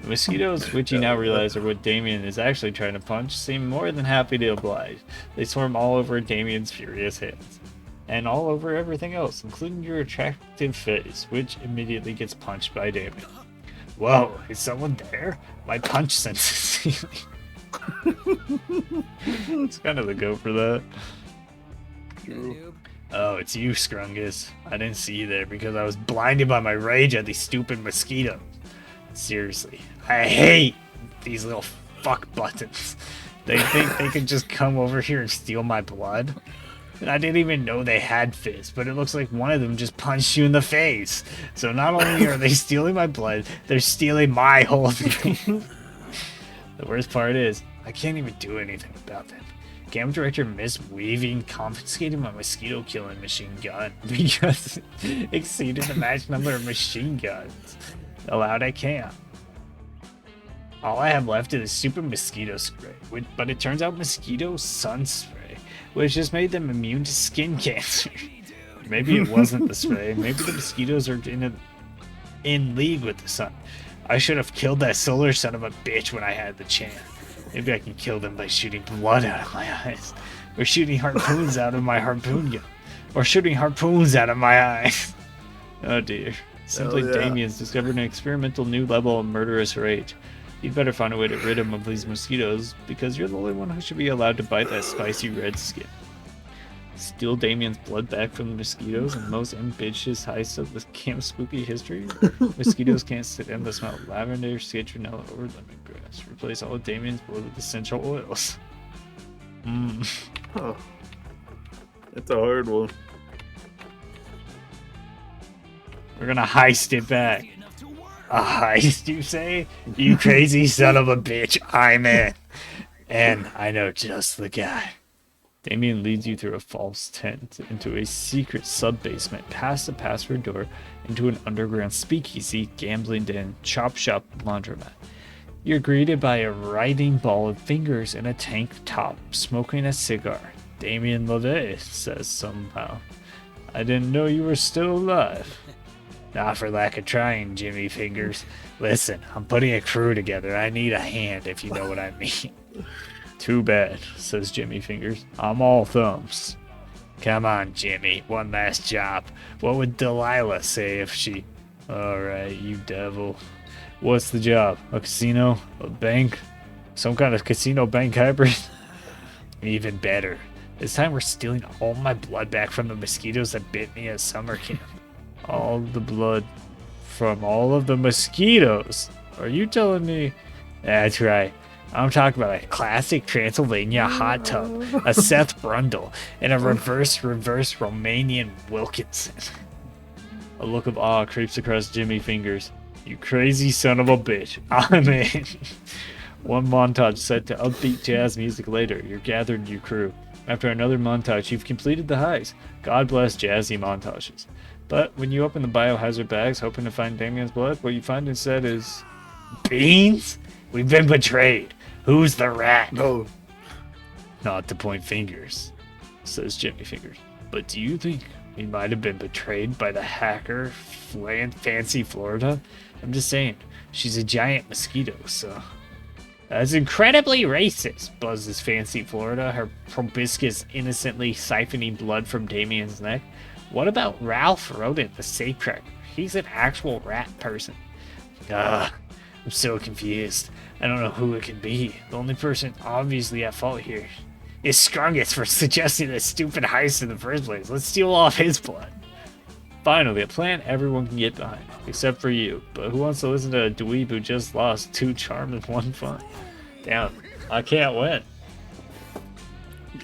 mosquitoes, which you now realize are what Damien is actually trying to punch, seem more than happy to oblige. They swarm all over Damien's furious hands. And all over everything else, including your attractive face, which immediately gets punched by Damien. Whoa, is someone there? My punch sense is It's kind of the go for that. True. Oh, it's you, Scrungus. I didn't see you there because I was blinded by my rage at these stupid mosquitoes. Seriously, I hate these little fuck buttons. They think they can just come over here and steal my blood? And I didn't even know they had fists, but it looks like one of them just punched you in the face. So not only are they stealing my blood, they're stealing my whole thing. The worst part is, I can't even do anything about that. Game director Miss Weaving confiscated my mosquito killing machine gun because it exceeded the max number of machine guns allowed at camp. All I have left is super mosquito spray, but it turns out mosquito sun spray, which just made them immune to skin cancer. Maybe it wasn't the spray. Maybe the mosquitoes are in league with the sun. I should have killed that solar son of a bitch when I had the chance. Maybe I can kill them by shooting blood out of my eyes. Or shooting harpoons out of my harpoon gun. Or shooting harpoons out of my eyes. Oh dear. Simply Damien's discovered an experimental new level of murderous rage. You'd better find a way to rid him of these mosquitoes, because you're the only one who should be allowed to bite that spicy red skin. Steal Damien's blood back from the mosquitoes and the most ambitious heist of the Camp Spooky history? Mosquitoes can't stand the smell of lavender, citronella, or lemongrass. Replace all of Damien's blood with essential oils. Huh. That's a hard one. We're gonna heist it back. A heist, you say? You crazy son of a bitch, I'm in. And I know just the guy. Damien leads you through a false tent, into a secret sub-basement, past a password door, into an underground speakeasy, gambling den, chop shop, laundromat. You're greeted by a writhing ball of fingers in a tank top, smoking a cigar. Damien LeVay says somehow. I didn't know you were still alive. Not for lack of trying, Jimmy Fingers. Listen, I'm putting a crew together. I need a hand, if you know what I mean. Too bad, says Jimmy Fingers. I'm all thumbs. Come on, Jimmy. One last job. What would Delilah say if she... Alright, you devil. What's the job? A casino? A bank? Some kind of casino bank hybrid? Even better. This time we're stealing all my blood back from the mosquitoes that bit me at summer camp. All the blood from all of the mosquitoes? Are you telling me? That's right. I'm talking about a classic Transylvania hot tub, a Seth Brundle, and a reverse Romanian Wilkinson. A look of awe creeps across Jimmy Fingers. You crazy son of a bitch. I'm in. One montage set to upbeat jazz music later, you're gathered your crew. After another montage, you've completed the heist. God bless jazzy montages. But when you open the biohazard bags, hoping to find Damien's blood, what you find instead is... Beans? We've been betrayed. Who's the rat? No. Not to point fingers, says Jimmy Fingers. But do you think we might have been betrayed by the hacker Fancy Florida? I'm just saying, she's a giant mosquito, so... That's incredibly racist, buzzes Fancy Florida, her proboscis innocently siphoning blood from Damien's neck. What about Ralph Rodent, the safecracker? He's an actual rat person. I'm so confused. I don't know who it can be. The only person obviously at fault here is Scrungus for suggesting this stupid heist in the first place. Let's steal off his blood. Finally, a plan everyone can get behind, except for you. But who wants to listen to a dweeb who just lost 2 charm and 1 fun? Damn, I can't win.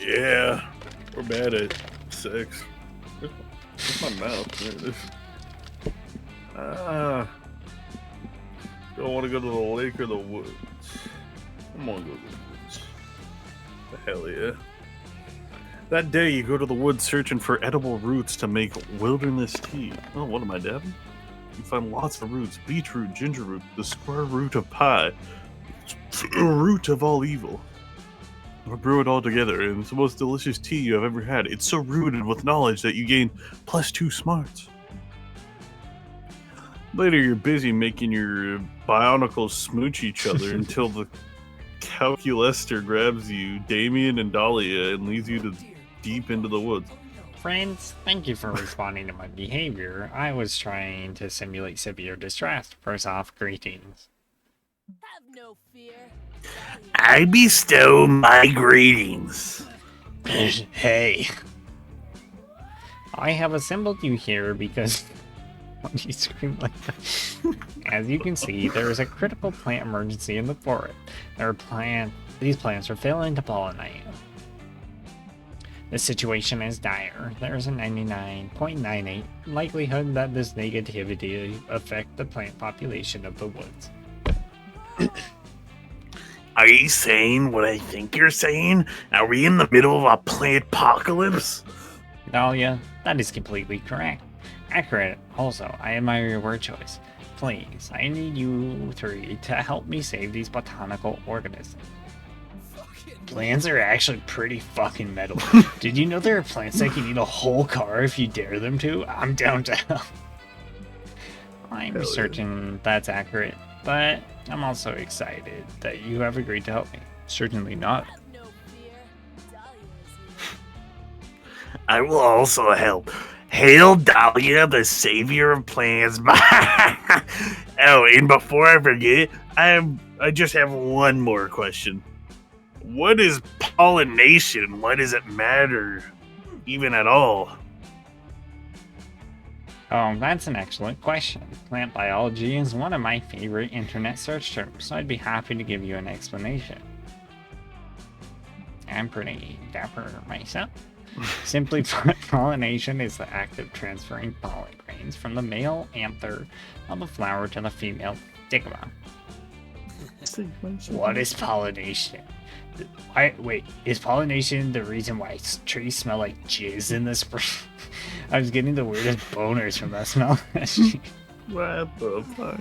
Yeah, we're bad at sex. Where's my mouth? There it is. Don't want to go to the lake or the woods. I'm gonna go to the woods. The hell yeah. That day you go to the woods searching for edible roots to make wilderness tea. Oh, what am I, dabbing? You find lots of roots. Beetroot, ginger root, the square root of pie, root of all evil. Or brew it all together, and it's the most delicious tea you have ever had. It's so rooted with knowledge that you gain +2 smarts. Later, you're busy making your bionicles smooch each other until the calculester grabs you, Damien and Dahlia, and leads you to deep into the woods. Friends, thank you for responding to my behavior. I was trying to simulate severe distress. First off, greetings. Have no fear. I bestow my greetings. Hey. I have assembled you here because... Why do you scream like that? As you can see, there is a critical plant emergency in the forest. These plants are failing to pollinate. The situation is dire. There is a 99.98 likelihood that this negativity affect the plant population of the woods. Are you saying what I think you're saying? Are we in the middle of a plant apocalypse? Dahlia, that is completely correct. Accurate. Also, I admire your word choice. Please, I need you three to help me save these botanical organisms. Plants are actually pretty fucking metal. Did you know there are plants that can eat a whole car if you dare them to? I'm down to help. I'm certain that's accurate, but I'm also excited that you have agreed to help me. Certainly not. Have no fear. Dahlia is here. I will also help. Hail Dahlia, the savior of plants. Oh, and before I forget, I just have one more question. What is pollination? Why does it matter, even at all? Oh, that's an excellent question. Plant biology is one of my favorite internet search terms, so I'd be happy to give you an explanation. I'm pretty dapper myself. Simply put, pollination is the act of transferring pollen grains from the male anther of a flower to the female stigma. What is pollination? Wait, is pollination the reason why trees smell like jizz in the spring? I was getting the weirdest boners from that smell. What the fuck?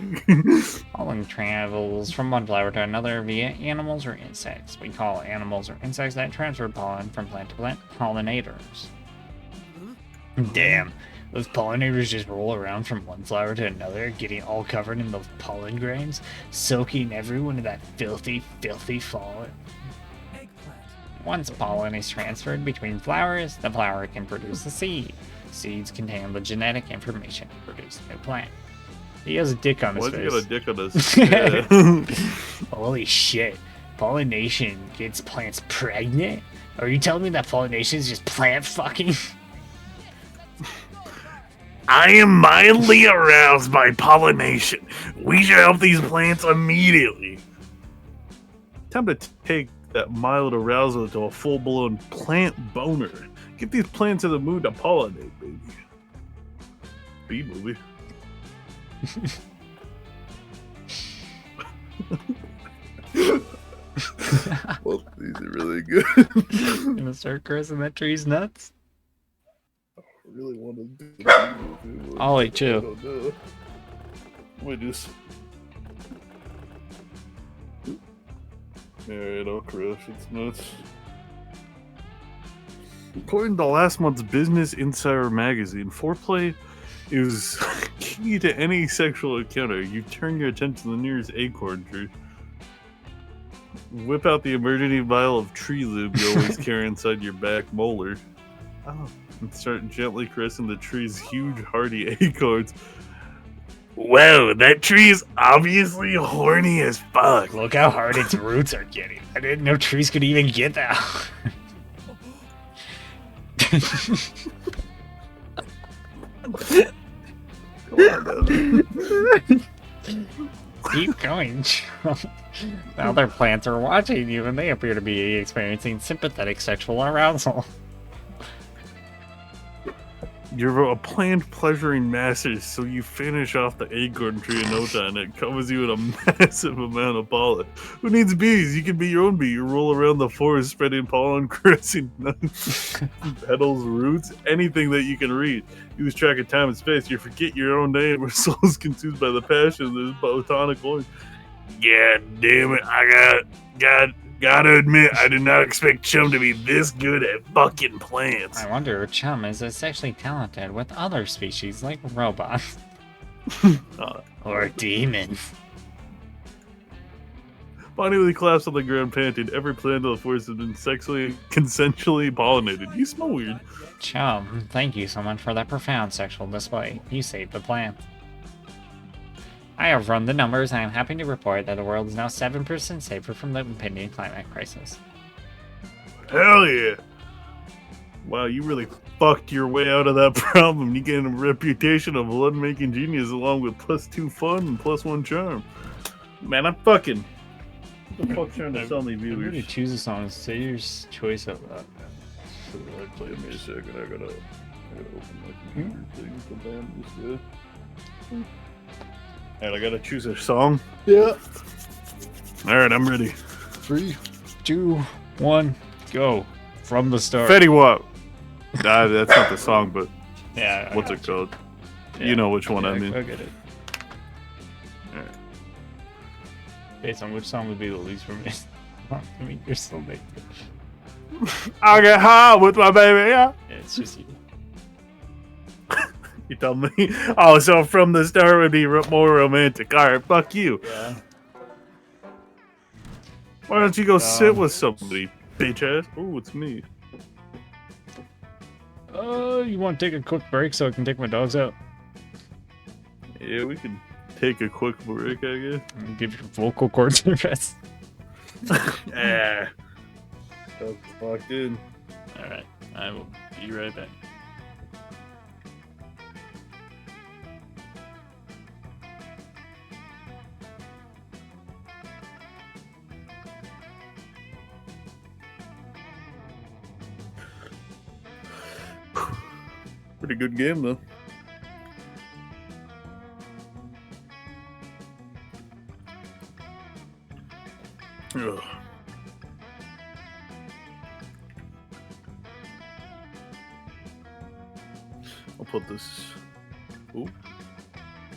Pollen travels from one flower to another via animals or insects. We call animals or insects that transfer pollen from plant to plant pollinators. Damn, those pollinators just roll around from one flower to another, getting all covered in those pollen grains, soaking everyone in that filthy, filthy pollen. Once pollen is transferred between flowers, the flower can produce a seed. Seeds contain the genetic information to produce a new plant. He has a dick on his Why's face. he got a dick on his yeah. Holy shit. Pollination gets plants pregnant? Are you telling me that pollination is just plant fucking? I am mildly aroused by pollination. We should help these plants immediately. Time to take that mild arousal to a full-blown plant boner. Get these plants in the mood to pollinate, baby. B-movie. Well, these are really good. Gonna start caressing that tree's nuts? I really want to do the B-movie. I'll eat I you. don't know. Wait, just... Alright, I'll crush its nuts. According to last month's Business Insider magazine, foreplay is key to any sexual encounter. You turn your attention to the nearest acorn tree. Whip out the emergency vial of tree lube you always carry inside your back molar. Oh. And start gently caressing the tree's huge, hardy acorns. Whoa, that tree is obviously horny as fuck. Look how hard its roots are getting. I didn't know trees could even get that. Keep going, Joe. The other plants are watching you and they appear to be experiencing sympathetic sexual arousal. You're a plant pleasuring master, so you finish off the acorn tree in no time. It covers you in a massive amount of pollen. Who needs bees? You can be your own bee. You roll around the forest spreading pollen, caressing petals, roots, anything that you can read. You lose track of time and space. You forget your own name. Your soul is consumed by the passion of this botanical. God damn it, I gotta admit, I did not expect Chum to be this good at fucking plants. I wonder if Chum is sexually talented with other species like robots. Or demons. Bonnie Lee collapsed on the ground panting. Every plant of the forest has been sexually, consensually pollinated. You smell weird. Chum, thank you so much for that profound sexual display. You saved the plant. I have run the numbers and I'm happy to report that the world is now 7% safer from the impending climate crisis. Hell yeah! Wow, you really fucked your way out of that problem. You gain a reputation of blood-making genius along with +2 fun and +1 charm. Man, I'm fucking... What the fuck's trying to sell me Everybody viewers? choose a song. Say your choice out loud. Play me a second. I gotta open my computer thing to ban this guy. Alright, I gotta choose a song. Yeah. Alright, I'm ready. 3, 2, 1, go. From the start. Fetty Wap. Nah, that's not the song, but Yeah. what's it called? Yeah. You know which one I Yeah, mean. I get it. Alright. Based on which song would be the least romantic. I mean, you're still making it. I get high with my baby, yeah. Yeah, it's just you. You tell me. Oh, so from the start would be more romantic. Alright, fuck you. Yeah. Why don't you go sit with somebody, bitch ass? Oh, it's me. You want to take a quick break so I can take my dogs out? Yeah, we can take a quick break, I guess. And give your vocal cords a rest. Yeah. That's locked in. Alright, I will be right back. Pretty good game, though. Ugh. I'll put this. Ooh,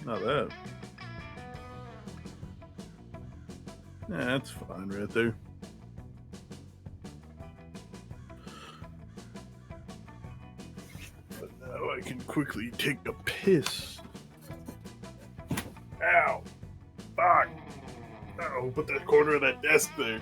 not that. Yeah, that's fine right there. But now I can quickly take a piss. Ow! Fuck! Oh, put that corner of that desk there.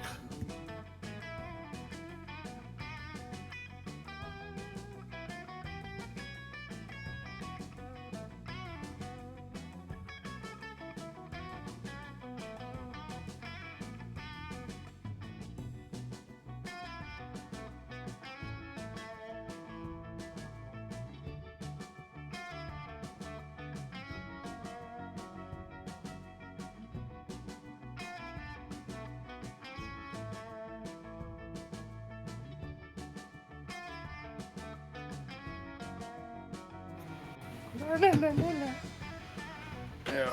Yeah.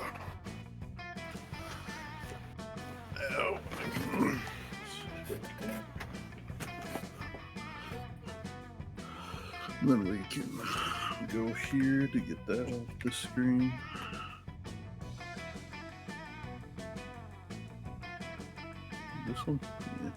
Ow. Then we can go here to get that off the screen. This one? Yeah.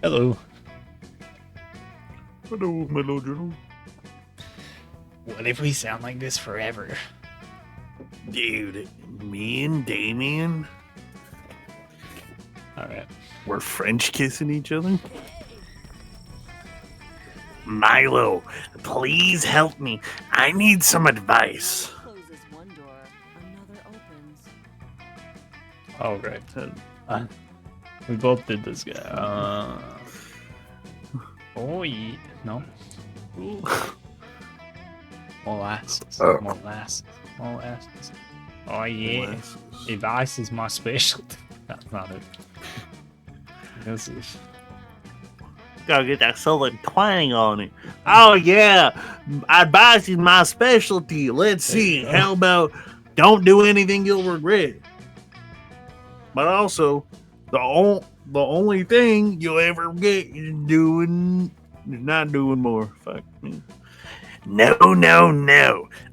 Hello. Hello, Mellow Journal. What if we sound like this forever? Dude, me and Damien Alright. were French kissing each other. Milo, please help me. I need some advice. Closes one door, another opens. Oh, right. We both did this guy. Oh, yeah. No. Ooh. Molasses. Molasses. Molasses. Oh, yeah. Molasses. Advice is my specialty. That's not it. This is. Gotta get that southern twang on it. Oh yeah, advice is my specialty. Let's see. How about don't do anything you'll regret. But also, the only thing you'll ever get is not doing more. Fuck me. No.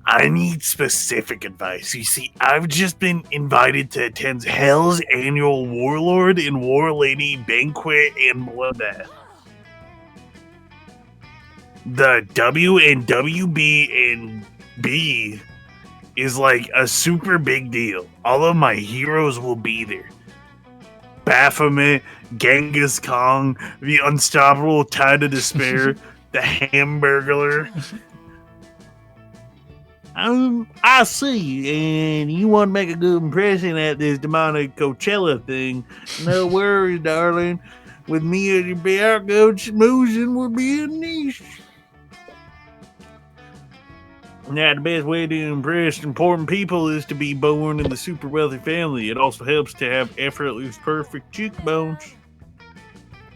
I need specific advice. You see, I've just been invited to attend Hell's annual Warlord and War Lady banquet and bloodbath. The W and WB and B is like a super big deal. All of my heroes will be there. Baphomet, Genghis Khan, the Unstoppable Tide of Despair, the Hamburglar. I see, and you want to make a good impression at this demonic Coachella thing. No worries, darling. With me as your bear coach, schmoozing will be a niche. Now, the best way to impress important people is to be born in the super wealthy family. It also helps to have effortless perfect cheekbones.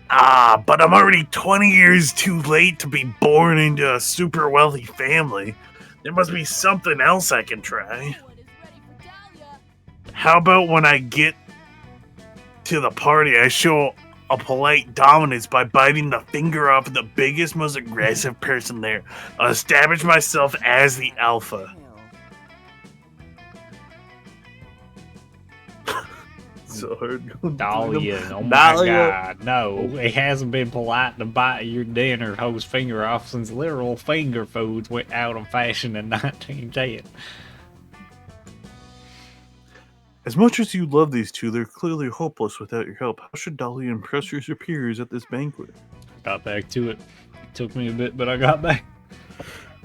Ah, but I'm already 20 years too late to be born into a super wealthy family. There must be something else I can try. Everyone is ready for Dahlia. How about when I get to the party, I show a polite dominance by biting the finger off of the biggest, most aggressive person there. I'll establish myself as the alpha. So hard. Dahlia, oh my Dahlia. god, no. It hasn't been polite to bite your dinner hose finger off since literal finger foods went out of fashion in 1910. As much as you love these two, they're clearly hopeless without your help. How should Dahlia impress your superiors at this banquet? Got back to it. Took me a bit, but I got back.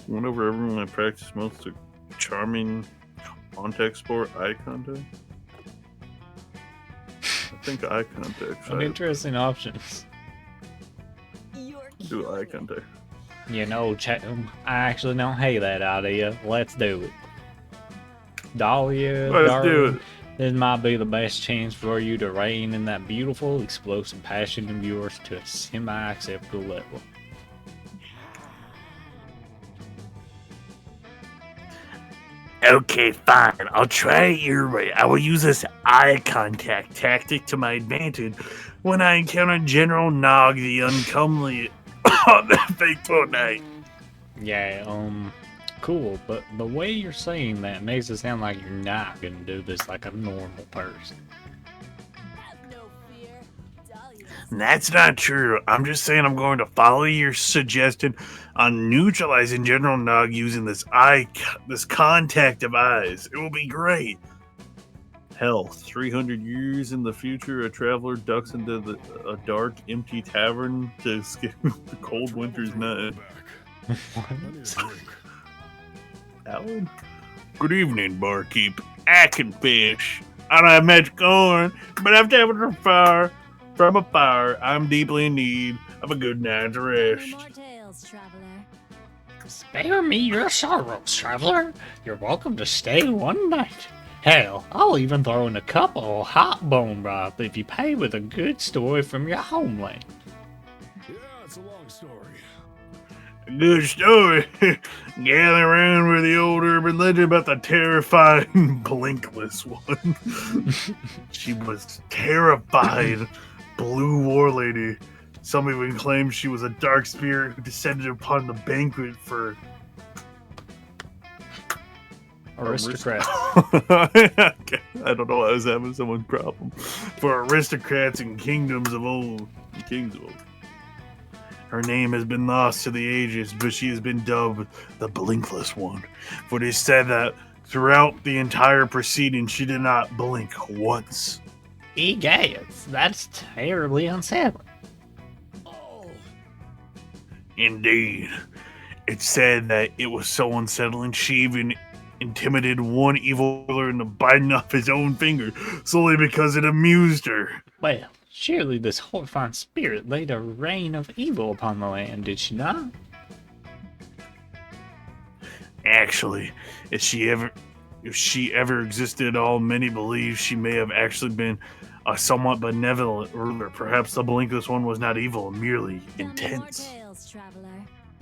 Whenever everyone I practice most a charming contact sport, eye contact. I think eye contact. An interesting options. You're Do eye killing it. contact. You know, I actually don't hate that idea. Let's do it. Dahlia, Let's darling, do it. this might be the best chance for you to rein in that beautiful, explosive passion of yours to a semi-acceptable level. Okay, fine. I'll try it your way. I will use this eye contact tactic to my advantage when I encounter General Nog the Uncomely on that fateful night. Yeah, cool, but the way you're saying that makes it sound like you're not gonna do this like a normal person. Have no fear. Dahlia. That's not true. I'm just saying I'm going to follow your suggestion on neutralizing General Nog using this contact of eyes. It will be great. Hell, 300 years in the future, a traveler ducks into a dark, empty tavern to escape the cold winter's night. Alan? Good evening, barkeep. I can fish. I don't have magic corn, but I've tapped from a fire. I'm deeply in need of a good night's No rest. more tales, traveler. Spare me your sorrows, traveler. You're welcome to stay one night. Hell, I'll even throw in a couple of hot bone broth if you pay with a good story from your homeland. What's the long story? Good story. Gather around with the old urban legend about the terrifying Blinkless one. She was terrified, blue war lady. Some even claim she was a dark spirit who descended upon the banquet for Aristocrat. Okay, I don't know why I was having someone's problem. For aristocrats and kings of old. Her name has been lost to the ages, but she has been dubbed the Blinkless one. For it is said that throughout the entire proceeding, she did not blink once. Egad, that's terribly unsettling. Oh, Indeed. It's said that it was so unsettling, she even intimidated one evil ruler into biting off his own finger, solely because it amused her. Well, surely this horrifying spirit laid a reign of evil upon the land, did she not? Actually, if she ever existed at all, many believe she may have actually been a somewhat benevolent ruler. Perhaps the Blinkless one was not evil, merely Tell me more intense. tales, traveler.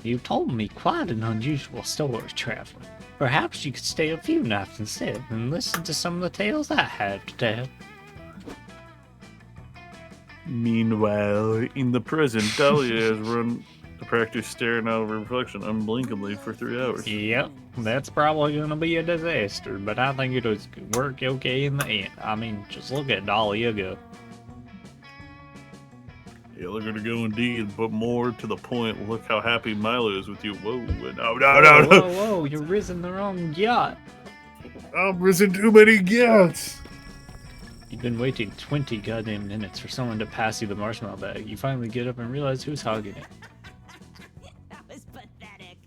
You told me quite an unusual story, traveler. Perhaps you could stay a few nights instead and listen to some of the tales I have to tell. Meanwhile, in the present, Dahlia has run to practice staring out of her reflection unblinkingly for 3 hours. Yep, that's probably gonna be a disaster, but I think it'll work okay in the end. I mean, just look at Dahlia go. Yeah, look at her go indeed, but more to the point, look how happy Milo is with you. Whoa, no, Whoa, you're risen the wrong yacht. I've risen too many yachts. You've been waiting 20 goddamn minutes for someone to pass you the marshmallow bag. You finally get up and realize who's hogging it. That was pathetic.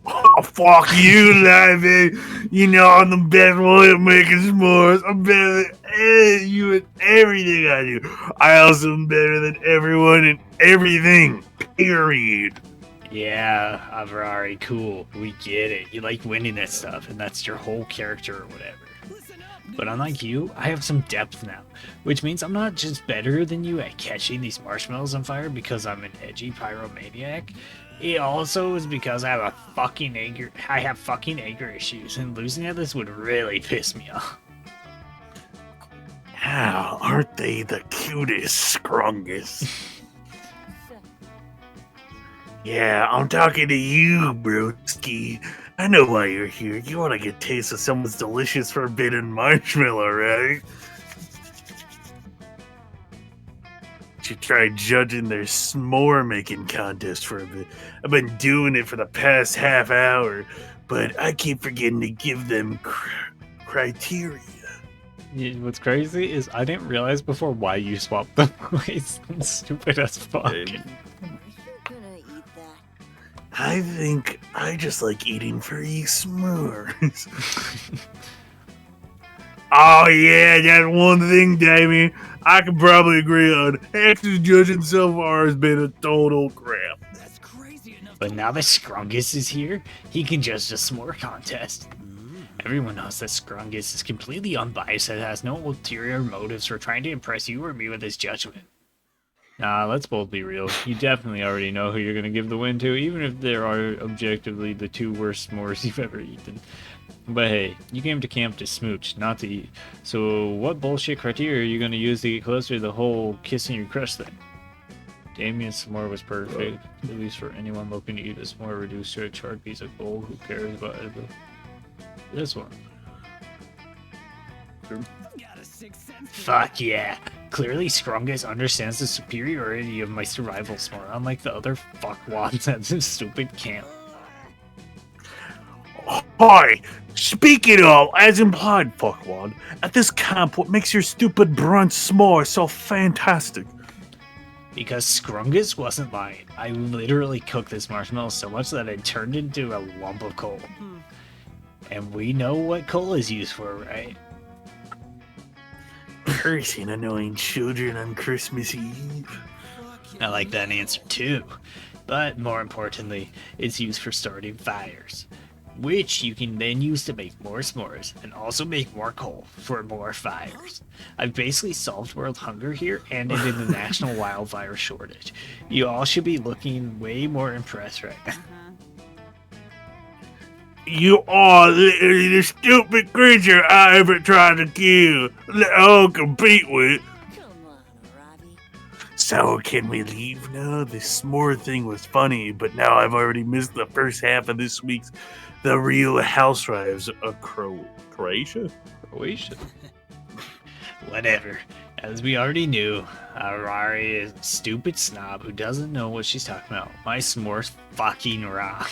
Oh, fuck you, Livy. You know I'm the best one at making s'mores. I'm better than you at everything I do. I also am better than everyone in everything. Period. Yeah, Avrari, cool. We get it. You like winning that stuff, and that's your whole character or whatever. But unlike you, I have some depth now, which means I'm not just better than you at catching these marshmallows on fire because I'm an edgy pyromaniac. It also is because I have fucking anger issues, and losing at this would really piss me off. How aren't they the cutest scrungus? Yeah, I'm talking to you, broski. I know why you're here. You want to get a taste of someone's delicious forbidden marshmallow, right? You tried judging their s'more making contest for a bit. I've been doing it for the past half hour, but I keep forgetting to give them criteria. Yeah, what's crazy is I didn't realize before why you swapped them away. Stupid as fuck. Hey, Are you gonna eat that? I think I just like eating free s'mores. Oh yeah, that's one thing, Damien. I can probably agree on. Hex's judging so far has been a total crap. that's crazy enough. But now that Scrungus is here, he can judge the s'more contest. Everyone knows that Scrungus is completely unbiased and has no ulterior motives for trying to impress you or me with his judgment. Nah, let's both be real. You definitely already know who you're gonna give the win to, even if there are objectively the 2 worst s'mores you've ever eaten. But hey, you came to camp to smooch, not to eat. So what bullshit criteria are you gonna use to get closer to the whole kissing your crush thing? Damien's s'more was perfect, at least for anyone looking to eat a s'more reduced to a charred piece of gold. Who cares about it? This one. Got a sixth sense. Fuck yeah. Clearly Scrungus understands the superiority of my survival s'more, unlike the other fuckwads at this stupid camp. Hi, speaking of, as implied, fuckwad, at this camp, what makes your stupid brunch s'more so fantastic? Because Scrungus wasn't lying. I literally cooked this marshmallow so much that it turned into a lump of coal. And we know what coal is used for, right? Cursing annoying children on Christmas Eve. I like that answer too. But more importantly, it's used for starting fires. which you can then use to make more s'mores and also make more coal for more fires. I've basically solved world hunger here and ended the national wildfire shortage. You all should be looking way more impressed right now. You are the stupid creature I ever tried to kill. I'll compete with. Come on, Robbie. So can we leave now? This s'more thing was funny, but now I've already missed the first half of this week's The Real Housewives of Croatia? Croatia. Whatever. As we already knew, Arari is a stupid snob who doesn't know what she's talking about. My s'mores fucking rock.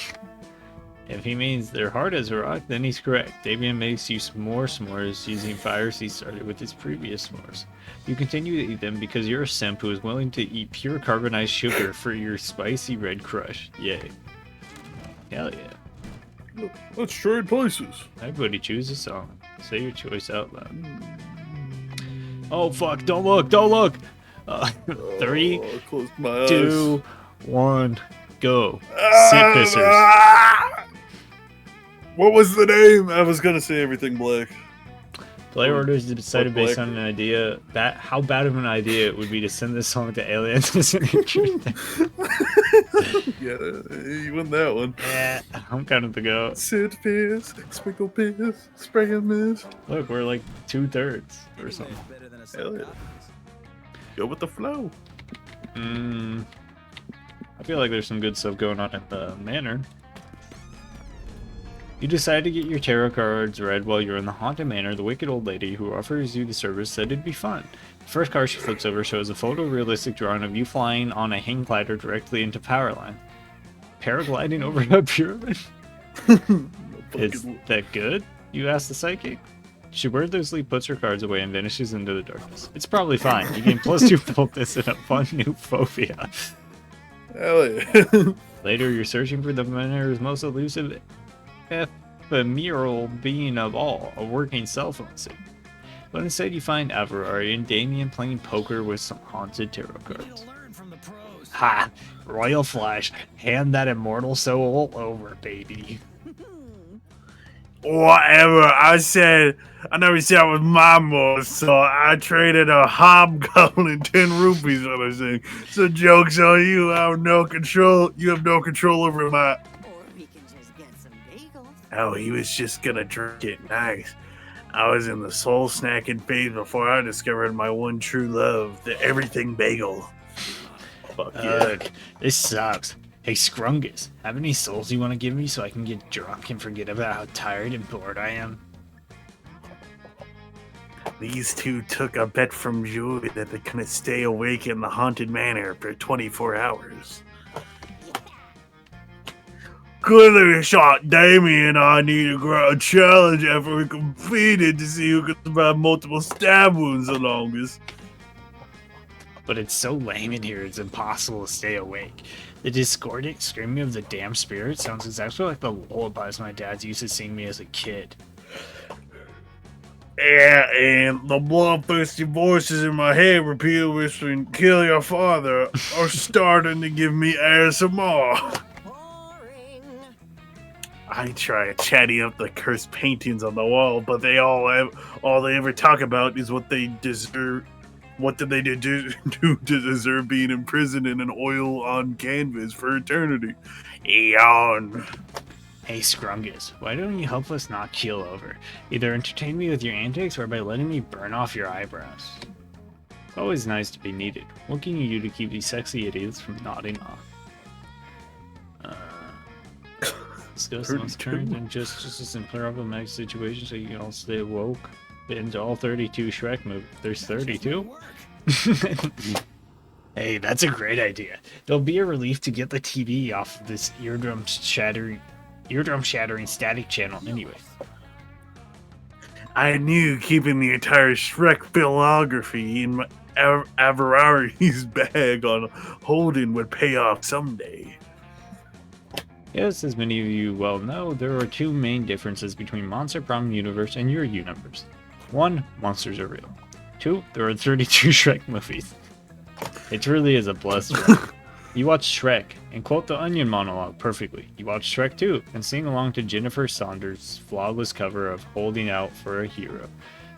If he means they're hard as a rock, then he's correct. Damien makes you more s'mores using fires he started with his previous s'mores. You continue to eat them because you're a simp who is willing to eat pure carbonized sugar for your spicy red crush. Yay. Hell yeah. Let's trade places. Everybody choose a song. Say your choice out loud. Oh fuck, don't look, don't look! 3, Oh, I closed my eyes. 2, 1, go. Sit pissers. What was the name? I was gonna say Everything Black. Player orders decided based Black. on an idea that how bad of an idea it would be to send this song to aliens as an intrusion. Yeah, you win that one. Yeah, I'm kind of the goat. Sit piss, sprinkle piss, spray a mist. Look, we're like 2/3 or something. Better than a Hell yeah. Go with the flow. I feel like there's some good stuff going on at the manor. You decide to get your tarot cards read while you're in the haunted manor. The wicked old lady who offers you the service said it'd be fun. The first card she flips over shows a photorealistic drawing of you flying on a hang glider directly into power line. Paragliding over a pyramid? Is that good? You ask the psychic. She wordlessly puts her cards away and vanishes into the darkness. It's probably fine. You gain +2 boldness and a fun new phobia. Hell yeah. Later, you're searching for the manor's most elusive ephemeral being of all, a working cell phone signal. But instead you find Averari and Damien playing poker with some haunted tarot cards. You'll learn from the pros. Ha! Royal Flush. Hand that immortal soul over, baby. Whatever. I never said it was my most, so I traded a hobgoblin and 10 rupees on this thing. So joke's on you. I have no control. You have no control over my. Or we can just get some bagels. Oh, he was just gonna drink it nice. I was in the soul snacking phase before I discovered my one true love, the everything bagel. Fuck yeah. Ugh, this sucks. Hey, Scrungus, have any souls you want to give me so I can get drunk and forget about how tired and bored I am? These two took a bet from Joy that they couldn't stay awake in the haunted manor for 24 hours. Clearly shot Damien and I need a challenge after we competed to see who could survive multiple stab wounds the longest. But it's so lame in here, it's impossible to stay awake. The discordant screaming of the damn spirit sounds exactly like the lullabies my dad used to sing me as a kid. Yeah, and the bloodthirsty voices in my head repeatedly whispering, "Kill your father," are starting to give me ASMR. Boring. I try chatting up the cursed paintings on the wall, but they all they ever talk about is what they deserve. What did they do to deserve being imprisoned in an oil on canvas for eternity? Yawn. Hey, Scrungus, why don't you help us not keel over? Either entertain me with your antics or by letting me burn off your eyebrows. It's always nice to be needed. What can you do to keep these sexy idiots from nodding off? Discuss those turns and just a simpler problematic situation so you can all stay woke. Into all 32 Shrek movies. There's 32? Hey, that's a great idea. It'll be a relief to get the TV off of this eardrum shattering static channel anyway. I knew keeping the entire Shrek filmography in my Averari's bag on holding would pay off someday. Yes, as many of you well know, there are two main differences between Monster Prom universe and your universe. 1, monsters are real. 2, there are 32 Shrek movies. It truly is a blessed one. You watch Shrek and quote the Onion monologue perfectly. You watch Shrek 2 and sing along to Jennifer Saunders' flawless cover of Holding Out for a Hero.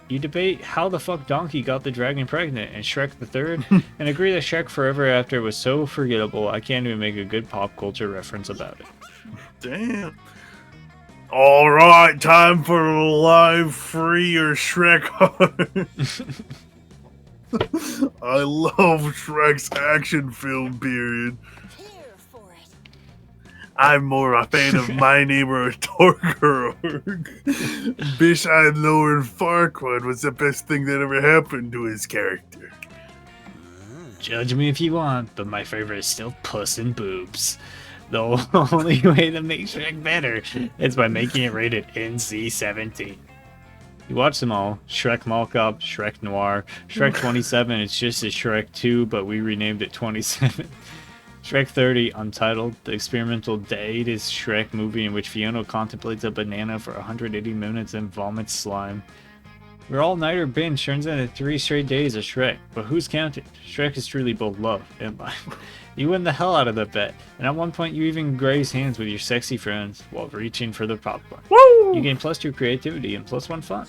You debate how the fuck Donkey got the dragon pregnant in Shrek the Third, and agree that Shrek Forever After was so forgettable I can't even make a good pop culture reference about it. Damn. All right, time for a live free or Shrek hard. I love Shrek's action film period. Here for it. I'm more a fan of My Neighbor Totoro. Bish Eyed Lord Farquaad was the best thing that ever happened to his character. Judge me if you want, but my favorite is still Puss in Boobs. The only way to make Shrek better is by making it rated NC-17. You watch them all. Shrek Mall Cop, Shrek Noir, Shrek 27, it's just a Shrek 2, but we renamed it 27. Shrek 30, Untitled, the experimental date-is Shrek movie in which Fiona contemplates a banana for 180 minutes and vomits slime. Your all-nighter binge turns into 3 straight days of Shrek, but who's counting? Shrek is truly both love and life. You win the hell out of the bet, and at one point you even graze hands with your sexy friends while reaching for the popcorn. Woo! You gain +2 creativity and +1 fun.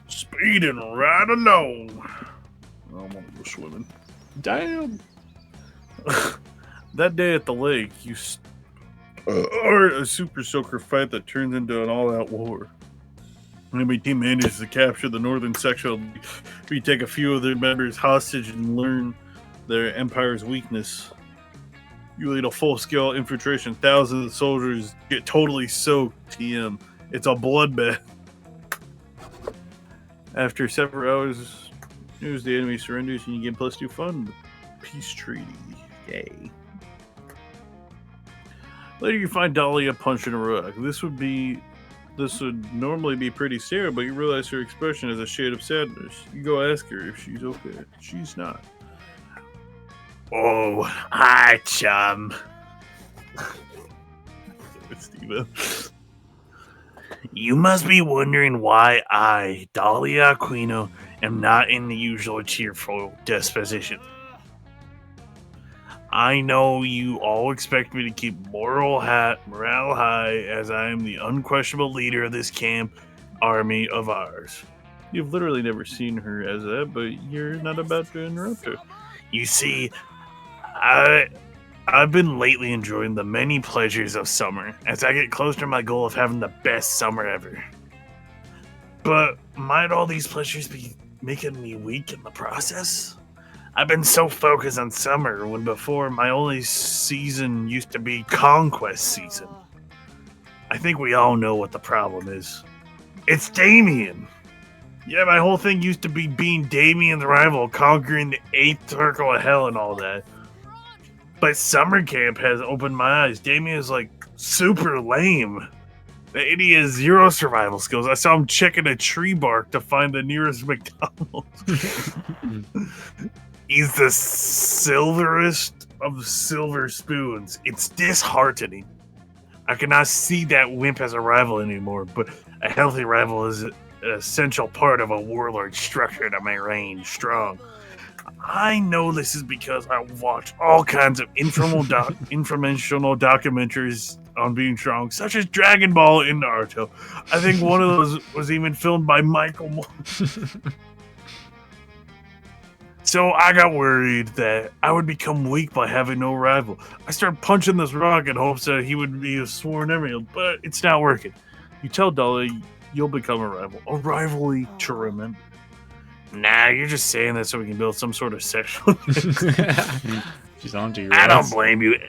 Speeding right along. I want to go swimming. Damn! That day at the lake, or a super soaker fight that turns into an all-out war. Enemy team manages to capture the northern section of the lake. We take a few of their members hostage and learn their empire's weakness. You lead a full-scale infiltration. Thousands of soldiers get totally soaked. TM. It's a bloodbath. After several hours, news the enemy surrenders and you get +2 fun. Peace treaty. Yay. Later you find Dahlia punching a rug. This would normally be pretty sad, but you realize her expression is a shade of sadness. You go ask her if she's okay. She's not. Oh, hi, chum. Steven. You must be wondering why I, Dahlia Aquino, am not in the usual cheerful disposition. I know you all expect me to keep morale high, as I am the unquestionable leader of this camp army of ours. You've literally never seen her as that, but you're not about to interrupt her. You see, I've been lately enjoying the many pleasures of summer as I get closer to my goal of having the best summer ever. But might all these pleasures be making me weak in the process? I've been so focused on summer when before my only season used to be conquest season. I think we all know what the problem is. It's Damien. Yeah, my whole thing used to be being Damien's rival, conquering the 8th circle of hell and all that. But summer camp has opened my eyes. Damien is like super lame. The idiot has 0 survival skills. I saw him checking a tree bark to find the nearest McDonald's. He's the silverest of silver spoons. It's disheartening. I cannot see that wimp as a rival anymore, but a healthy rival is an essential part of a warlord structure to maintain strong. I know this is because I watch all kinds of informational documentaries on being strong, such as Dragon Ball and Naruto. I think one of those was even filmed by Michael Moore. So I got worried that I would become weak by having no rival. I started punching this rock in hopes that he would be a sworn enemy, but it's not working. You tell Dolly you'll become a rival. A rivalry to remember. Nah, you're just saying that so we can build some sort of sexual... She's on to your I don't ass. blame you.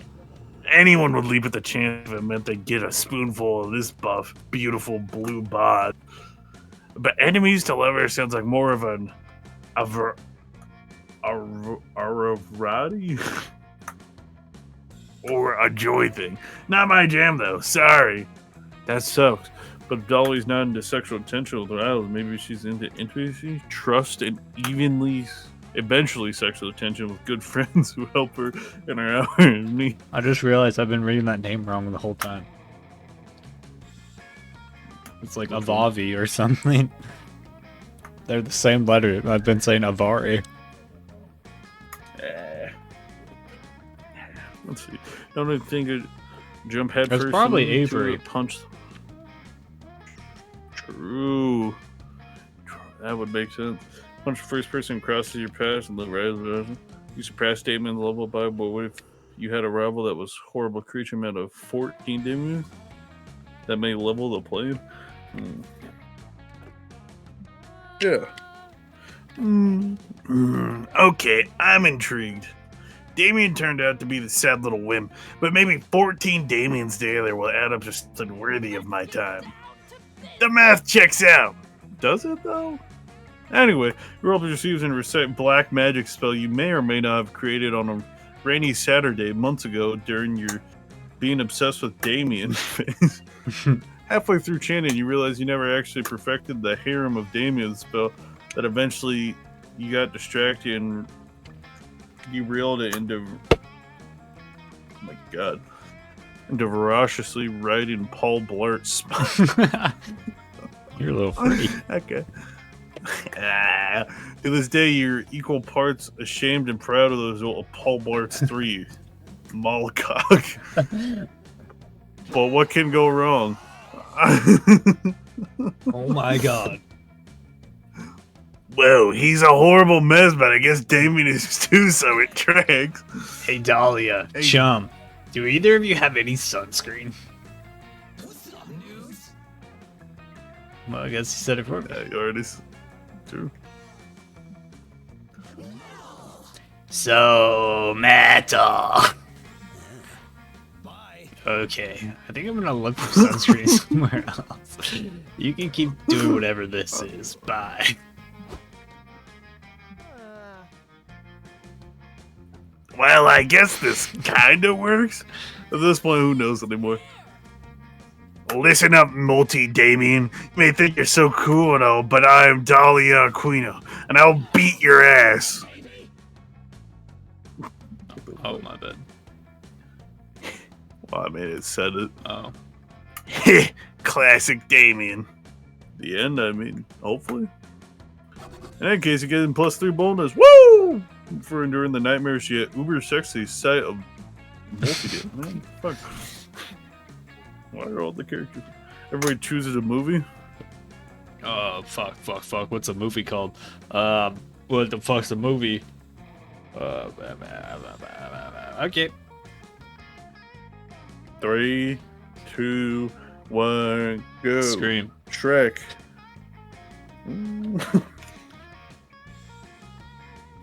Anyone would leap at the chance if it meant they'd get a spoonful of this buff, beautiful blue bod. But enemies to lover sounds like more of an... Aravati? or a joy thing. Not my jam, though. Sorry. That sucks. But if Dolly's not into sexual attention with rivals, maybe she's into intimacy, trust, and eventually sexual attention with good friends who help her in her hour of need. I just realized I've been reading that name wrong the whole time. It's like Avavi or something. They're the same letter. I've been saying Avari. Let's see. Don't even think it jump head That's first. probably into Avery. a Punch. True. That would make sense. Punch the first person crosses your path and look right at the You surpass Damon's level by, but what if you had a rival that was horrible creature met of 14 demons? That may level the plane? Yeah. Okay, I'm intrigued. Damien turned out to be the sad little wimp, but maybe 14 Damiens together will add up to something worthy of my time. The math checks out. Does it though? Anyway, roll up receives and recite black magic spell you may or may not have created on a rainy Saturday months ago during your being obsessed with Damien phase. Halfway through chanting, you realize you never actually perfected the harem of Damien spell, that eventually you got distracted and derailed it into, oh my god, into voraciously writing Paul Blart's spell. You're a little freak. Okay. To this day, you're equal parts ashamed and proud of those old Paul Blart's 3. Molcock. But what can go wrong? Oh my god. Whoa, he's a horrible mess, but I guess Damien is too, so it tracks. Hey Dahlia, Hey. chum, do either of you have any sunscreen? What's up, news? Well, I guess he said it for me. You already true. So, metal. Bye. Okay, I think I'm gonna look for sunscreen somewhere else. You can keep doing whatever this is. Bye. Well, I guess this kinda works. At this point, who knows anymore? Listen up, Multi-Damien. You may think you're so cool and all, but I am Dahlia Aquino, and I'll beat your ass. Oh, my bad. Well, I mean, it said it. Oh. Classic Damien. The end, I mean, hopefully. In that case, you get in +3 bonus. Woo! For enduring the nightmarish yet uber sexy sight of multi man. Fuck. Why are all the characters? Everybody chooses a movie. Oh, fuck. What's a movie called? What the fuck's a movie? Okay. 3, 2, 1, go. Scream. Shrek.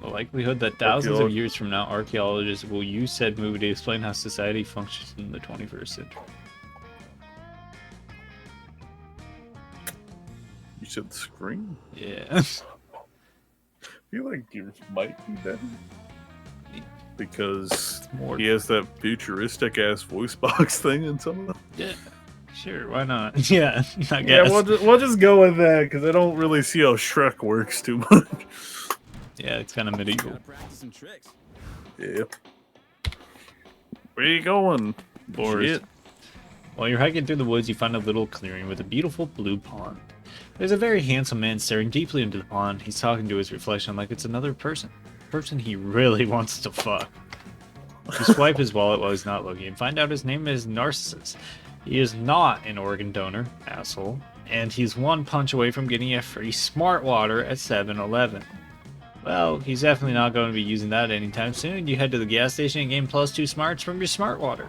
The likelihood that thousands of Archeolog- years from now, archaeologists will use said movie to explain how society functions in the 21st century. You said Scream? Yeah. I feel like yours might be better. Because More. he has that futuristic ass voice box thing in some of them. Yeah. Sure, why not? Yeah, I Yeah, guess. we'll just go with that because I don't really see how Shrek works too much. Yeah, it's kind of medieval. Gotta practice some tricks. Yeah. Where you going? Forest. Shit. While you're hiking through the woods, you find a little clearing with a beautiful blue pond. There's a very handsome man staring deeply into the pond. He's talking to his reflection like it's another person. Person he really wants to fuck. You swipe his wallet while he's not looking and find out his name is Narcissus. He is not an organ donor, asshole, and he's one punch away from getting a free smart water at 7-Eleven. Well, he's definitely not going to be using that anytime soon. You head to the gas station and gain +2 smarts from your smart water.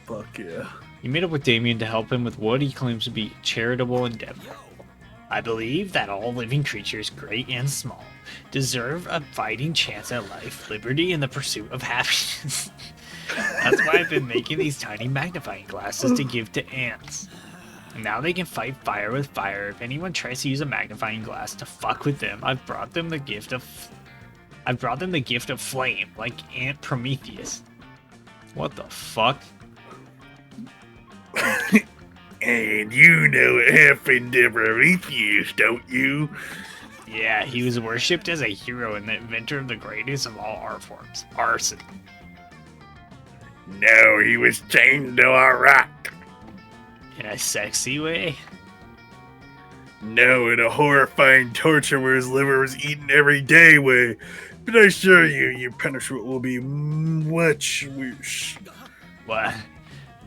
Fuck yeah. You meet up with Damien to help him with what he claims to be a charitable endeavor. Yo, I believe that all living creatures, great and small, deserve a fighting chance at life, liberty, and the pursuit of happiness. That's why I've been making these tiny magnifying glasses to give to ants. Now they can fight fire with fire. If anyone tries to use a magnifying glass to fuck with them, I've brought them the gift of flame, like Ant Prometheus. What the fuck? And you know what happened to Prometheus, don't you? Yeah, he was worshipped as a hero and the inventor of the greatest of all art forms, arson. No, he was chained to a rock. In a sexy way? No, in a horrifying torture where his liver was eaten every day way. but I assure you, your punishment will be much worse. What?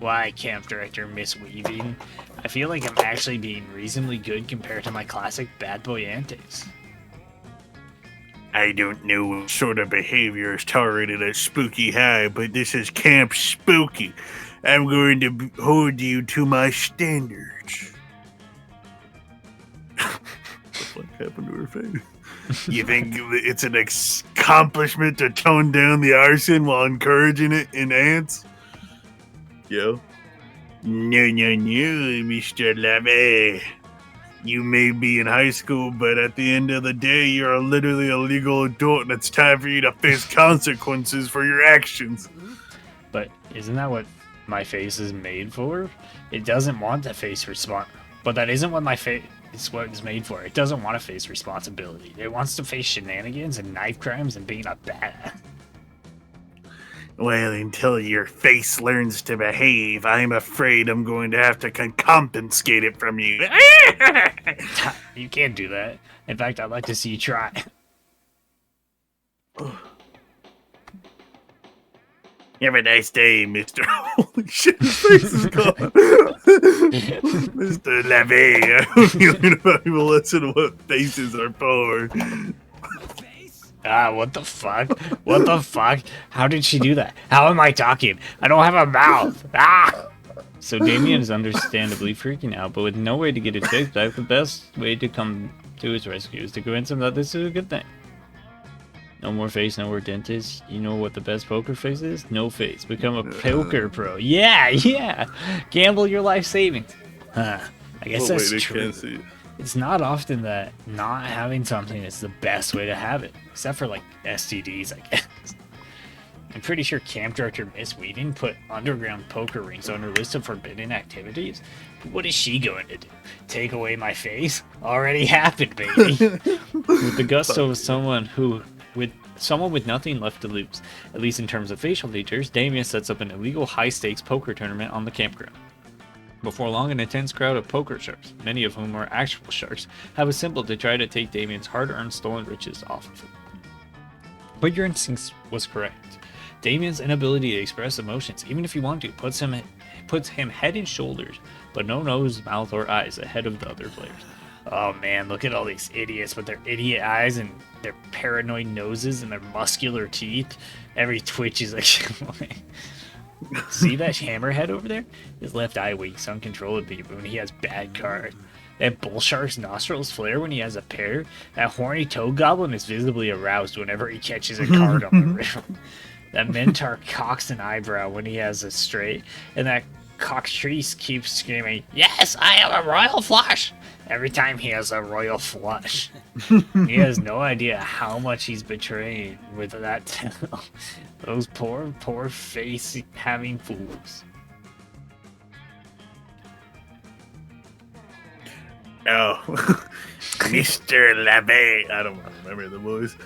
Why, Camp Director Miss Weaving? I feel like I'm actually being reasonably good compared to my classic bad boy antics. I don't know what sort of behavior is tolerated at Spooky High, but this is Camp Spooky. I'm going to hold you to my standards. What the fuck happened to her face? You think it's an accomplishment to tone down the arson while encouraging it in ants? Yo. No, Mr. Lave. You may be in high school, but at the end of the day, you're literally a legal adult, and it's time for you to face consequences for your actions. But isn't that what my face is made for? It doesn't want to face but that isn't what my face is what it's made for. It doesn't want to face responsibility. It wants to face shenanigans and knife crimes and being a badass. Well, until your face learns to behave, I'm afraid I'm going to have to confiscate it from you. You can't do that. In fact, I'd like to see you try. Have a nice day, Mr. Holy shit, his face is gone. Mr. Levy, I hope you learn about people listen to what faces are for. Ah, what the fuck? What the fuck? How did she do that? How am I talking? I don't have a mouth. Ah! So Damien is understandably freaking out, but with no way to get his face back, the best way to come to his rescue is to convince him that this is a good thing. No more face, no more dentist. You know what the best poker face is? No face. Become a poker pro. Yeah. Gamble your life savings. I guess that's true. It's not often that not having something is the best way to have it. Except for, like, STDs, I guess. I'm pretty sure Camp Director Miss Weaving put underground poker rings on her list of forbidden activities. But what is she going to do? Take away my face? Already happened, baby. With the gusto of someone with nothing left to lose, at least in terms of facial features, Damien sets up an illegal high-stakes poker tournament on the campground. Before long, an intense crowd of poker sharks, many of whom are actual sharks, have assembled to try to take Damien's hard-earned stolen riches off of him. But your instinct was correct. Damien's inability to express emotions, even if he wanted to, puts him head and shoulders, but no nose, mouth, or eyes ahead of the other players. Oh man, look at all these idiots with their idiot eyes and their paranoid noses and their muscular teeth. Every twitch is like... See that hammerhead over there? His left eye winks uncontrollably when he has bad cards. That bull shark's nostrils flare when he has a pair. That horny toad goblin is visibly aroused whenever he catches a card on the river. That mentor cocks an eyebrow when he has a straight. And that cockatrice keeps screaming, "Yes, I have a royal flush!" every time he has a royal flush. He has no idea how much he's betraying with that tail. Those poor face-having fools. Oh, Mr. Labbe. I don't remember the voice.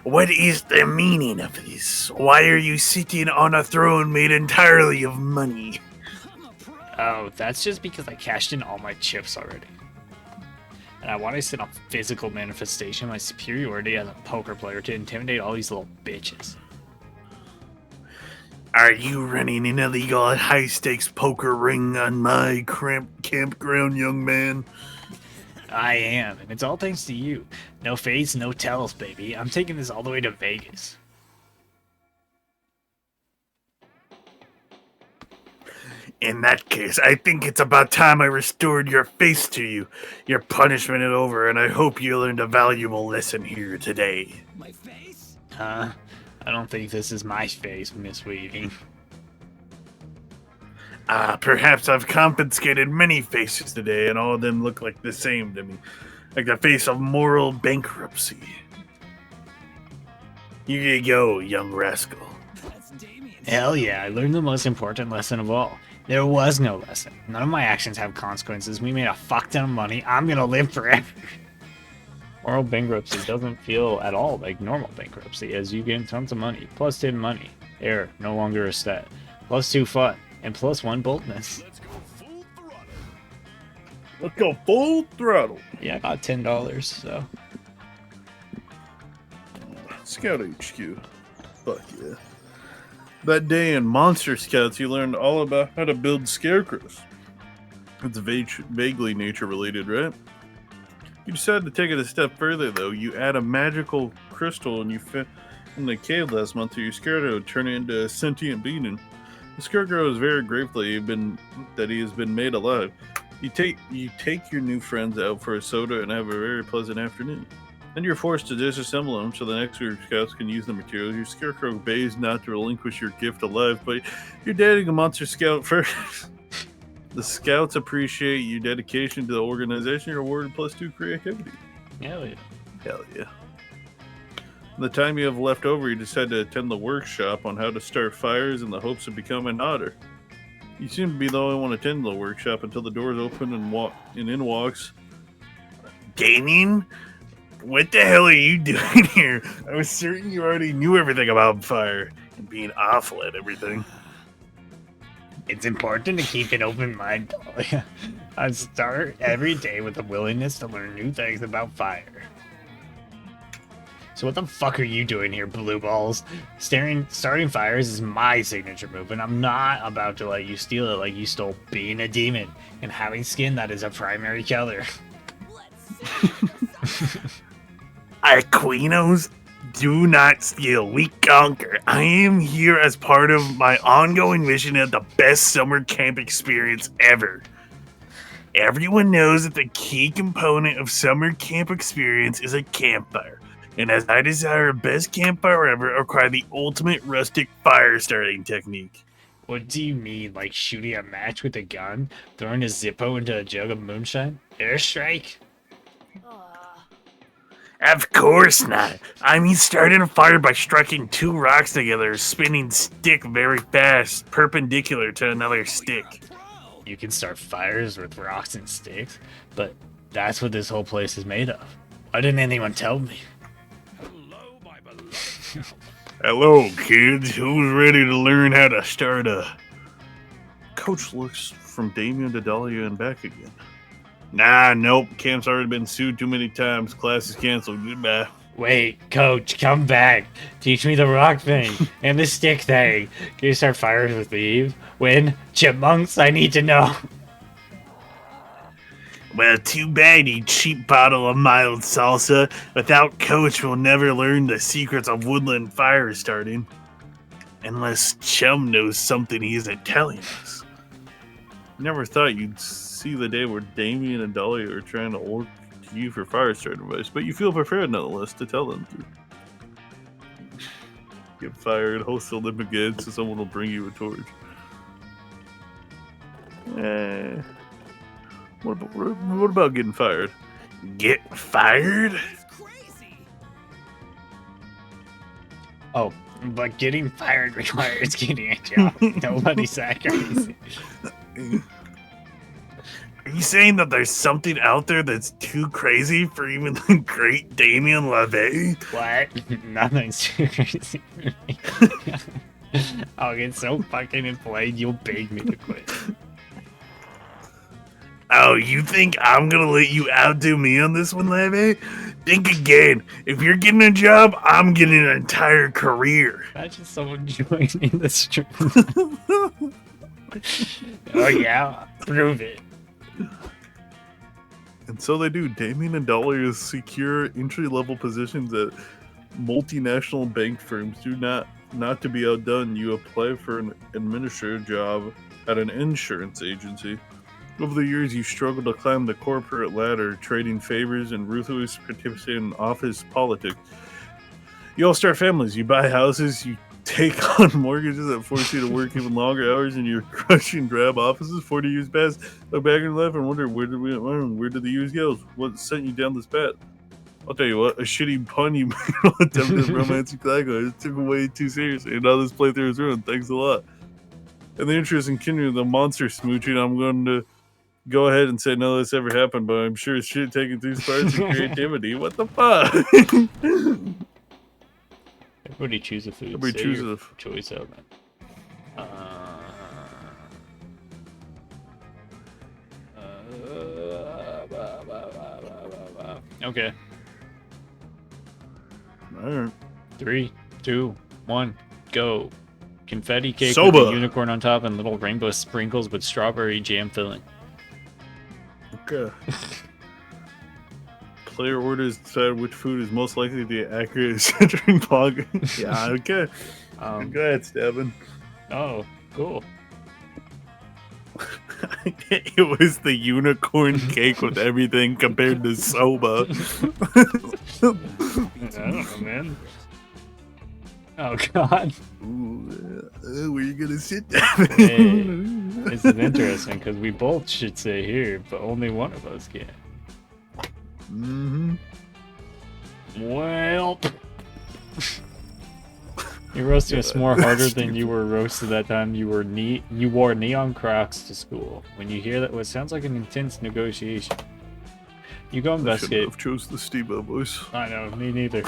What is the meaning of this? Why are you sitting on a throne made entirely of money? Oh, that's just because I cashed in all my chips already. And I want to sit on physical manifestation of my superiority as a poker player to intimidate all these little bitches. Are you running an illegal high-stakes poker ring on my campground, young man? I am, and it's all thanks to you. No face, no tells, baby. I'm taking this all the way to Vegas. In that case, I think it's about time I restored your face to you. Your punishment is over, and I hope you learned a valuable lesson here today. My face? I don't think this is my face, Miss Weaving. Perhaps I've confiscated many faces today, and all of them look like the same to me. Like the face of moral bankruptcy. Here you go, young rascal. That's Damien. Hell yeah, I learned the most important lesson of all. There was no lesson. None of my actions have consequences. We made a fuck ton of money. I'm gonna live forever. Moral bankruptcy doesn't feel at all like normal bankruptcy, as you gain tons of money. Plus 10 money. Error, no longer a stat. Plus 2 fun. And plus 1 boldness. Let's go full throttle. Yeah, I got $10, so. Scout HQ. Fuck yeah. That day in Monster Scouts, you learned all about how to build scarecrows. It's vaguely nature related, right? You decided to take it a step further, though. You add a magical crystal and you fit in the cave last month to your scarecrow, turn it into a sentient being. The scarecrow is very grateful that he has been made alive. You take your new friends out for a soda and have a very pleasant afternoon. Then you're forced to disassemble them so the next group of scouts can use the materials. Your scarecrow begs not to relinquish your gift of life, but you're dating a monster scout first. The scouts appreciate your dedication to the organization. You're awarded +2 creativity. Hell yeah. Hell yeah. The time you have left over, you decide to attend the workshop on how to start fires in the hopes of becoming an otter. You seem to be the only one attending the workshop until the doors open and in walks Damien? What the hell are you doing here? I was certain you already knew everything about fire and being awful at everything. It's important to keep an open mind. I start every day with a willingness to learn new things about fire. So what the fuck are you doing here, blue balls? Starting fires is my signature move, and I'm not about to let you steal it like you stole being a demon and having skin that is a primary color. Aquinos, do not steal. We conquer. I am here as part of my ongoing mission at the best summer camp experience ever. Everyone knows that the key component of summer camp experience is a campfire. And as I desire a best campfire ever, I require the ultimate rustic fire starting technique. What do you mean, like shooting a match with a gun? Throwing a Zippo into a jug of moonshine? Airstrike? Of course not. I mean starting a fire by striking 2 rocks together, spinning stick very fast, perpendicular to another stick. You can start fires with rocks and sticks, but that's what this whole place is made of. Why didn't anyone tell me? Hello, my beloved. Hello, kids. Who's ready to learn how to start a... Coach looks from Damien to Dahlia and back again. Nah, nope. Camp's already been sued too many times. Class is canceled. Goodbye. Wait, coach, come back. Teach me the rock thing and the stick thing. Can you start fires with Eve? When? Chipmunks? I need to know. Well, too bad, you cheap bottle of mild salsa. Without Coach, we'll never learn the secrets of woodland fire starting. Unless Chum knows something he isn't telling us. Never thought you'd see the day where Damien and Dahlia are trying to look to you for fire starting advice, but you feel prepared nonetheless to tell them to. Get fired, host the Olympic Games, so someone will bring you a torch. What about getting fired? Get fired? It's crazy. Oh, but getting fired requires getting a job. Nobody's that crazy. Are you saying that there's something out there that's too crazy for even the great Damien LaVey? What? Nothing's too crazy for me. I'll get so fucking inflamed, you'll beg me to quit. Oh, you think I'm gonna let you outdo me on this one, LaVey? Think again. If you're getting a job, I'm getting an entire career. Imagine someone joining the stream. Oh yeah, prove it. And so they do. Damien and Dahlia secure entry-level positions at multinational bank firms. Not to be outdone, you apply for an administrative job at an insurance agency. Over the years, you struggled to climb the corporate ladder, trading favors and ruthlessly participating in office politics. You all start families. You buy houses. You take on mortgages that force you to work even longer hours in your crushing drab offices. 40 years pass. Look back in life and wonder where did the years go? What sent you down this path? I'll tell you what, a shitty pun you made on attempted romantic climb. It took way too seriously, and now this playthrough is ruined. Thanks a lot. In the interest in continuing the monster smooching, I'm going to go ahead and say none of this ever happened, but I'm sure it's shit taking through sparks and creativity. What the fuck? Everybody choose a food. Everybody Say choose your a choice out, man. Okay. Alright. 3, 2, 1, go. Confetti cake Soba. with a unicorn on top and little rainbow sprinkles with strawberry jam filling. Okay. Player orders decide which food is most likely to be accurate centering pog. Yeah, okay. Go ahead, Stebbin. Oh, cool. It was the unicorn cake with everything compared to soba. I don't know, man. Oh, God. Ooh, where you gonna sit down? Hey, this is interesting because we both should say here, but only one of us can. Mm-hmm. Well, you're roasting us more harder than you were roasted that time you wore neon Crocs to school. When you hear that, what sounds like an intense negotiation, you go I investigate. shouldn't have chose the Steve-O voice. I know, me neither.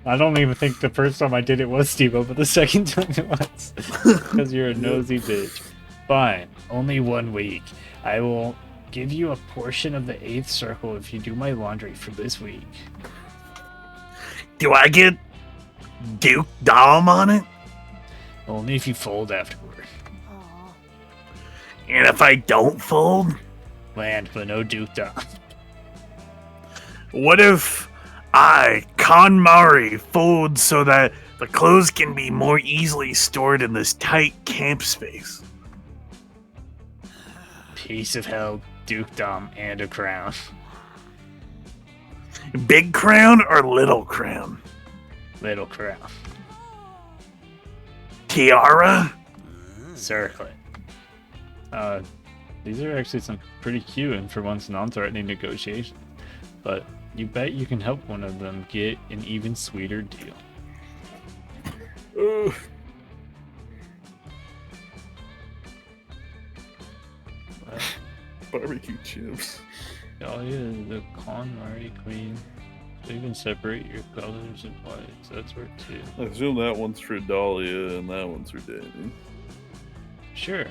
I don't even think the first time I did it was Steve-O, but the second time it was. Because you're a nosy bitch. Fine, only 1 week. I will give you a portion of the 8th circle if you do my laundry for this week. Do I get Duke Dom on it? Only if you fold afterward. Aw. And if I don't fold? Land, but no Duke Dom. What if I, KonMari, fold so that the clothes can be more easily stored in this tight camp space? Piece of hell, Duke Dom, and a crown. Big crown or little crown? Little crown. Tiara? Circlet. These are actually some pretty cute and for once non-threatening negotiations. But you bet you can help one of them get an even sweeter deal. Barbecue chips. Oh yeah, the KonMari queen. So you can separate your colors and whites. That's worth too. I assume that one's for Dahlia and that one's for Danny. Sure.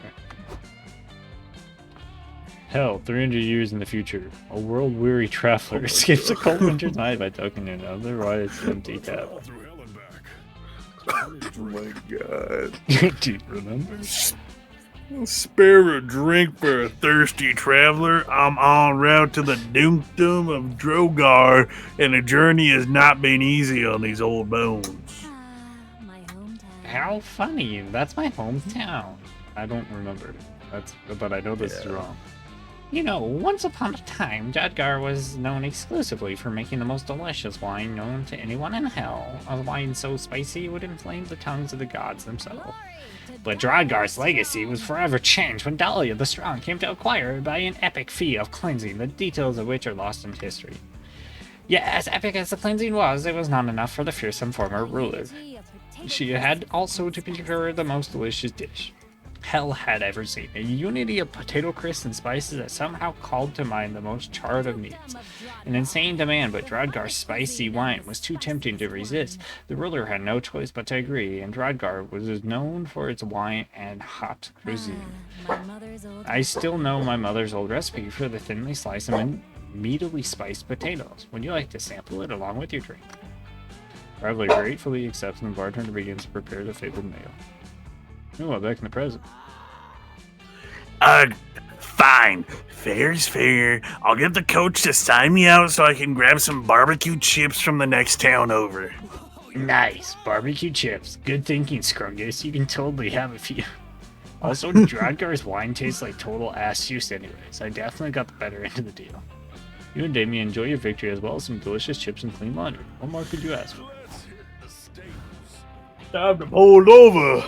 Hell, 300 years in the future, a world-weary traveler escapes a cold winter's night by tucking in otherwise empty tap. All through hell and back. Oh my god. Do you remember? Spare a drink for a thirsty traveler. I'm en route to the dukedom of Drogar, and the journey has not been easy on these old bones. My hometown. How funny! That's my hometown. I don't remember. But I know this is wrong. You know, once upon a time, Jadgar was known exclusively for making the most delicious wine known to anyone in hell. A wine so spicy it would inflame the tongues of the gods themselves. But Dradgar's legacy was forever changed when Dahlia the Strong came to acquire it by an epic feat of cleansing, the details of which are lost in history. Yet, as epic as the cleansing was, it was not enough for the fearsome former ruler. She had also to procure the most delicious dish hell had ever seen, a unity of potato crisps and spices that somehow called to mind the most charred of meats. An insane demand, but Dradgar's spicy wine was too tempting to resist. The ruler had no choice but to agree, and Dradgar was known for its wine and hot cuisine. I still know my mother's old recipe for the thinly sliced and meatily spiced potatoes. Would you like to sample it along with your drink? Traveler gratefully accepts, and the bartender begins to prepare the fabled meal. Oh, back in the present. Fine. Fair's fair. I'll get the coach to sign me out so I can grab some barbecue chips from the next town over. Nice. Barbecue chips. Good thinking, Scrungus. You can totally have a few. Also, Dradgar's wine tastes like total ass juice anyways. I definitely got the better end of the deal. You and Damien enjoy your victory as well as some delicious chips and clean laundry. What more could you ask for? Let's hit the stables. Time to hold over.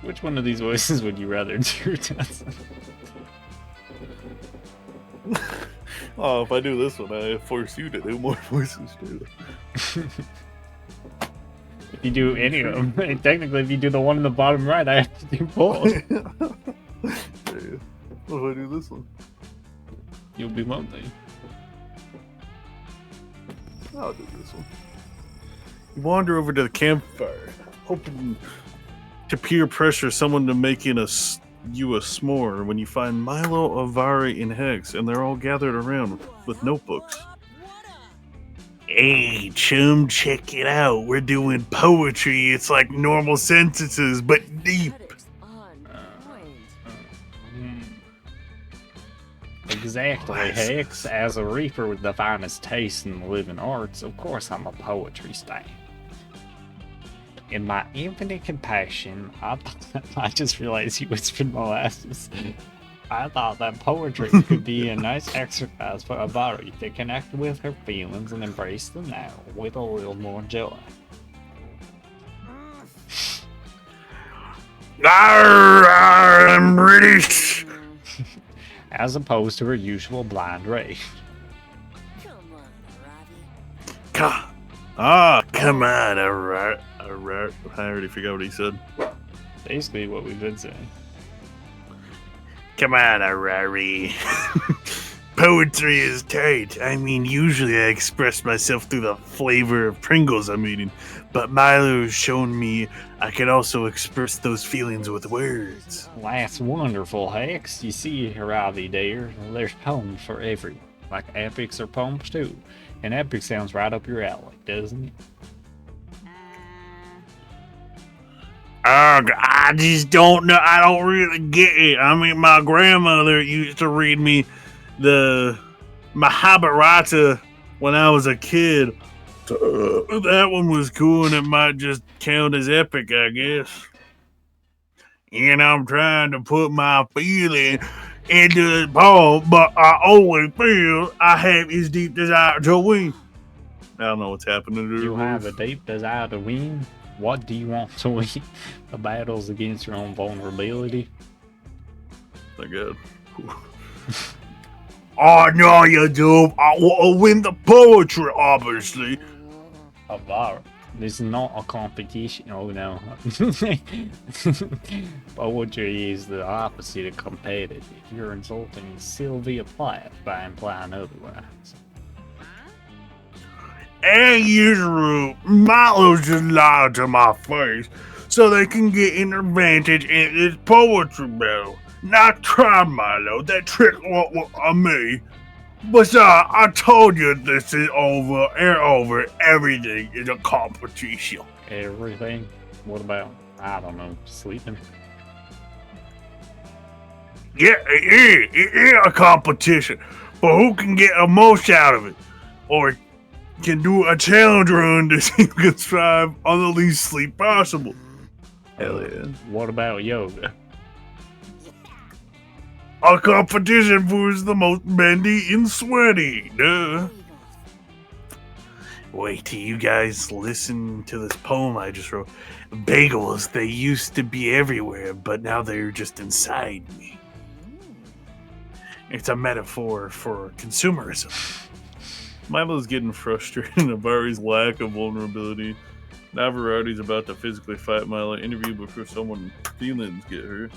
Which one of these voices would you rather do, Tess? Oh, if I do this one, I force you to do more voices too. If you do any of them, technically if you do the one in the bottom right, I have to do both. What if I do this one? You'll be lonely. I'll do this one. You wander over to the campfire, hoping to peer pressure someone to making a you a s'more when you find Milo, Avari, and Hex, and they're all gathered around with notebooks. Hey, chum, check it out. We're doing poetry. It's like normal sentences, but deep. Exactly, Glasses. Hex. As a reaper with the finest taste in the living arts, of course I'm a poetry stan. In my infinite compassion, I just realized you whispered molasses. I thought that poetry could be a nice exercise for Avari to connect with her feelings and embrace them now with a little more joy. Arr, I'm British. As opposed to her usual blind rage. Come on, alright. I already forgot what he said. Basically what we've been saying. Come on, Arari. Poetry is tight. I mean, usually I express myself through the flavor of Pringles I'm eating, but Milo's shown me I can also express those feelings with words. Well, that's wonderful, Hex. You see, Ravi dear, there's poems for everyone. Like epics or poems too. And epic sounds right up your alley, doesn't it? Ugh, I just don't know. I don't really get it. I mean, my grandmother used to read me the Mahabharata when I was a kid. That one was cool, and it might just count as epic, I guess. And I'm trying to put my feeling into the poem, but I always feel I have this deep desire to win. I don't know what's happening to You her have a voice. deep desire to win. What do you want to win? The battles against your own vulnerability? My God. Oh, no, you do. I want to win the poetry, obviously. Avar. This is not a competition. Oh no. Poetry is the opposite of competitive. You're insulting Sylvia Plath by implying otherwise. And usually, Milo's just lied to my face so they can get an advantage in this poetry battle. Now try, Milo. That trick won't on me. But I told you this is over and over. Everything is a competition. Everything? What about, I don't know, sleeping? Yeah, it is a competition. But who can get the most out of it? Or can do a challenge run to see who can strive on the least sleep possible. Hell yeah. What about yoga? A competition for who's the most bendy and sweaty. Duh. Wait till you guys listen to this poem I just wrote. Bagels, they used to be everywhere, but now they're just inside me. It's a metaphor for consumerism. Milo's getting frustrated at Avari's lack of vulnerability. Now Variety's about to physically fight Milo, interview before someone's feelings get hurt.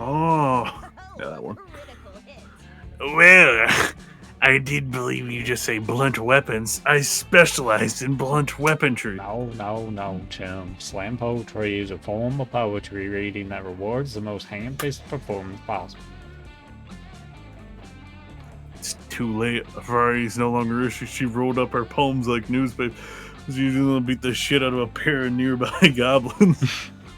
Oh, Yeah, that one. well, I did believe you just say blunt weapons. I specialized in blunt weaponry. No, chum. Slam poetry is a form of poetry reading that rewards the most hand-fisted performance possible. It's too late. Ferrari's no longer issue. She rolled up her poems like newspaper. She's usually gonna beat the shit out of a pair of nearby goblins.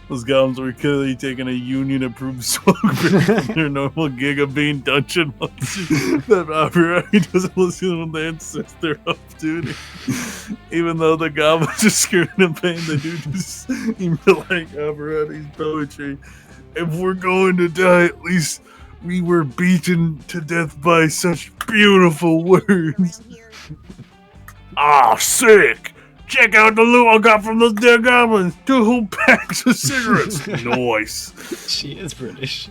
Those goblins were clearly taking a union-approved swag break from their normal gig of being dungeon monsters. That Ferrari doesn't listen when the insist they're off duty. Even though the goblins are scared in pain, they do just seem to like Ferrari's poetry. If we're going to die, at least we were beaten to death by such beautiful words. Ah, sick! Check out the loot I got from those dead goblins! 2 whole packs of cigarettes! Nice. She is British.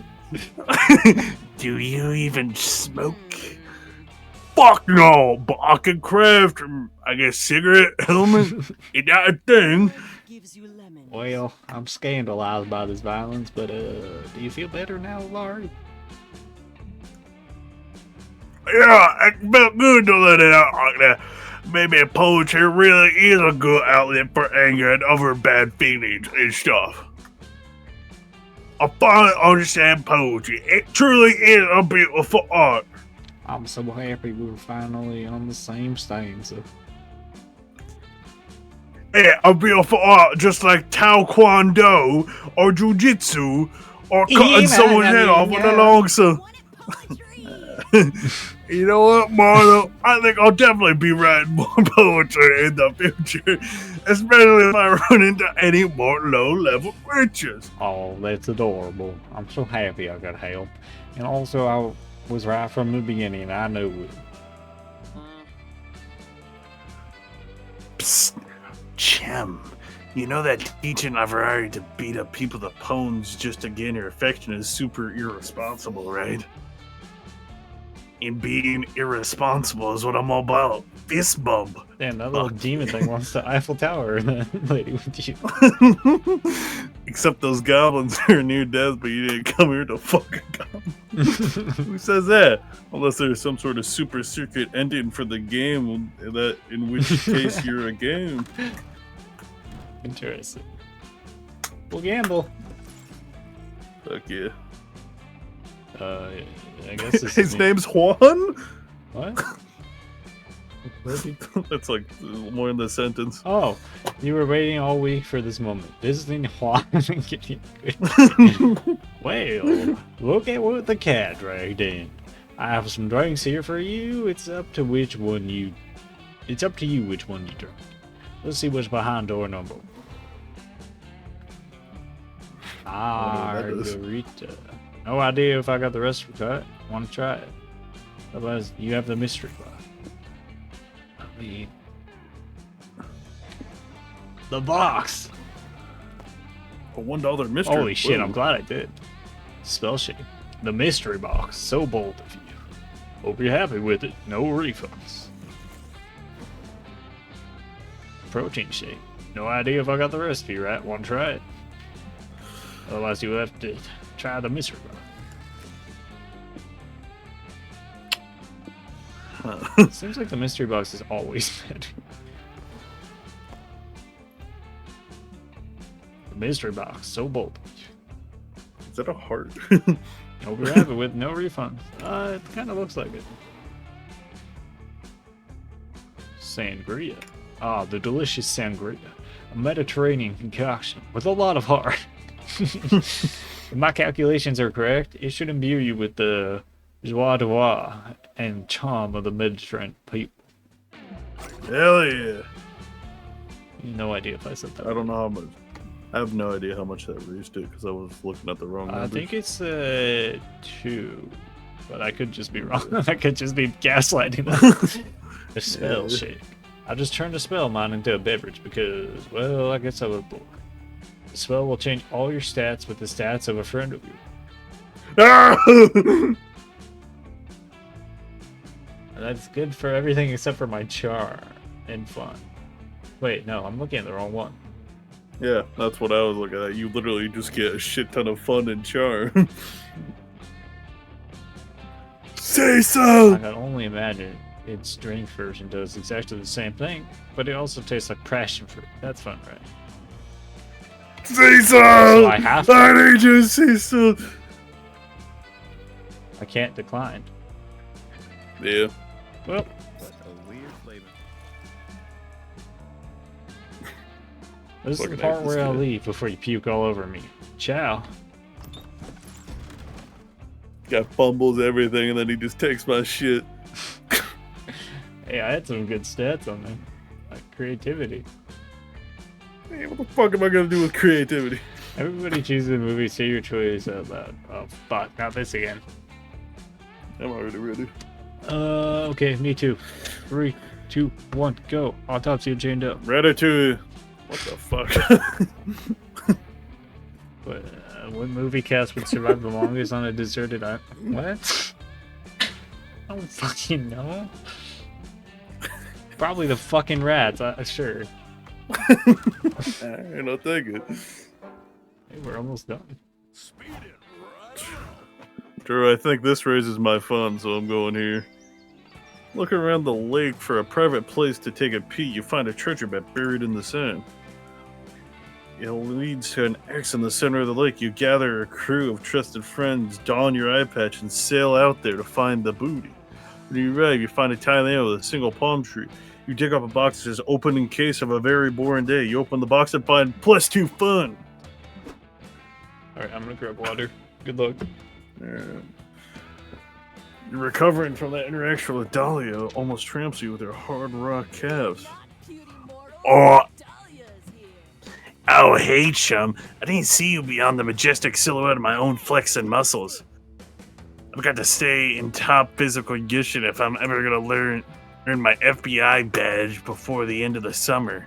Do you even smoke? Fuck no! But I can craft, I guess, cigarette element? Is that a thing? Well, I'm scandalized by this violence, but do you feel better now, Laurie? Yeah, it felt good to let it out like that. Maybe poetry really is a good outlet for anger and other bad feelings and stuff. I finally understand poetry. It truly is a beautiful art. I'm so happy we're finally on the same stanza. Yeah, a beautiful art just like Taekwondo or Jiu-Jitsu or cutting someone's head off with a long saw. You know what, Marlo? I think I'll definitely be writing more poetry in the future, especially if I run into any more low-level creatures. Oh, that's adorable. I'm so happy I got help. And also, I was right from the beginning. I knew it. Psst. Chem, you know that teaching Averari to beat up people with pawns just to gain your affection is super irresponsible, right? And being irresponsible is what I'm all about. Fist bump. Damn, that little demon thing wants the Eiffel Tower and that lady with you. Except those goblins are near death, but you didn't come here to fucking goblin. Who says that? Unless there's some sort of super secret ending for the game, that in which case you're a game. Interesting. We'll gamble. Fuck yeah. I guess this His is name's Juan? What? That's like more in the sentence. Oh, you were waiting all week for this moment. Visiting Juan and getting Well, look at what the cat dragged in. I have some drinks here for you. It's up to you which one you drink. Let's see what's behind door number. Margarita. No idea if I got the rest of it. Want to try it? Otherwise, you have the mystery box. I mean, the box. A $1 mystery. Holy shit! Whoa. I'm glad I did. Spell shake. The mystery box. So bold of you. Hope you're happy with it. No refunds. Protein shake. No idea if I got the recipe right. Want to try it? Otherwise, you have to try the mystery box. Seems like the mystery box is always better. The mystery box, so bold. Is that a heart? Hope you're happy with no refunds. It kind of looks like it. Sangria. Ah, the delicious sangria. A Mediterranean concoction with a lot of heart. If my calculations are correct, it should imbue you with the joie de vivre and charm of the Mediterranean people. Hell yeah. No idea if I said that. I don't know how much. I have no idea how much that raised it because I was looking at the wrong numbers. I think it's 2, but I could just be wrong. I could just be gaslighting them. The spell shake. I just turned a spell mine into a beverage because, well, I guess I was bored. The spell will change all your stats with the stats of a friend of yours. That's good for everything except for my charm and fun. Wait, no, I'm looking at the wrong one. Yeah, that's what I was looking at. You literally just get a shit ton of fun and charm. Say I so! can only imagine its drink version does exactly the same thing, but it also tastes like passion fruit. That's fun, right? Say so! So I have to. I need you to say so! I can't decline. Yeah. Well, A weird flavor. this is the Fucking part hate where this I'll guy. leave before you puke all over me. Ciao. Guy fumbles everything and then he just takes my shit. Hey, I had some good stats on there. Like creativity. Hey, what the fuck am I gonna do with creativity? Everybody chooses a movie, say your choice out loud. Oh, fuck, not this again. I'm already ready. Okay, me too. 3, 2, 1, go. Autopsy chained up. Ratatouille. What the fuck? What movie cast would survive the longest on a deserted island? What? I don't fucking know. Probably the fucking rats, sure. Alright, I'll take it. Hey, we're almost done. Speed it right. Drew, I think this raises my fun, so I'm going here. Looking around the lake for a private place to take a peek, you find a treasure map buried in the sand. It leads to an X in the center of the lake. You gather a crew of trusted friends, don your eye patch, and sail out there to find the booty. When you arrive, you find a tiny land with a single palm tree. You dig up a box that says open in case of a very boring day. You open the box and find +2 fun. Alright, I'm gonna grab water. Good luck. You're recovering from that interaction with Dahlia almost tramps you with her hard rock calves. Oh, Dahlia's here. oh, hey, chum. I didn't see you beyond the majestic silhouette of my own flexing muscles. I've got to stay in top physical condition if I'm ever gonna earn my FBI badge before the end of the summer.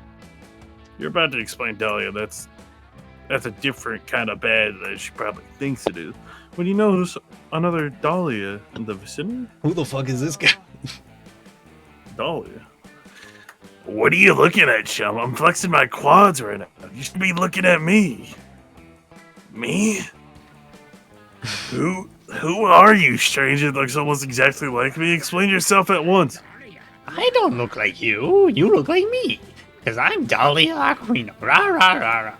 You're about to explain, Dahlia. That's a different kind of badge than she probably thinks it is. When you notice another Dahlia in the vicinity, Who the fuck is this guy? Dahlia. What are you looking at, chum? I'm flexing my quads right now. You should be looking at me. Me? Who are you, stranger that looks almost exactly like me? Explain yourself at once. I don't look like you. You look like me. Because I'm Dahlia Aquino. Rah, rah, rah, rah.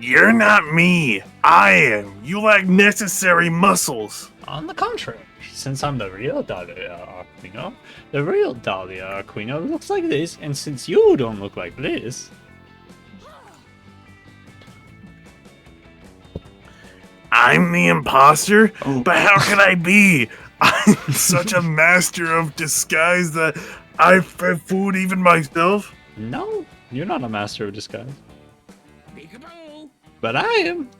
You're not me. I am. You lack necessary muscles. On the contrary, since I'm the real Dahlia Aquino, the real Dahlia Aquino looks like this, and since you don't look like this, I'm the imposter? But how can I be? I'm such a master of disguise that I fooled even myself. no, you're not a master of disguise. But I am.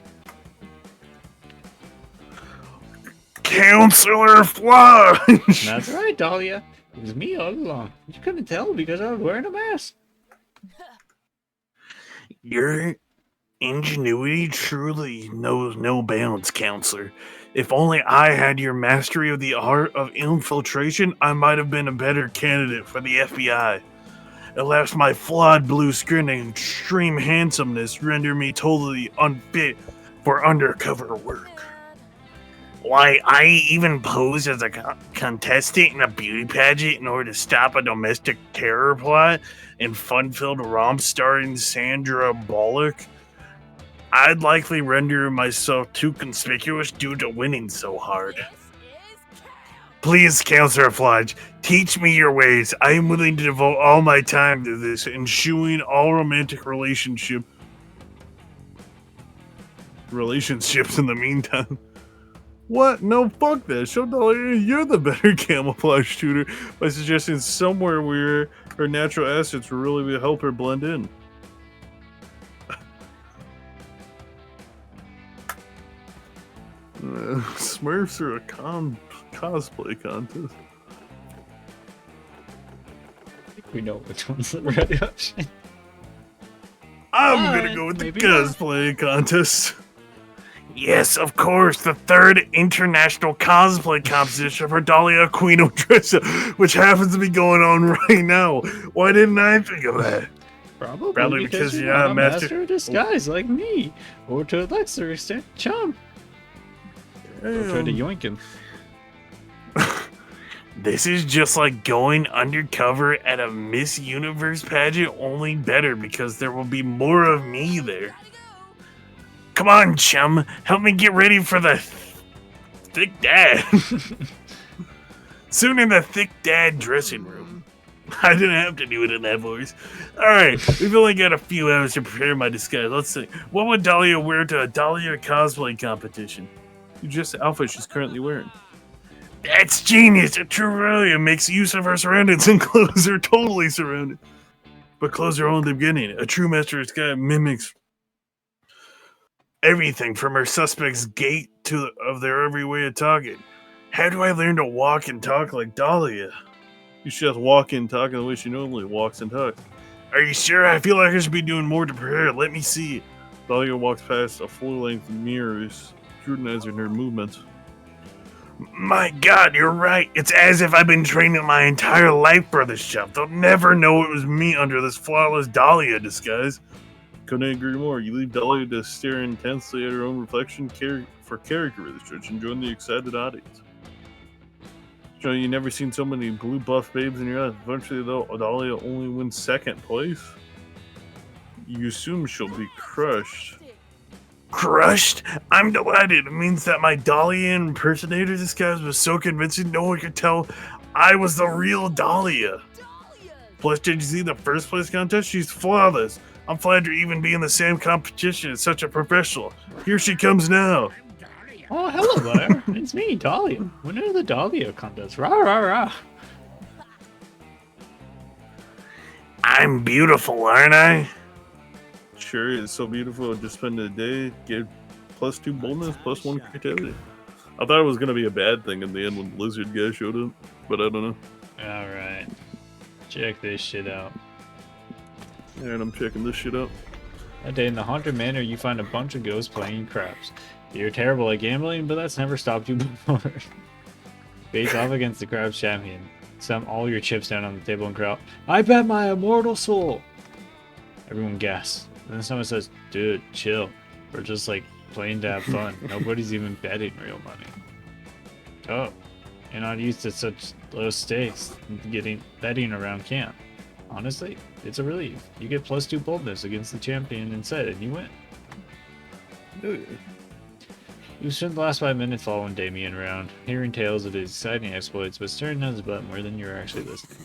Counselor Flush! That's right, Dahlia. It was me all along. You couldn't tell because I was wearing a mask. Your ingenuity truly knows no bounds, Counselor. If only I had your mastery of the art of infiltration, I might have been a better candidate for the FBI. Alas, my flawed blue skin and extreme handsomeness render me totally unfit for undercover work. Why, I even posed as a contestant in a beauty pageant in order to stop a domestic terror plot and fun-filled romp starring Sandra Bullock. I'd likely render myself too conspicuous due to winning so hard. Please, Counselor Flodge, teach me your ways. I am willing to devote all my time to this, ensuing all romantic relationships in the meantime. What? No, fuck that. Show Dahlia you're the better camouflage shooter by suggesting somewhere where her natural assets will really help her blend in. Smurfs are a cosplay contest. I think we know which one's the right option. I'm gonna go with the maybe cosplay contest. Yes, of course, the third international cosplay competition for Dahlia Aquino Dressa, which happens to be going on right now. Why didn't I think of that? Probably because you're you're not not a a master of disguise like me. Or to a lesser extent, Chum. Or try to yoink him. This is just like going undercover at a Miss Universe pageant, only better because there will be more of me there. Come on, chum, help me get ready for the Thick Dad. Soon in the Thick Dad dressing room. I didn't have to do it in that voice. Alright, we've only got a few hours to prepare my disguise. Let's see. What would Dahlia wear to a Dahlia cosplay competition? Just the outfit she's currently wearing. That's genius! A true Aurelia makes use of her surroundings and clothes her totally surrounded. But clothes are only the beginning. A true master of disguise mimics everything from her suspect's gait to of their every way of talking. How do I learn to walk and talk like Dahlia? You should just walk in talking the way she normally walks and talks. Are you sure? I feel like I should be doing more to prepare. Let me see. Dahlia walks past a full-length mirror, scrutinizing her movements. My God, you're right. It's as if I've been training my entire life for this job. They'll never know it was me under this flawless Dahlia disguise. Couldn't agree more. You leave Dahlia to stare intensely at her own reflection for character research and join the excited audience. Joe, you never seen so many blue buff babes in your life. Eventually, though, Dahlia only wins second place. You assume she'll be crushed. Crushed? I'm delighted. It means that my Dahlia impersonator disguise was so convincing no one could tell I was the real Dahlia. Plus, did you see the first place contest? She's flawless. I'm flattered to even be in the same competition as such a professional. Here she comes now. Oh, hello there. It's me, Dahlia. Winner of the Dahlia contest. Rah, rah, rah. I'm beautiful, aren't I? Sure, it's so beautiful. Just spend the day, get +2 boldness, +1 creativity. I thought it was going to be a bad thing in the end when the lizard guy showed up, but I don't know. Alright. Check this shit out. And I'm checking this shit out. That day in the Haunted Manor, you find a bunch of ghosts playing craps. You're terrible at gambling, but that's never stopped you before. Face off against the craps champion. Slam all your chips down on the table and cry, "I bet my immortal soul!" Everyone gasps. And then someone says, "Dude, chill. We're just like playing to have fun. Nobody's even betting real money." Oh, you're not used to such low stakes. Betting around camp. Honestly, it's a relief. You get +2 boldness against the champion instead, and you win. You spent the last 5 minutes following Damien around, hearing tales of his exciting exploits, but staring at his butt more than you're actually listening.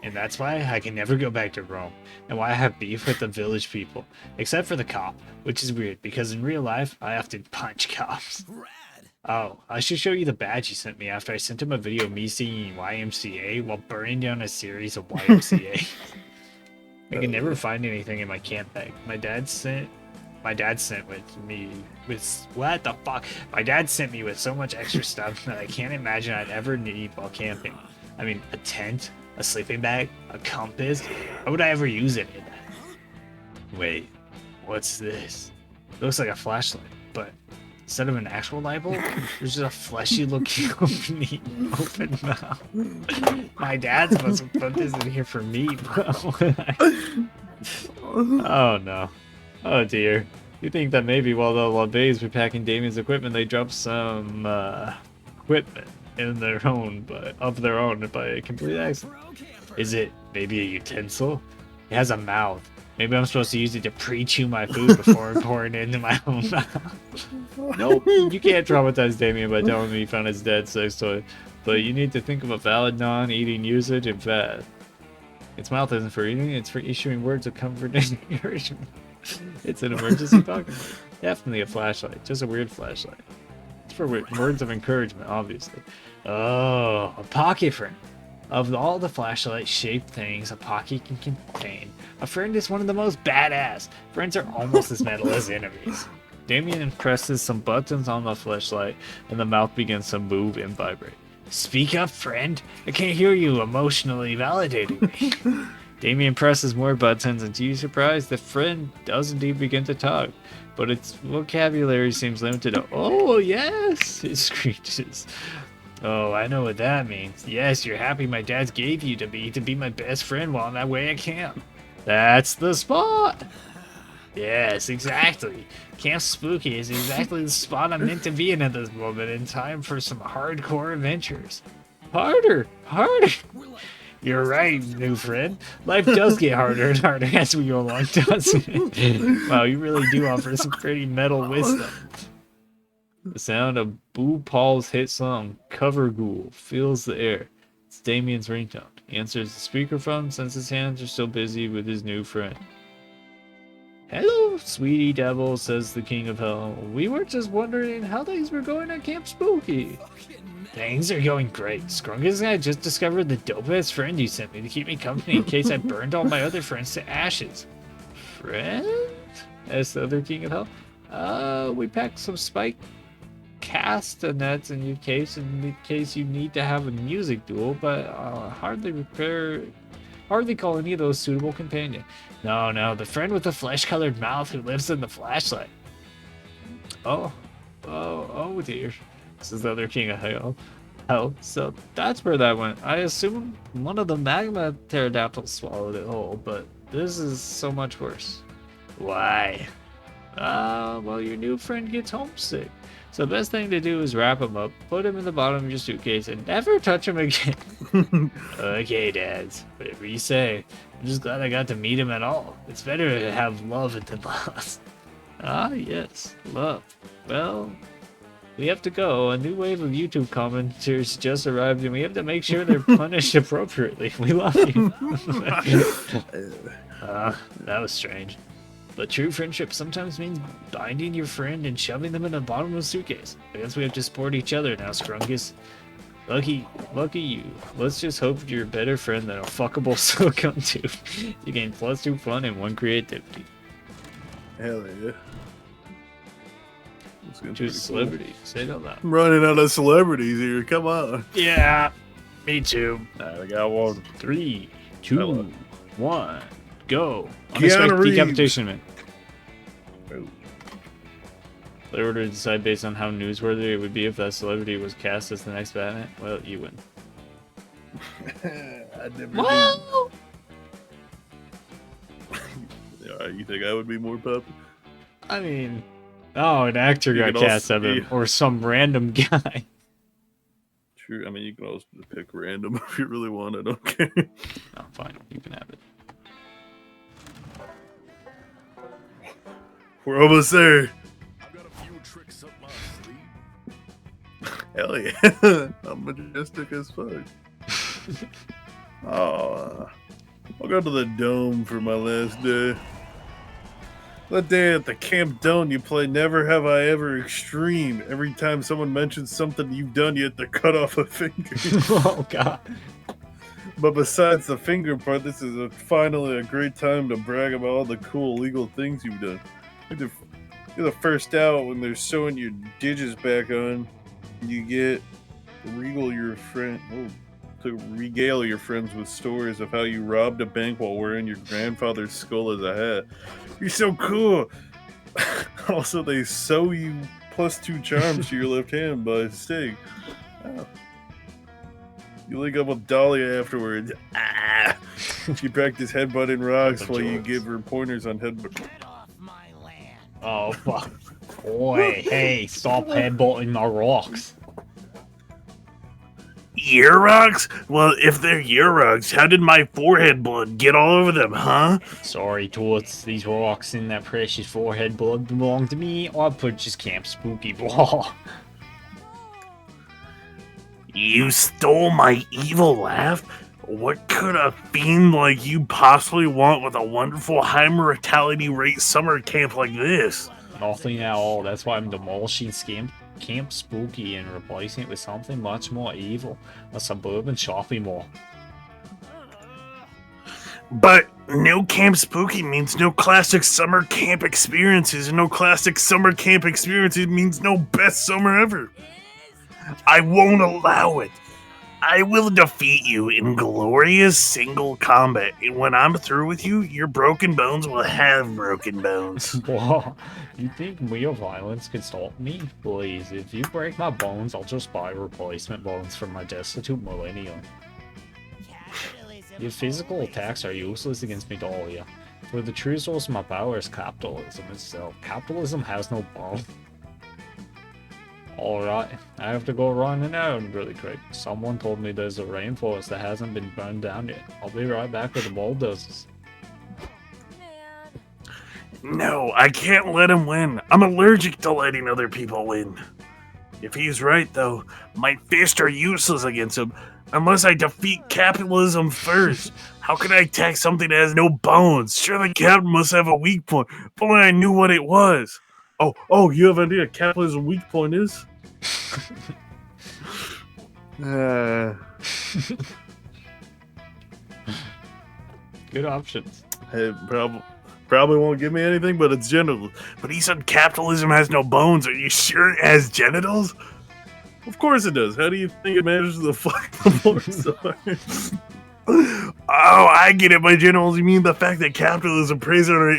And that's why I can never go back to Rome, and why I have beef with the village people, except for the cop, which is weird, because in real life, I often punch cops. Oh, I should show you the badge he sent me after I sent him a video of me singing YMCA while burning down a series of YMCA. I can never find anything in my camp bag. My dad sent what the fuck? My dad sent me with so much extra stuff that I can't imagine I'd ever need while camping. I mean, a tent, a sleeping bag, a compass. Why would I ever use any of that? Wait, what's this? It looks like a flashlight, but instead of an actual light bulb, there's just a fleshy-looking open mouth. My dad must have put this in here for me, bro. Oh no. Oh dear. You think that maybe while the LaBeys were packing Damien's equipment, they dropped some equipment of their own by complete accident. Is it maybe a utensil? It has a mouth. Maybe I'm supposed to use it to pre-chew my food before pouring it into my own mouth. Nope, you can't traumatize Damien by telling me you found his dead sex toy, but you need to think of a valid non-eating usage and bad. Its mouth isn't for eating, it's for issuing words of comfort and encouragement. It's an emergency pocket. Definitely a flashlight, just a weird flashlight. It's for words of encouragement, obviously. Oh, a pocket friend. Of all the flashlight-shaped things a pocket can contain, a friend is one of the most badass. Friends are almost as metal as enemies. Damien presses some buttons on the flashlight, and the mouth begins to move and vibrate. Speak up, friend. I can't hear you emotionally validating me. Damien presses more buttons, and to your surprise, the friend does indeed begin to talk. But its vocabulary seems limited to, "Oh, yes," it screeches. Oh, I know what that means. Yes, you're happy my dad gave you to be my best friend while I'm away at camp. That's the spot! Yes, exactly. Camp Spooky is exactly the spot I'm meant to be in at this moment in time for some hardcore adventures. Harder! You're right, new friend. Life does get harder and harder as we go along, doesn't it? Wow, you really do offer some pretty metal wisdom. The sound of Boo Paul's hit song, Cover Ghoul, fills the air. It's Damien's ringtone. He answers the speakerphone since his hands are still busy with his new friend. Hello, sweetie devil, says the king of hell. We were just wondering how things were going at Camp Spooky. Things are going great. Scrungus and I just discovered the dope-ass friend you sent me to keep me company in case I burned all my other friends to ashes. Friend? Asked the other king of hell. We packed some spike castanets in case you need to have a music duel, but hardly call any of those suitable companion. No, the friend with the flesh-colored mouth who lives in the flashlight. Oh dear. This is the other king of hell. So that's where that went. I assume one of the magma pterodactyls swallowed it whole, but this is so much worse. Why? Well, your new friend gets homesick. So the best thing to do is wrap him up, put him in the bottom of your suitcase, and never touch him again. Okay, dads. Whatever you say. I'm just glad I got to meet him at all. It's better to have love than loss. Ah, yes, love. Well, we have to go. A new wave of YouTube commenters just arrived, and we have to make sure they're punished appropriately. We love you. That was strange. But true friendship sometimes means binding your friend and shoving them in the bottom of a suitcase. I guess we have to support each other now, Scrungus. Lucky you. Let's just hope you're a better friend than a fuckable silicone tooth. You gain +2 fun and 1 creativity. Hell yeah. Choose a celebrity. Say it out loud. I'm running out of celebrities here. Come on. Yeah, me too. Alright, I got one. 3, 2, 1, go. Keanu Unexpected Reeves. decapitation event. Oh. They were to decide based on how newsworthy it would be if that celebrity was cast as the next Batman. Well, you win. I'd never Well, Alright, you think I would be more popular? I mean, an actor You got could cast also of him, be- or some random guy. True. I mean, you can also pick random if you really want. I don't care. Oh, fine, you can have it. We're almost there. I've got a few tricks up my sleeve. Hell yeah. I'm majestic as fuck. Oh, I'll go to the Dome for my last day. That day at the Camp Dome, you play Never Have I Ever Extreme. Every time someone mentions something you've done, you have to cut off a finger. Oh, God. But besides the finger part, this is finally a great time to brag about all the cool legal things you've done. You're the first out when they're sewing your digits back on. You get to regale your friends with stories of how you robbed a bank while wearing your grandfather's skull as a hat. You're so cool. Also, they sew you +2 charms to your left hand by mistake. Oh. You link up with Dahlia afterwards. Ah! She practices headbutting rocks while you give her pointers on headbutt. Oh, fuck. Boy, hey, stop headbutting my rocks. Your rocks? Well, if they're your rocks, how did my forehead blood get all over them, huh? Sorry, Toots. These rocks in that precious forehead blood belong to me. I purchased Camp Spooky Ball. You stole my evil laugh? What could a fiend like you possibly want with a wonderful high mortality rate summer camp like this? Nothing at all. That's why I'm demolishing Camp Spooky and replacing it with something much more evil. A suburban shopping mall. But no Camp Spooky means no classic summer camp experiences, and no classic summer camp experiences means no best summer ever. I won't allow it. I will defeat you in glorious single combat, and when I'm through with you, your broken bones will have broken bones. Whoa, you think mere violence can stop me? Please, if you break my bones, I'll just buy replacement bones from my destitute millennium. Your physical attacks are useless against me, Dahlia. For the true source of my power is capitalism itself. Capitalism has no bone. Alright, I have to go run an errand really quick. Someone told me there's a rainforest that hasn't been burned down yet. I'll be right back with the bulldozers. No, I can't let him win. I'm allergic to letting other people win. If he's right, though, my fists are useless against him unless I defeat capitalism first. How can I attack something that has no bones? Surely Captain must have a weak point. If only I knew what it was. Oh, you have an idea what capitalism's weak point is? Good options. Hey, probably won't give me anything, but it's genitals. But he said capitalism has no bones. Are you sure it has genitals? Of course it does. How do you think it manages to fuck the porn stars? Oh, I get it. By genitals, you mean the fact that capitalism preys on our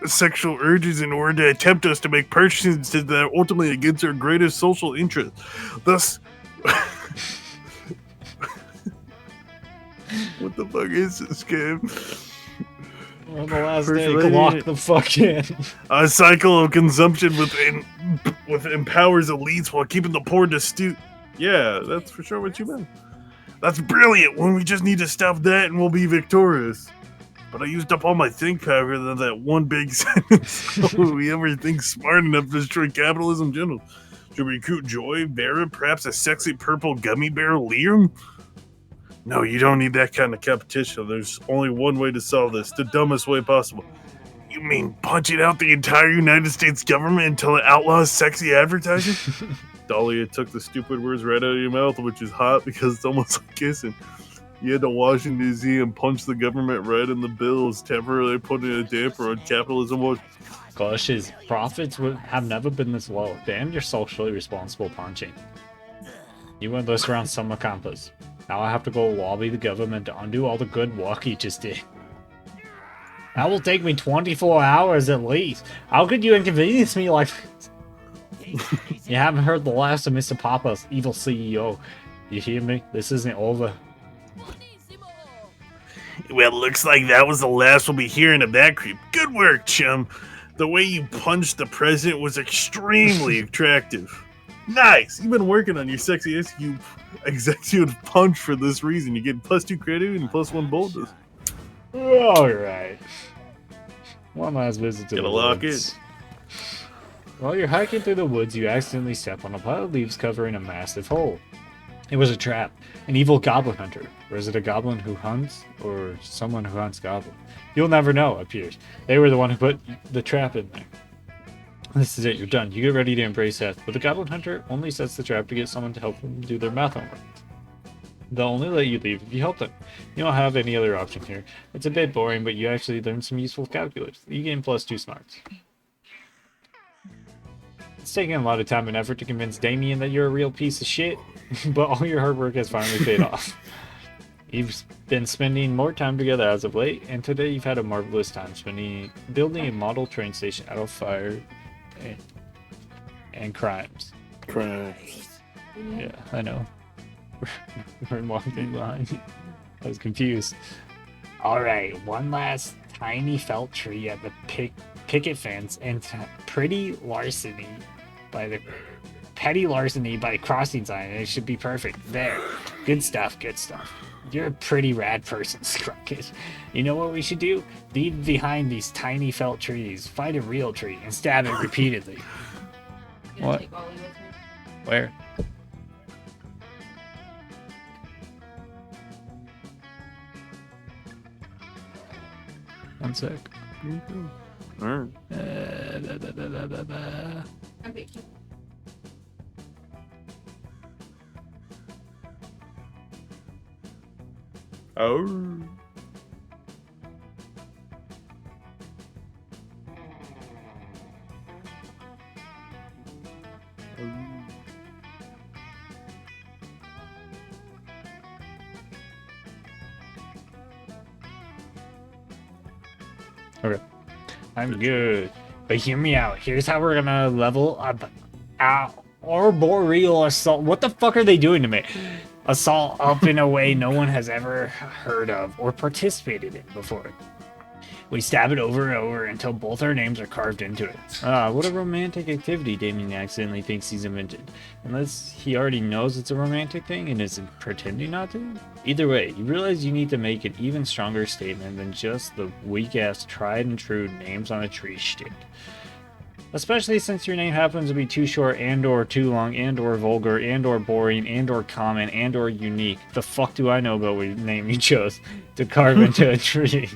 sexual urges in order to tempt us to make purchases that are ultimately against our greatest social interest. Thus, What the fuck is this game? We're on the last First day. lady. Lock the fuck in. A cycle of consumption with empowers elites while keeping the poor destitute. Yeah, that's for sure what you meant. That's brilliant. When we just need to stop that and we'll be victorious. But I used up all my think power in that one big sentence. Will we ever think smart enough to destroy capitalism in general? Should we recruit Joy, Vera, perhaps a sexy purple gummy bear, Liam? No, you don't need that kind of competition. There's only one way to solve this, the dumbest way possible. You mean punching out the entire United States government until it outlaws sexy advertising? Dahlia took the stupid words right out of your mouth, which is hot because it's almost like kissing. You had to Washington, D.C. and punch the government right in the bills, temporarily putting a damper on capitalism. Gosh, his profits have never been this low. Damn your socially responsible punching. You went this around summer campus. Now I have to go lobby the government to undo all the good work he just did. That will take me 24 hours at least. How could you inconvenience me like this? You haven't heard the last of Mr. Papa's evil CEO. You hear me? This isn't over. Well, looks like that was the last we'll be hearing of that creep. Good work, chum. The way you punched the president was extremely attractive. Nice! You've been working on your sexy executive punch for this reason. You get +2 credit and +1 boldness. Alright. One last visit to Gotta the lock woods. While you're hiking through the woods, you accidentally step on a pile of leaves covering a massive hole. It was a trap. An evil goblin hunter. Or is it a goblin who hunts? Or someone who hunts goblins? You'll never know, appears. They were the one who put the trap in there. This is it, you're done. You get ready to embrace death. But the goblin hunter only sets the trap to get someone to help them do their math homework. They'll only let you leave if you help them. You don't have any other option here. It's a bit boring, but you actually learn some useful calculus. You gain +2 smarts. It's taken a lot of time and effort to convince Damien that you're a real piece of shit, but all your hard work has finally paid off. You've been spending more time together as of late, and today you've had a marvelous time building a model train station out of fire and crimes. Crimes. Yeah, I know. We're walking behind. I was confused. Alright, one last tiny felt tree at the picket fence and petty larceny by crossing sign, and it should be perfect. There. Good stuff, good stuff. You're a pretty rad person, Scrunkit. You know what we should do? Leave behind these tiny felt trees, find a real tree, and stab it repeatedly. What? Take Ollie with me. Where? One sec. Alright. Okay, keep Oh. Okay. I'm good. But hear me out. Here's how we're gonna level up our arboreal assault. What the fuck are they doing to me? Assault up in a way no one has ever heard of or participated in before. We stab it over and over until both our names are carved into it. Ah, what a romantic activity Damien accidentally thinks he's invented. Unless he already knows it's a romantic thing and is pretending not to? Either way, you realize you need to make an even stronger statement than just the weak-ass tried and true names on a tree shtick. Especially since your name happens to be too short and or too long and or vulgar and or boring and or common and or unique. The fuck do I know about what name you chose to carve into a tree?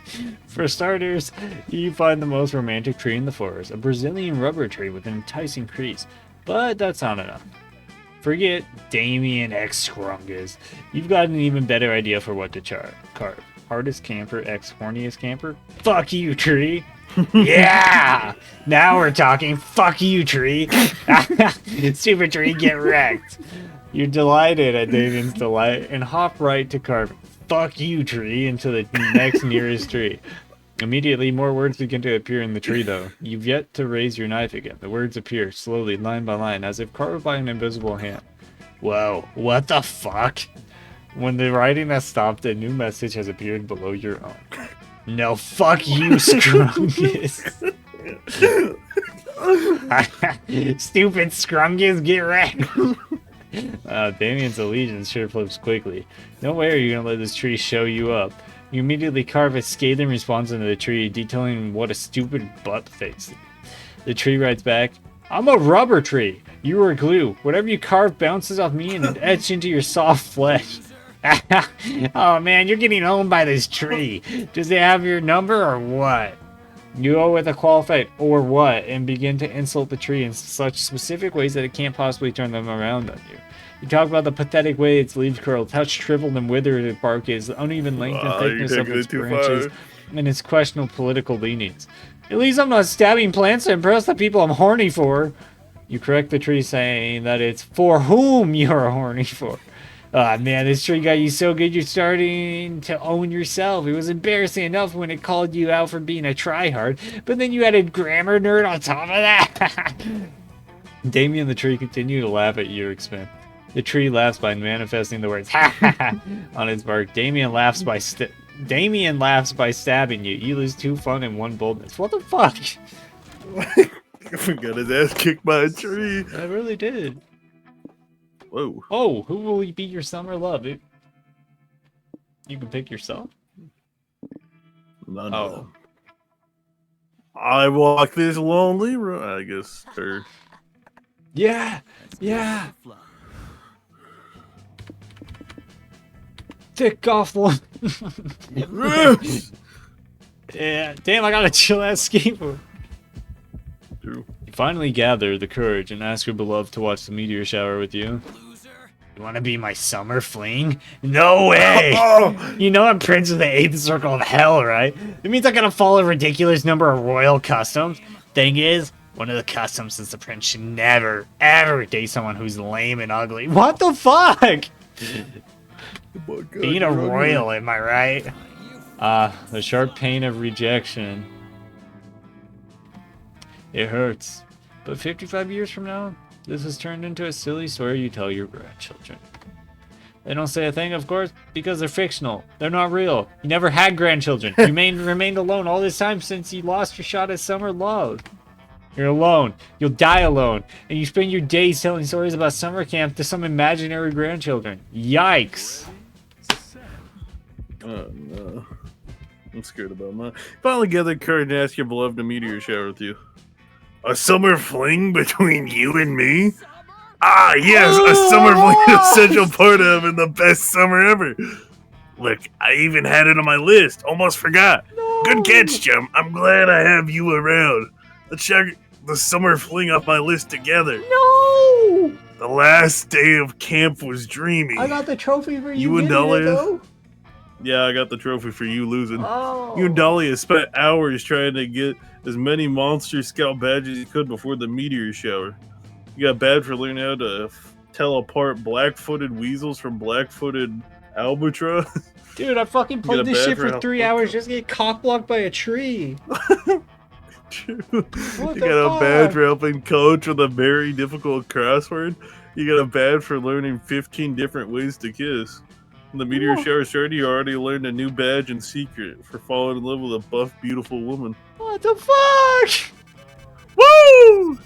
For starters, you find the most romantic tree in the forest, a Brazilian rubber tree with an enticing crease. But that's not enough. Forget Damien X Scrungus. You've got an even better idea for what to carve. Hardest camper X horniest camper? Fuck you, tree! Yeah! Now we're talking. Fuck you, tree. Super tree, get wrecked. You're delighted at Damon's delight and hop right to carve. Fuck you, tree, into the next nearest tree. Immediately, more words begin to appear in the tree, though. You've yet to raise your knife again. The words appear, slowly, line by line, as if carved by an invisible hand. Whoa, what the fuck? When the writing has stopped, a new message has appeared below your own. No, fuck you, Scrungus. Stupid Scrungus, get wrecked. Damien's allegiance sure flips quickly. No way are you gonna let this tree show you up. You immediately carve a scathing response into the tree, detailing what a stupid butt face. The tree writes back, I'm a rubber tree. You are glue. Whatever you carve bounces off me and etches into your soft flesh. Oh man, you're getting owned by this tree. Does it have your number or what? You go with a qualified or what and begin to insult the tree in such specific ways that it can't possibly turn them around on you. You talk about the pathetic way its leaves curl, how shriveled and withered its bark is, the uneven length and thickness of its branches, and its questionable political leanings. At least I'm not stabbing plants to impress the people I'm horny for. You correct the tree saying that it's for whom you're horny for. Ah, man, this tree got you so good you're starting to own yourself. It was embarrassing enough when it called you out for being a tryhard, but then you added grammar nerd on top of that. Damien the tree continued to laugh at your expense. The tree laughs by manifesting the words ha ha ha on its bark. Damien laughs by stabbing you. You lose 2 fun and 1 boldness. What the fuck? We got his ass kicked by a tree. I really did. Whoa. Oh, who will be your summer love? You can pick yourself? None of them. I walk this lonely road, I guess. Or... Yeah. Thick off one. Yeah, damn, I got a chill ass skateboard. True. You finally gather the courage and ask your beloved to watch the meteor shower with you. You want to be my summer fling? No way! You know I'm Prince of the 8th Circle of Hell, right? It means I gotta follow a ridiculous number of royal customs. Thing is, one of the customs is the prince should never, ever date someone who's lame and ugly. What the fuck? Oh God, Being a royal, am I right? The sharp pain of rejection. It hurts. But 55 years from now, this has turned into a silly story you tell your grandchildren. They don't say a thing, of course, because they're fictional. They're not real. You never had grandchildren. You remained alone all this time since you lost your shot at summer love. You're alone. You'll die alone. And you spend your days telling stories about summer camp to some imaginary grandchildren. Yikes. Oh no. I'm scared about mine. Finally gathered courage to ask your beloved to meteor shower with you. A summer fling between you and me? Ah, yes, a summer fling, essential part of and the best summer ever. Look, I even had it on my list. Almost forgot. No. Good catch, chum. I'm glad I have you around. Let's check the summer fling off my list together. No! The last day of camp was dreamy. I got the trophy for you and Dahlia. Yeah, I got the trophy for you losing. Oh. You and Dahlia spent hours trying to get as many Monster Scout badges as you could before the meteor shower. You got bad for learning how to tell apart black-footed weasels from black-footed albatross. Dude, I fucking played this shit for 3 hours just to get cock-blocked by a tree. You got a bad for helping coach with a very difficult crossword. You got a bad for learning 15 different ways to kiss. When the meteor shower started, you already learned a new badge in secret for falling in love with a buff, beautiful woman. What the fuck? Woo!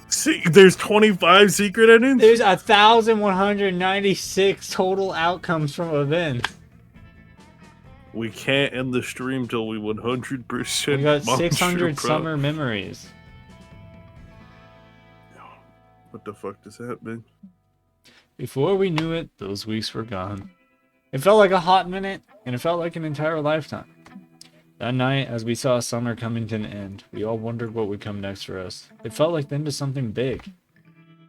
See, there's 25 secret endings? There's 1,196 total outcomes from events. We can't end the stream till we 100%. We got 600 summer memories. What the fuck does that mean? Before we knew it, those weeks were gone. It felt like a hot minute, and it felt like an entire lifetime. That night, as we saw summer coming to an end, we all wondered what would come next for us. It felt like the end of something big.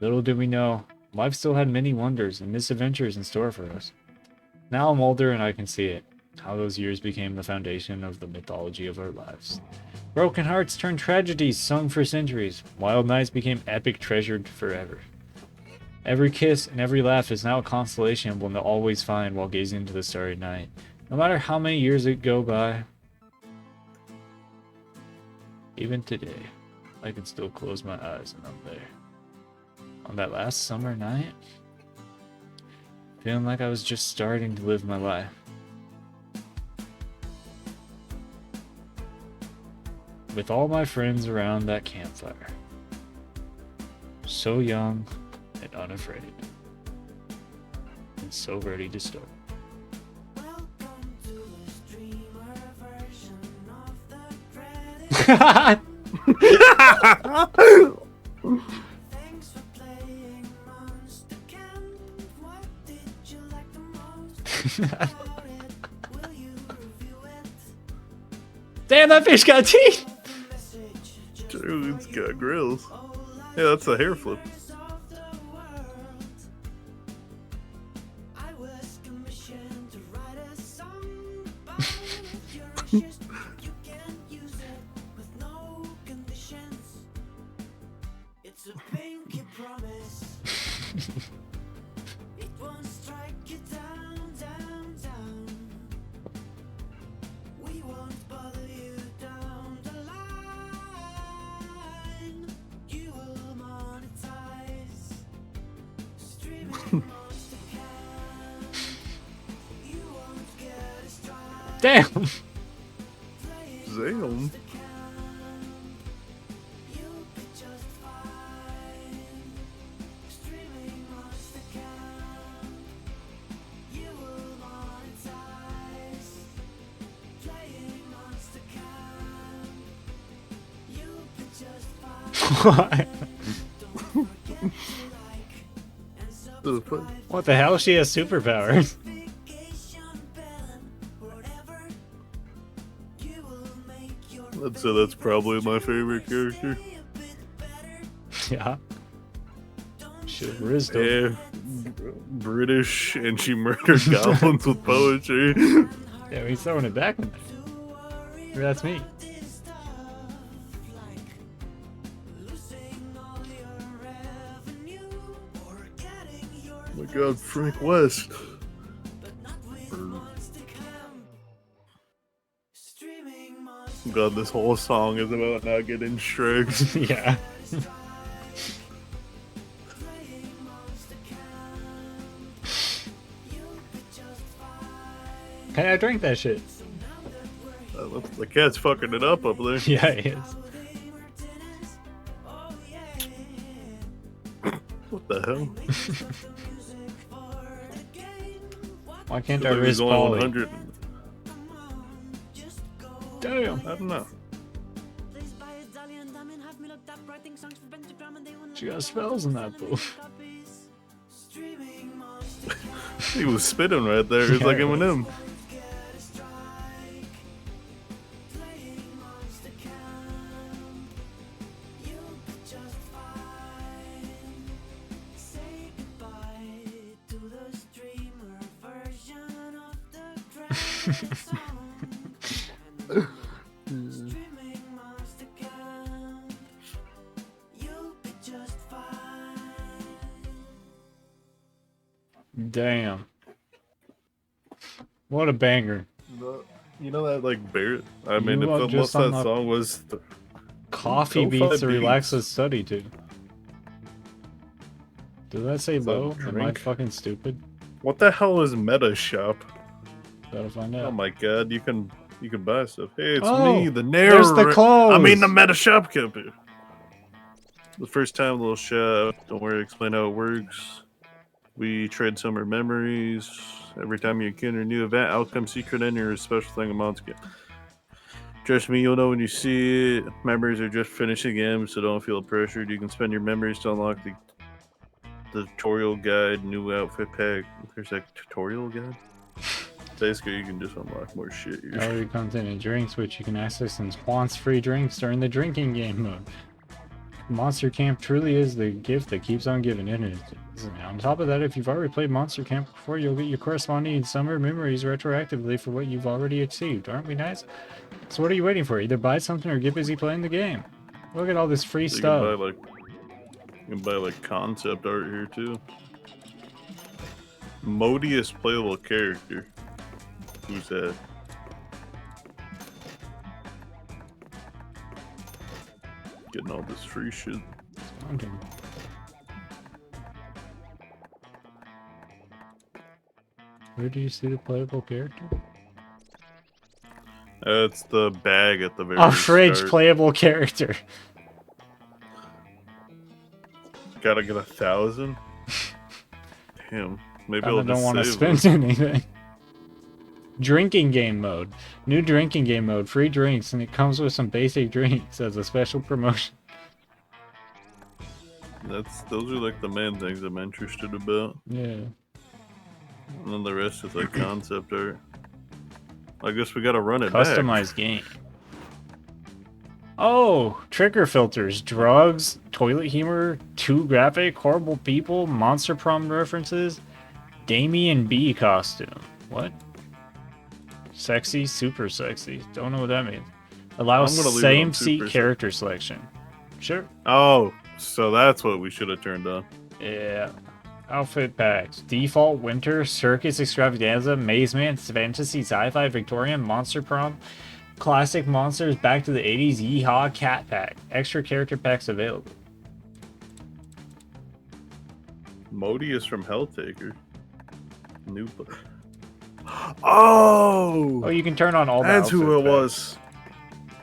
Little did we know, life still had many wonders and misadventures in store for us. Now I'm older and I can see it, how those years became the foundation of the mythology of our lives. Broken hearts turned tragedies sung for centuries. Wild nights became epic treasured forever. Every kiss and every laugh is now a constellation one will always find while gazing into the starry night. No matter how many years it go by, even today, I can still close my eyes and I'm there. On that last summer night, feeling like I was just starting to live my life. with all my friends around that campfire. So young and unafraid. And so ready to start. Damn, that fish got teeth! Dude, it's got grills. Yeah, that's a hair flip. Damn! Damn. What? The fuck? What the hell? She has superpowers. I'd say that's probably my favorite character. Yeah. Should've rizzed him. Yeah, British, and she murdered goblins with poetry. Yeah, he's throwing it back. Maybe that's me. Oh my god, Frank West. God, this whole song is about not getting strikes. Yeah. Hey, I drank that shit. The cat's fucking it up there. Yeah, he is. What the hell? Why can't I There's risk only Polly? 100. Damn. I don't know. She got spells in that booth. He was spitting right there. It's Yeah, like it was. Eminem. Damn. What a banger. You know that like Barrett? I mean, You are if just that on the- song was Coffee Go beats five to relax beats. the study to. Did that say low? Am I drink. fucking stupid? what the hell is Meta Shop? Gotta find Oh out. my god, you can buy stuff. Hey, it's Oh, me, the there's narrator. the clothes. I mean, the Meta Shop company. The first time, little shop. Don't worry, explain how it works. We trade summer memories. Every time you encounter a new event, outcome, secret, and your special thing amounts again. Trust me, you'll know when you see it. Memories are just finishing game, so don't feel pressured. You can spend your memories to unlock the tutorial guide, new outfit pack. There's a tutorial guide? Basically, you can just unlock more shit here. Gallery content and drinks, which you can access in Quants-free drinks during the drinking game mode. Monster Camp truly is the gift that keeps on giving, isn't it? On top of that, if you've already played Monster Camp before, you'll get your corresponding summer memories retroactively for what you've already achieved. Aren't we nice? So what are you waiting for? Either buy something or get busy playing the game. Look at all this free You stuff. can buy like concept art here too. Modiest playable character. Who's that? Getting all this free shit. Where do you see the playable character? It's the bag at the very A fridge start. playable character. Gotta get 1,000. Damn. Maybe I I'll don't just want to save spend it. anything. Drinking game mode. New drinking game mode. Free drinks, and it comes with some basic drinks as a special promotion. Those are like the main things I'm interested about. Yeah. And then the rest is like concept art. I guess we gotta run it back. Customized game. Oh, trigger filters, drugs, toilet humor, too graphic, horrible people, monster prom references, Damien B costume. What? Sexy, super sexy. Don't know what that means. Allows I'm gonna leave it same on seat super character selection. Sure. Oh, so that's what we should have turned on. Yeah. Outfit packs. Default, winter, circus extravaganza, maze man, fantasy, sci-fi, Victorian, monster prom, classic monsters, back to the 80s, yeehaw, cat pack. Extra character packs available. Modius from Helltaker. New. Oh! Oh, you can turn on all the That's who outfit it packs. was.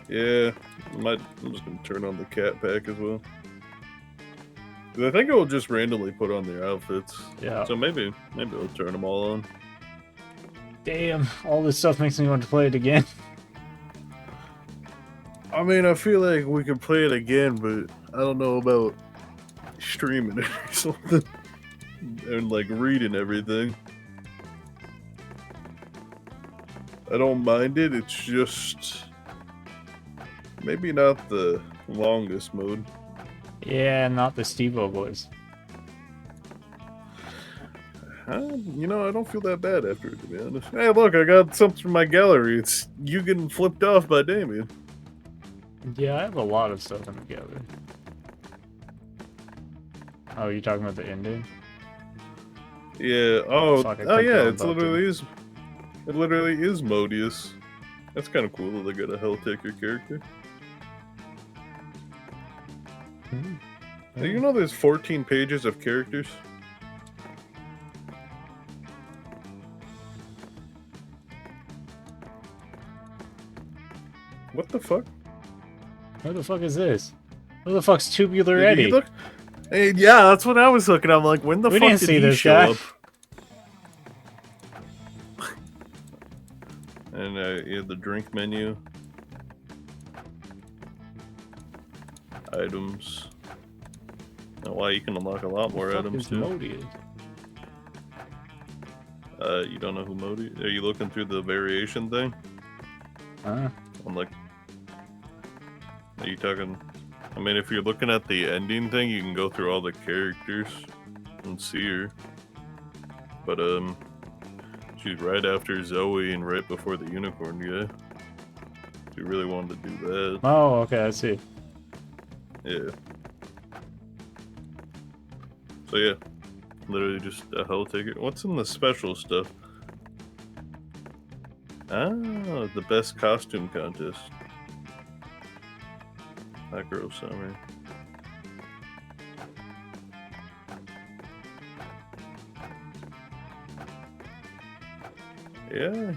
Yeah. I'm just gonna turn on the cat pack as well. 'Cause I think it will just randomly put on their outfits. Yeah. So maybe I'll turn them all on. Damn, all this stuff makes me want to play it again. I mean, I feel like we could play it again, but I don't know about streaming it or something. And like reading everything. I don't mind it, it's just maybe not the longest mode. Yeah, not the Steve-O boys. You know, I don't feel that bad after it, to be honest. Hey, look, I got something from my gallery. It's you getting flipped off by Damien. Yeah, I have a lot of stuff in the gallery. Oh, you talking about the ending? Yeah. Oh. Fuck, I Oh, clicked yeah. the It wrong literally is Modius. That's kind of cool that they got a Helltaker character. Hey, you know, there's 14 pages of characters. What the fuck? What the fuck is this? What the fuck's Tubular Did Eddie? you look? Hey, yeah, that's what I was looking. I'm like, when the We fuck didn't did see he this show guy. up? And you have the drink menu, items. Oh, wow, you can unlock a lot more Fuck items is too. Modius? You don't know who Modi? Are you looking through the variation thing? Huh? I'm like, are you talking? I mean, if you're looking at the ending thing, you can go through all the characters and see her. But she's right after Zoe and right before the unicorn guy. If you really wanted to do that, Oh, okay, I see. yeah. So yeah, literally just a Helltaker. What's in the special stuff? Ah, the best costume contest. That girl summer. Yeah.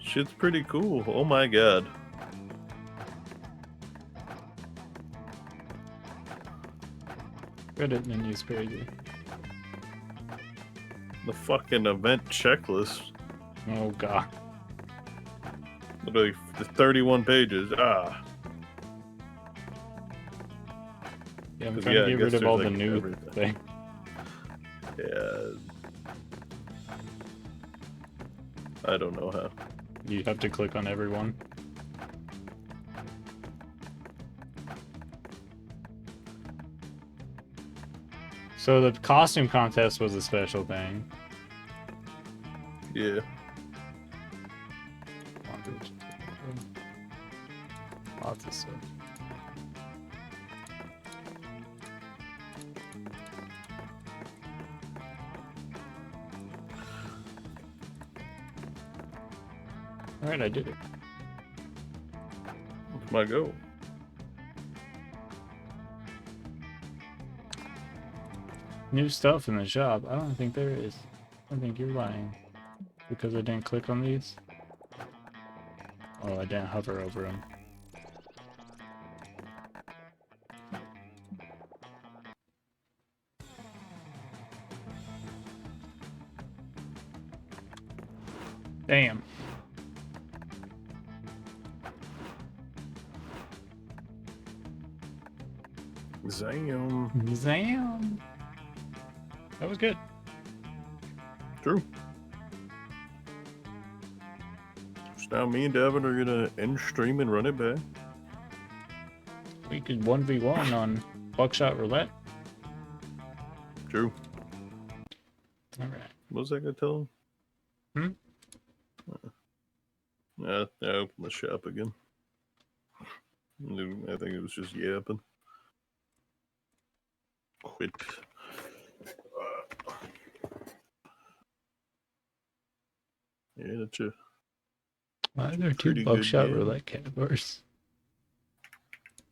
Shit's pretty cool. Oh my god. Reddit menu's crazy. The fucking event checklist. Oh god. Literally 31 pages. Ah. Yeah, I'm 'Cause, trying yeah, I to get guess rid of there's, all the like, new everything. thing. Yeah. I don't know how. You have to click on everyone. So the costume contest was a special thing. Yeah. Lots of stuff. Alright, I did it. What's my goal? New stuff in the shop. I don't think there is. I think you're lying. Because I didn't click on these. Oh, I didn't hover over him. Damn. Zam. Zam. That was good. True. So now me and Devin are gonna end stream and run it back. We could 1v1 on Buckshot Roulette. True. Alright. What was I gonna tell him? Hmm? Yeah, I opened the shop again. I think it was just yapping. Quit. Yeah, that's a Why are there two pretty good Buckshot game. Roulette categories?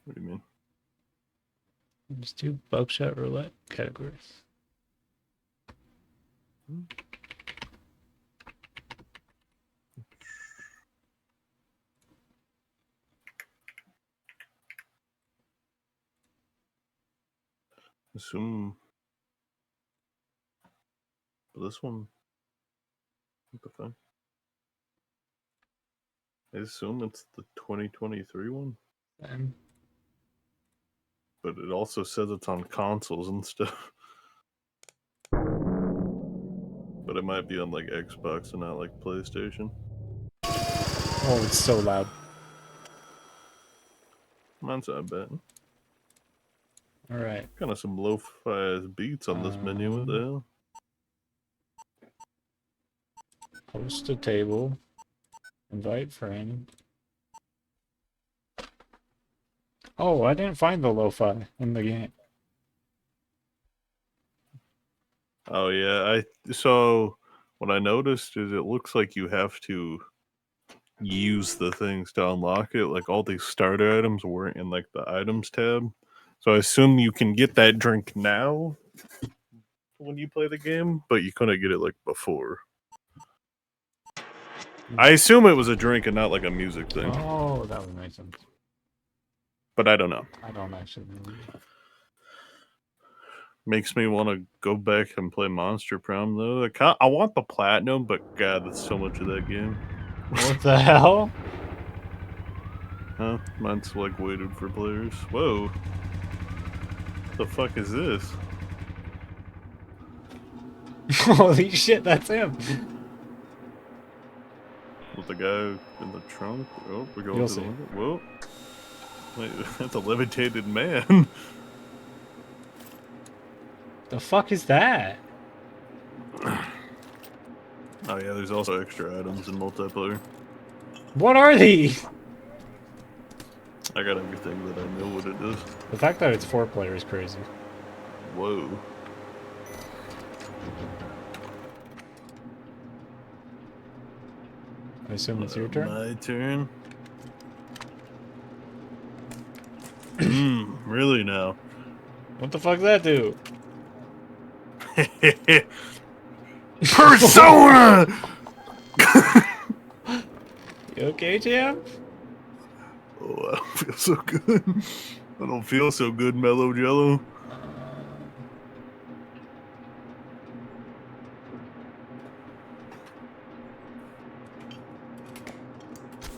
What do you mean? There's two Buckshot Roulette categories. Assume this one. What the fuck? I assume it's the 2023 one, And but it also says it's on consoles and stuff. But it might be on like Xbox and not like PlayStation. oh, it's so loud. That's not bad. Alright. Kind of some lo-fi ass beats on this menu. What the hell? Host a table. Invite friend. Oh, I didn't find the lo-fi in the game. Oh yeah, so what I noticed is it looks like you have to use the things to unlock it. Like all these starter items weren't in like the items tab. So I assume you can get that drink now when you play the game, but you couldn't get it like before. I assume it was a drink and not like a music thing, Oh, that would make sense. but I don't know. I don't actually know. Makes me want to go back and play Monster Prom though. I want the platinum, but God, that's so much of that game. What the hell? Huh? Mine's like waited for players. Whoa. What the fuck is this? Holy shit, that's him. With the guy in the trunk? Oh, we're going You'll to the see. window. Whoa. Wait, that's a levitated man. The fuck is that? Oh yeah, there's also extra items in multiplayer. What are these? I got everything that I know what it is. The fact that it's 4 player is crazy. Whoa. I assume it's your turn? My turn. Really now? What the fuck does that do? Persona! You okay, Jam? Oh, I don't feel so good. I don't feel so good, Mellow Jello.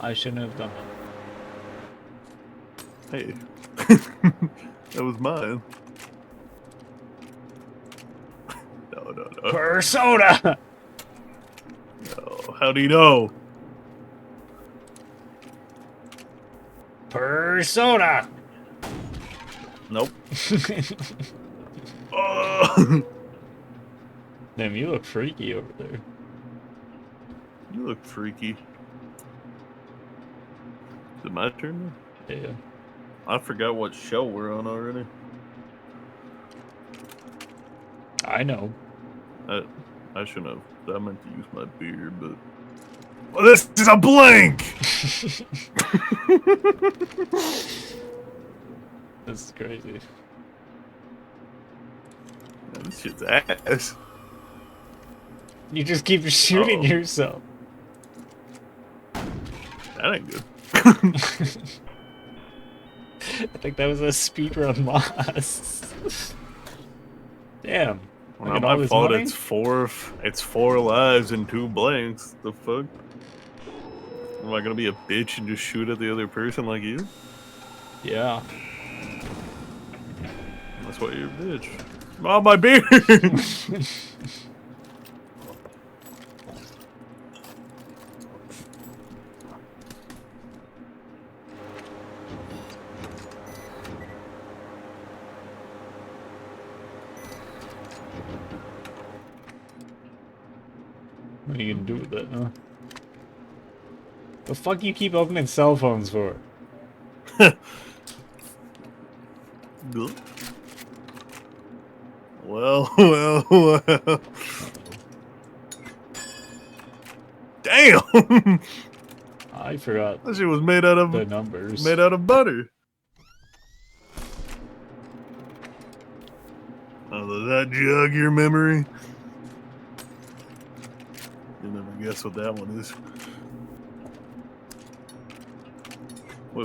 I shouldn't have done that. Hey. That was mine. No. Persona! No. How do you know? Persona! Nope. Oh. Damn, you look freaky over there. You look freaky. Is it my turn now? Yeah. I forgot what show we're on already. I know. I shouldn't have. I meant to use my beard, but... Well, this is a blank! This is crazy. Man, this shit's ass. You just keep shooting yourself. That ain't good. I think that was a speedrun loss. Damn. Well, Look not at all my this fault. money. It's four lives and 2 blanks. The fuck? Am I gonna be a bitch and just shoot at the other person like you? Yeah. That's why you're a bitch. Oh, my beard! What are you gonna do with that, huh? The fuck you keep opening cell phones for? Well. Damn! I forgot That shit was made out the of numbers. butter. Oh, does that jog your memory? You never guess what that one is. Whoa.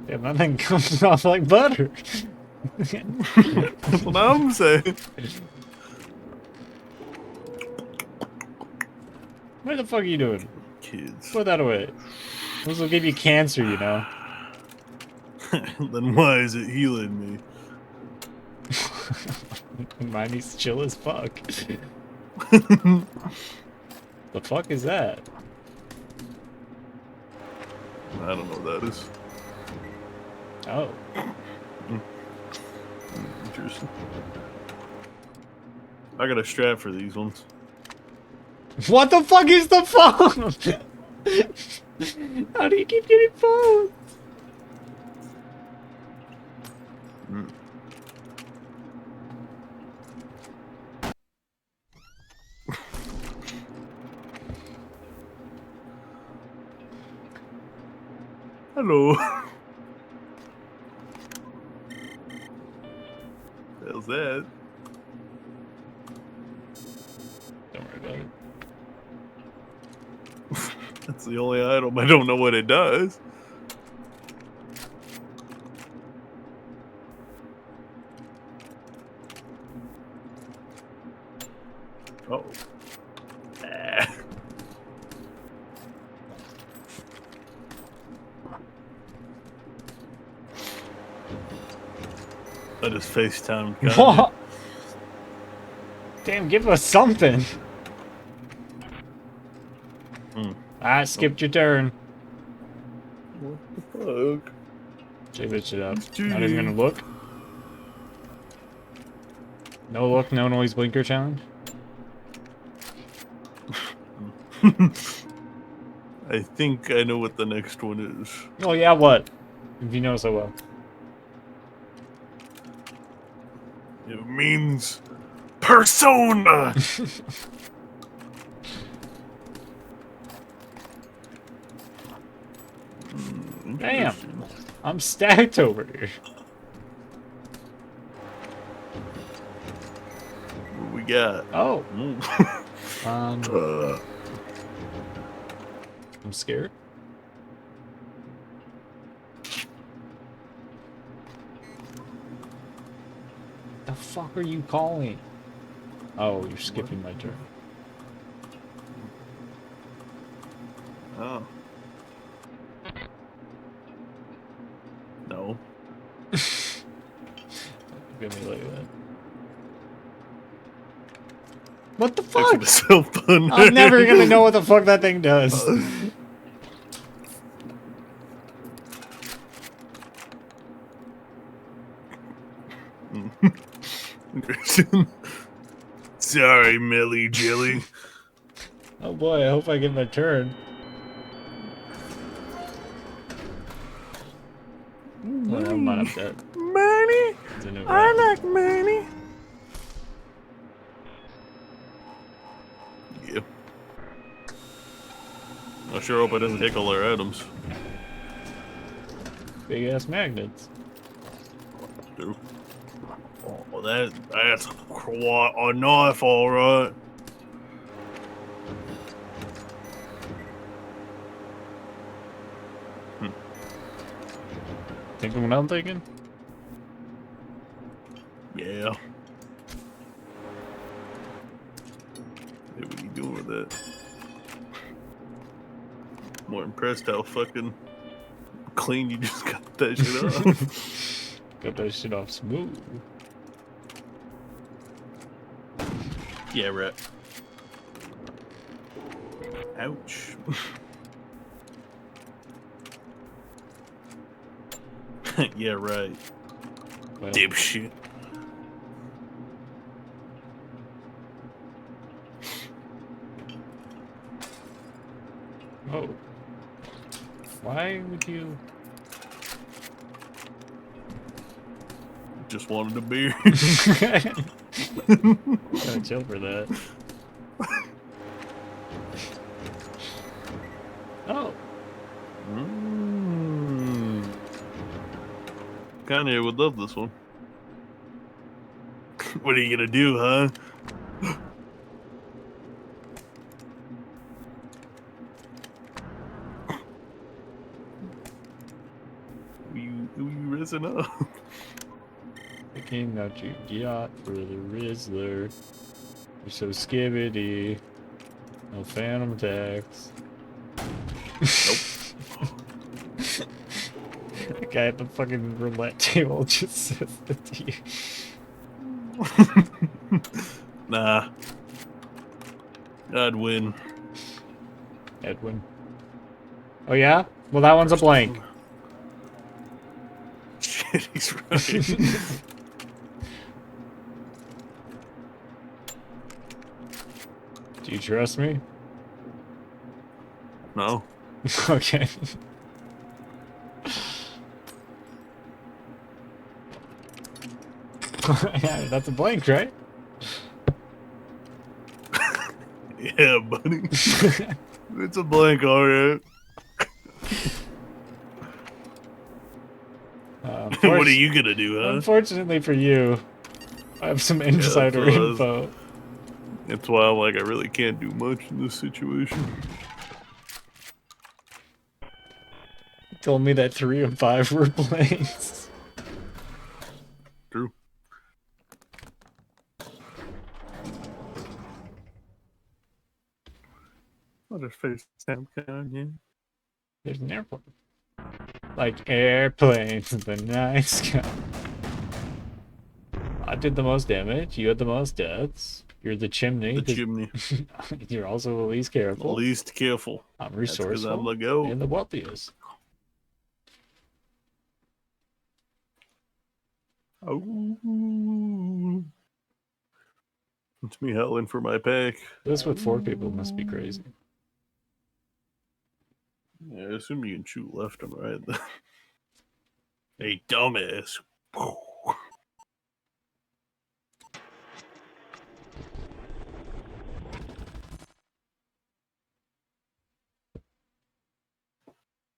Yeah, that thing comes off like butter. That's what I'm saying. What the fuck are you doing? Kids. Put that away. This will give you cancer, you know. Then why is it healing me? Mine needs chill as fuck. The fuck is that? I don't know what that is. Oh. Interesting. I got a strap for these ones. What the fuck is the phone? How do you keep getting phones? Hello. How's that? Don't worry about it. That's the only item. I don't know what it does. Oh. Ah. I just FaceTime Kanye. What? Damn, give us something. Ah, skipped your turn. What the fuck? Shake that shit up. It's Not even gonna look. No look, no noise blinker challenge. I think I know what the next one is. Oh yeah, what? If you know so well. It means persona. Damn, I'm stacked over here. What we got? Oh, Mm. I'm scared. The fuck are you calling? Oh, you're skipping my turn. Oh. No. Give me like that. What the That fuck? is so fun. I'm never gonna know what the fuck that thing does. Sorry, Millie Jilly. Oh boy, I hope I get my turn. Well, never mind, I'm dead. Money. It's a new I round. like money. Yep. I sure hope I doesn't take all our items. Big ass magnets. Dude. Oh, that's quite a knife, alright. Thinking what I'm thinking? Yeah. Hey, what are you doing with that? More impressed how fucking clean you just got that shit off. Got that shit off smooth. Yeah, right. Ouch. Yeah, right. Well, Dipshit. oh. Why would you? Just wanted a beer. Gotta chill for that. Oh. Kanye would love this one. What are you gonna do, huh? Who you rizzing up? Picking out your yacht for the Rizzler. You're so skibbity. No phantom tax. The guy at the fucking roulette table just says that to you. Nah. I'd win. Edwin. Oh yeah? Well, that one's a blank. Shit, he's right. Do you trust me? No. Okay. Yeah, that's a blank, right? Yeah, buddy. It's a blank, alright. What are you gonna do, huh? Unfortunately for you, I have some insider info. That's why I'm like, I really can't do much in this situation. He told me that 3 of 5 were blanks. True. What a FaceTime Kanye. There's an airplane. Like airplanes in the night sky. I did the most damage. You had the most deaths. You're the chimney. The chimney. You're also the least careful. Least careful. I'm That's 'cause resourceful. I'm the goat. And the wealthiest. Oh. It's me howling for my pack. This with 4 people must be crazy. Yeah, I assume you can shoot left and right. Hey, dumbass. Oh,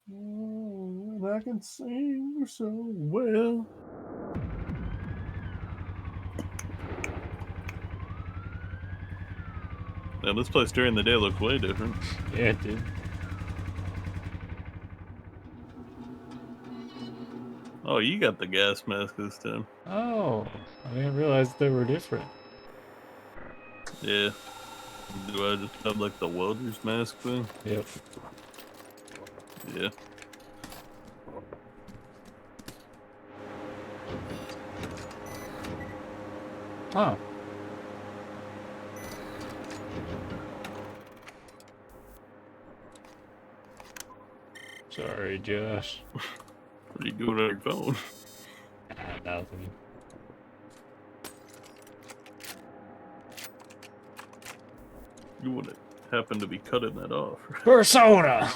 and I can sing so well. Now, this place during the day looks way different. Yeah, it did. Oh, you got the gas mask this time. Oh, I didn't realize they were different. Yeah. Do I just have like the welder's mask thing? Yep. Yeah. Huh. Sorry, Josh. What are you doing on your phone? Nothing. You wouldn't happen to be cutting that off. Persona!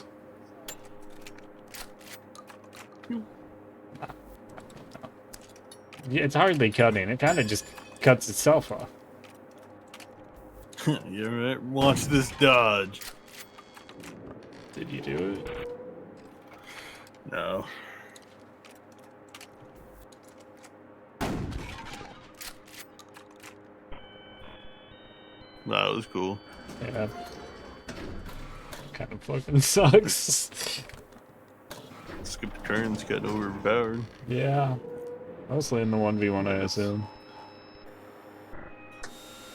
Yeah, it's hardly cutting. It kind of just cuts itself off. You're right. Watch this dodge. Did you do it? No. That was cool. Yeah. Kind of fucking sucks. Skip the turns, got overpowered. Yeah. Mostly in the 1v1, I assume.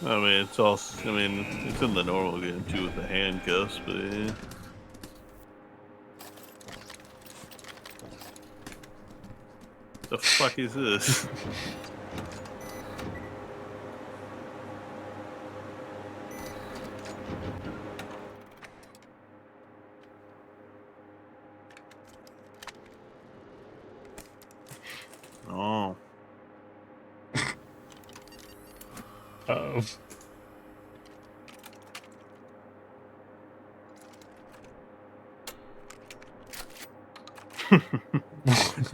I mean, it's also. I mean, it's in the normal game too with the handcuffs, but yeah. The fuck is this? Oh. Uh-oh.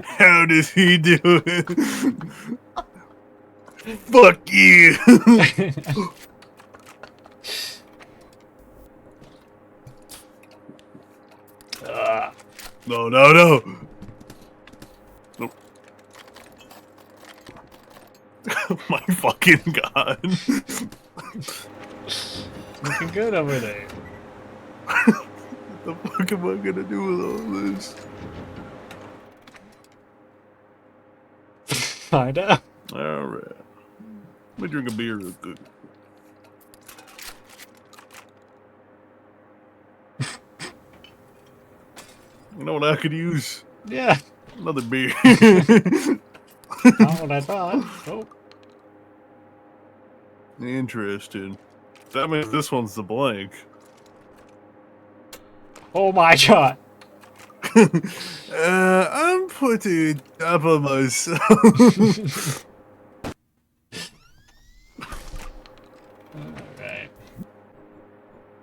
How does he do it? Fuck you! No, no, no! Nope. Oh my fucking god. Looking good over there. What the fuck am I gonna do with all this? Find out. Alright. Let me drink a beer real quick. You know what I could use? Yeah. Another beer. Not what I thought. Oh. Interesting. That means this one's the blank. Oh my god. I'm putting top of myself. Alright.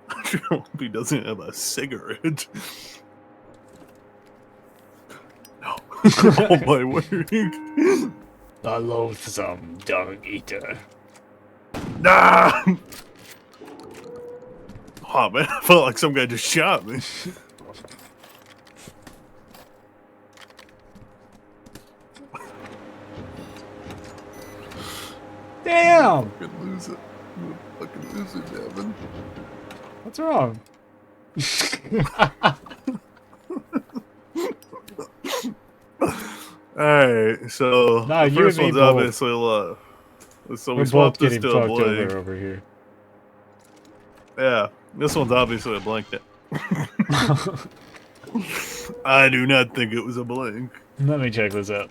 I sure hope he doesn't have a cigarette. No. Oh my word. The loathsome dog eater. Nah! Oh man, I felt like some guy just shot me. Damn! Fucking lose it. Fucking lose it, Devin. What's wrong? Alright, so Nah, the you first and me one's both. obviously love. So we We're swapped both this getting to a fucked blank. over here. Yeah, this one's obviously a blank. I do not think it was a blank. Let me check this out.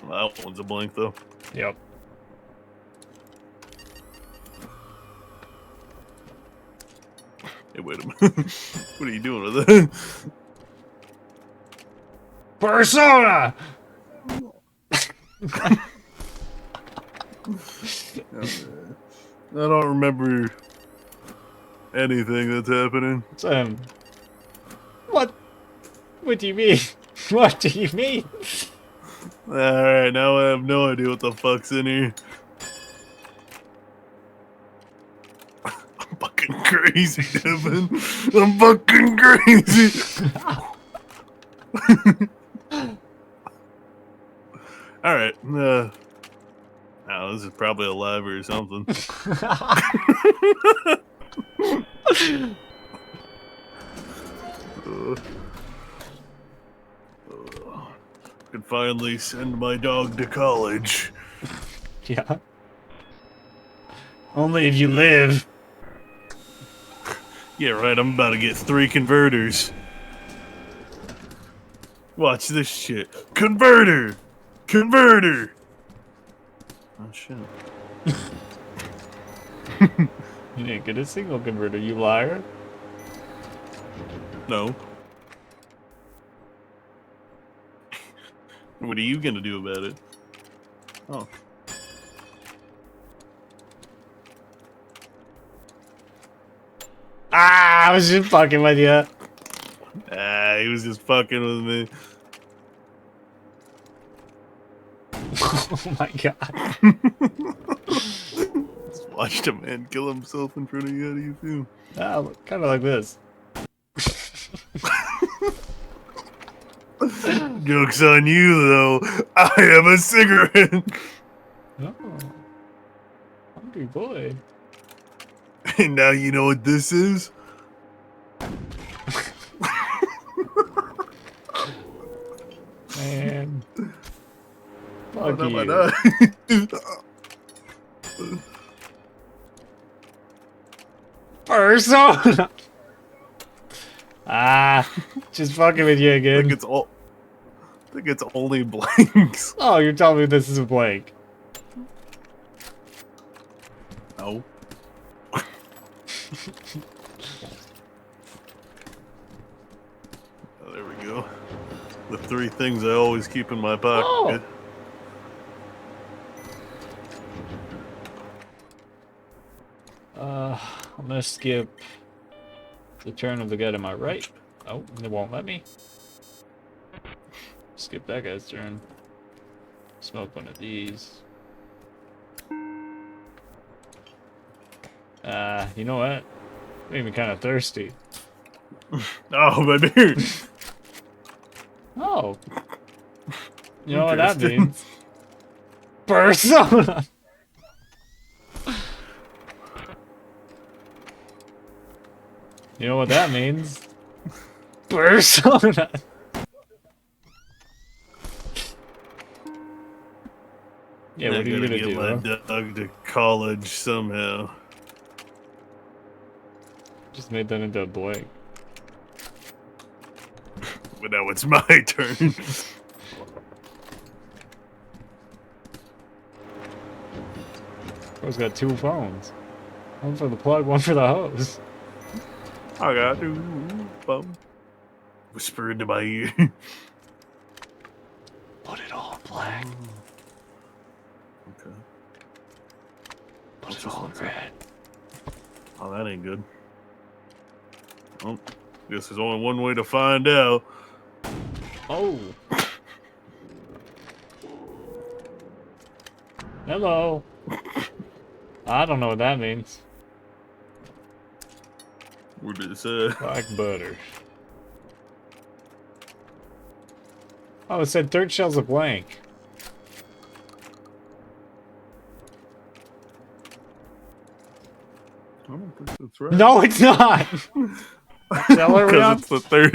That one's a blank though. Yep. Hey, wait a minute. What are you doing with it? Persona! I don't remember anything that's happening. Sam. What? What do you mean? What do you mean? Alright, now I have no idea what the fuck's in here. I'm fucking crazy, Devin. I'm fucking crazy. Alright, oh, this is probably a live or something. Could finally send my dog to college. Yeah. Only if you live. Yeah, right, I'm about to get 3 converters. Watch this shit. Converter! Converter! Oh, shit. You didn't get a single converter, you liar. No. What are you gonna do about it? Oh. Ah, I was just fucking with you. Ah, he was just fucking with me. Oh my god. Just watched a man kill himself in front of you. How do you feel? Ah, kind of like this. Joke's on you, though. I have a cigarette. Oh. Hungry boy. And now you know what this is? Fuck How you. about that? Persona. Just fucking with you I think again. it's all. I think it's only blanks. Oh, you're telling me this is a blank. No. Oh, there we go. The three things I always keep in my pocket. Oh. I'm gonna skip the turn of the guy to my right. Oh, it won't let me. Skip that guy's turn. Smoke one of these. You know what? Made me kind of thirsty. Oh, my dude. Oh. You know what that Interesting. means? Persona! You know what that means? Persona! Yeah, I what are you gotta gonna get do, my huh? dog to college somehow. Just made that into a blank. But now it's my turn. Bro's got two phones. One for the plug, one for the hose. I got to bum. Whisper into my ear. Put it all in black. Okay. Put it all in red. Oh, that ain't good. Well, guess there's only one way to find out. Oh! Hello! I don't know what that means. What did it say? Black butter. Oh, it said third shell's a blank. I don't think that's right. No, it's not! Shell are we Because on? it's the third.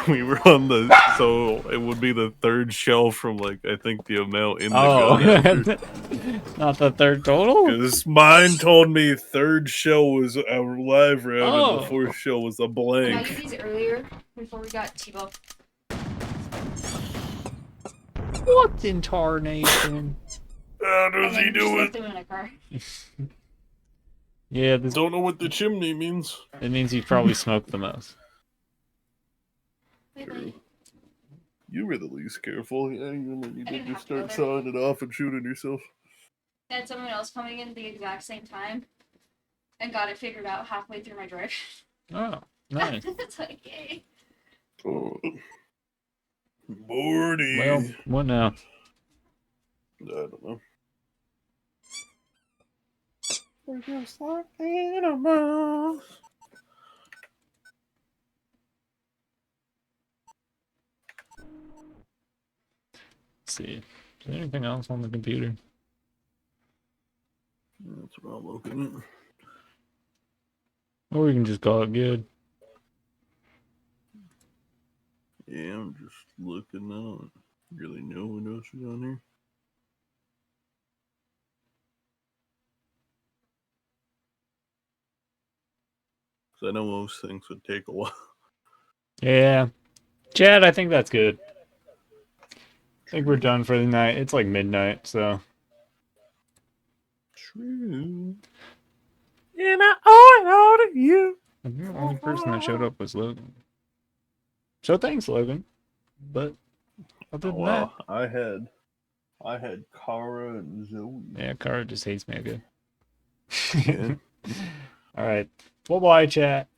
We were on the. So it would be the third shell from, like, I think the amount in the gun. Oh, not the third total? Because mine told me third shell was a live round and Oh. the fourth shell was a I blank. got you these earlier before we got T-Bone. What in tarnation? How does And then he we just do left it? them in a car. Yeah, this Don't know what the chimney means. it means you probably smoked the most. True. You were the least careful. Yeah, you didn't did just have to go start there. sawing it off and shooting yourself. Had someone else coming in at the exact same time and got it figured out halfway through my drive. Oh, nice. It's like, yay. Oh. Morty. Well, what now? I don't know. We're just like animals. Let's see. Is there anything else on the computer? That's what I'm looking at. Or we can just call it good. Yeah, I'm just looking now. I don't really know what else is on here. Because I know most things would take a while. Yeah. Chad, I think that's good. I think we're done for the night. It's like midnight, so. True. And I owe it all to you. I think the only person that showed up was Logan. So thanks, Logan. But other Oh, than wow. I had Kara and Zoe. that, yeah, Kara just hates me again. Yeah. All right. Bye-bye, chat.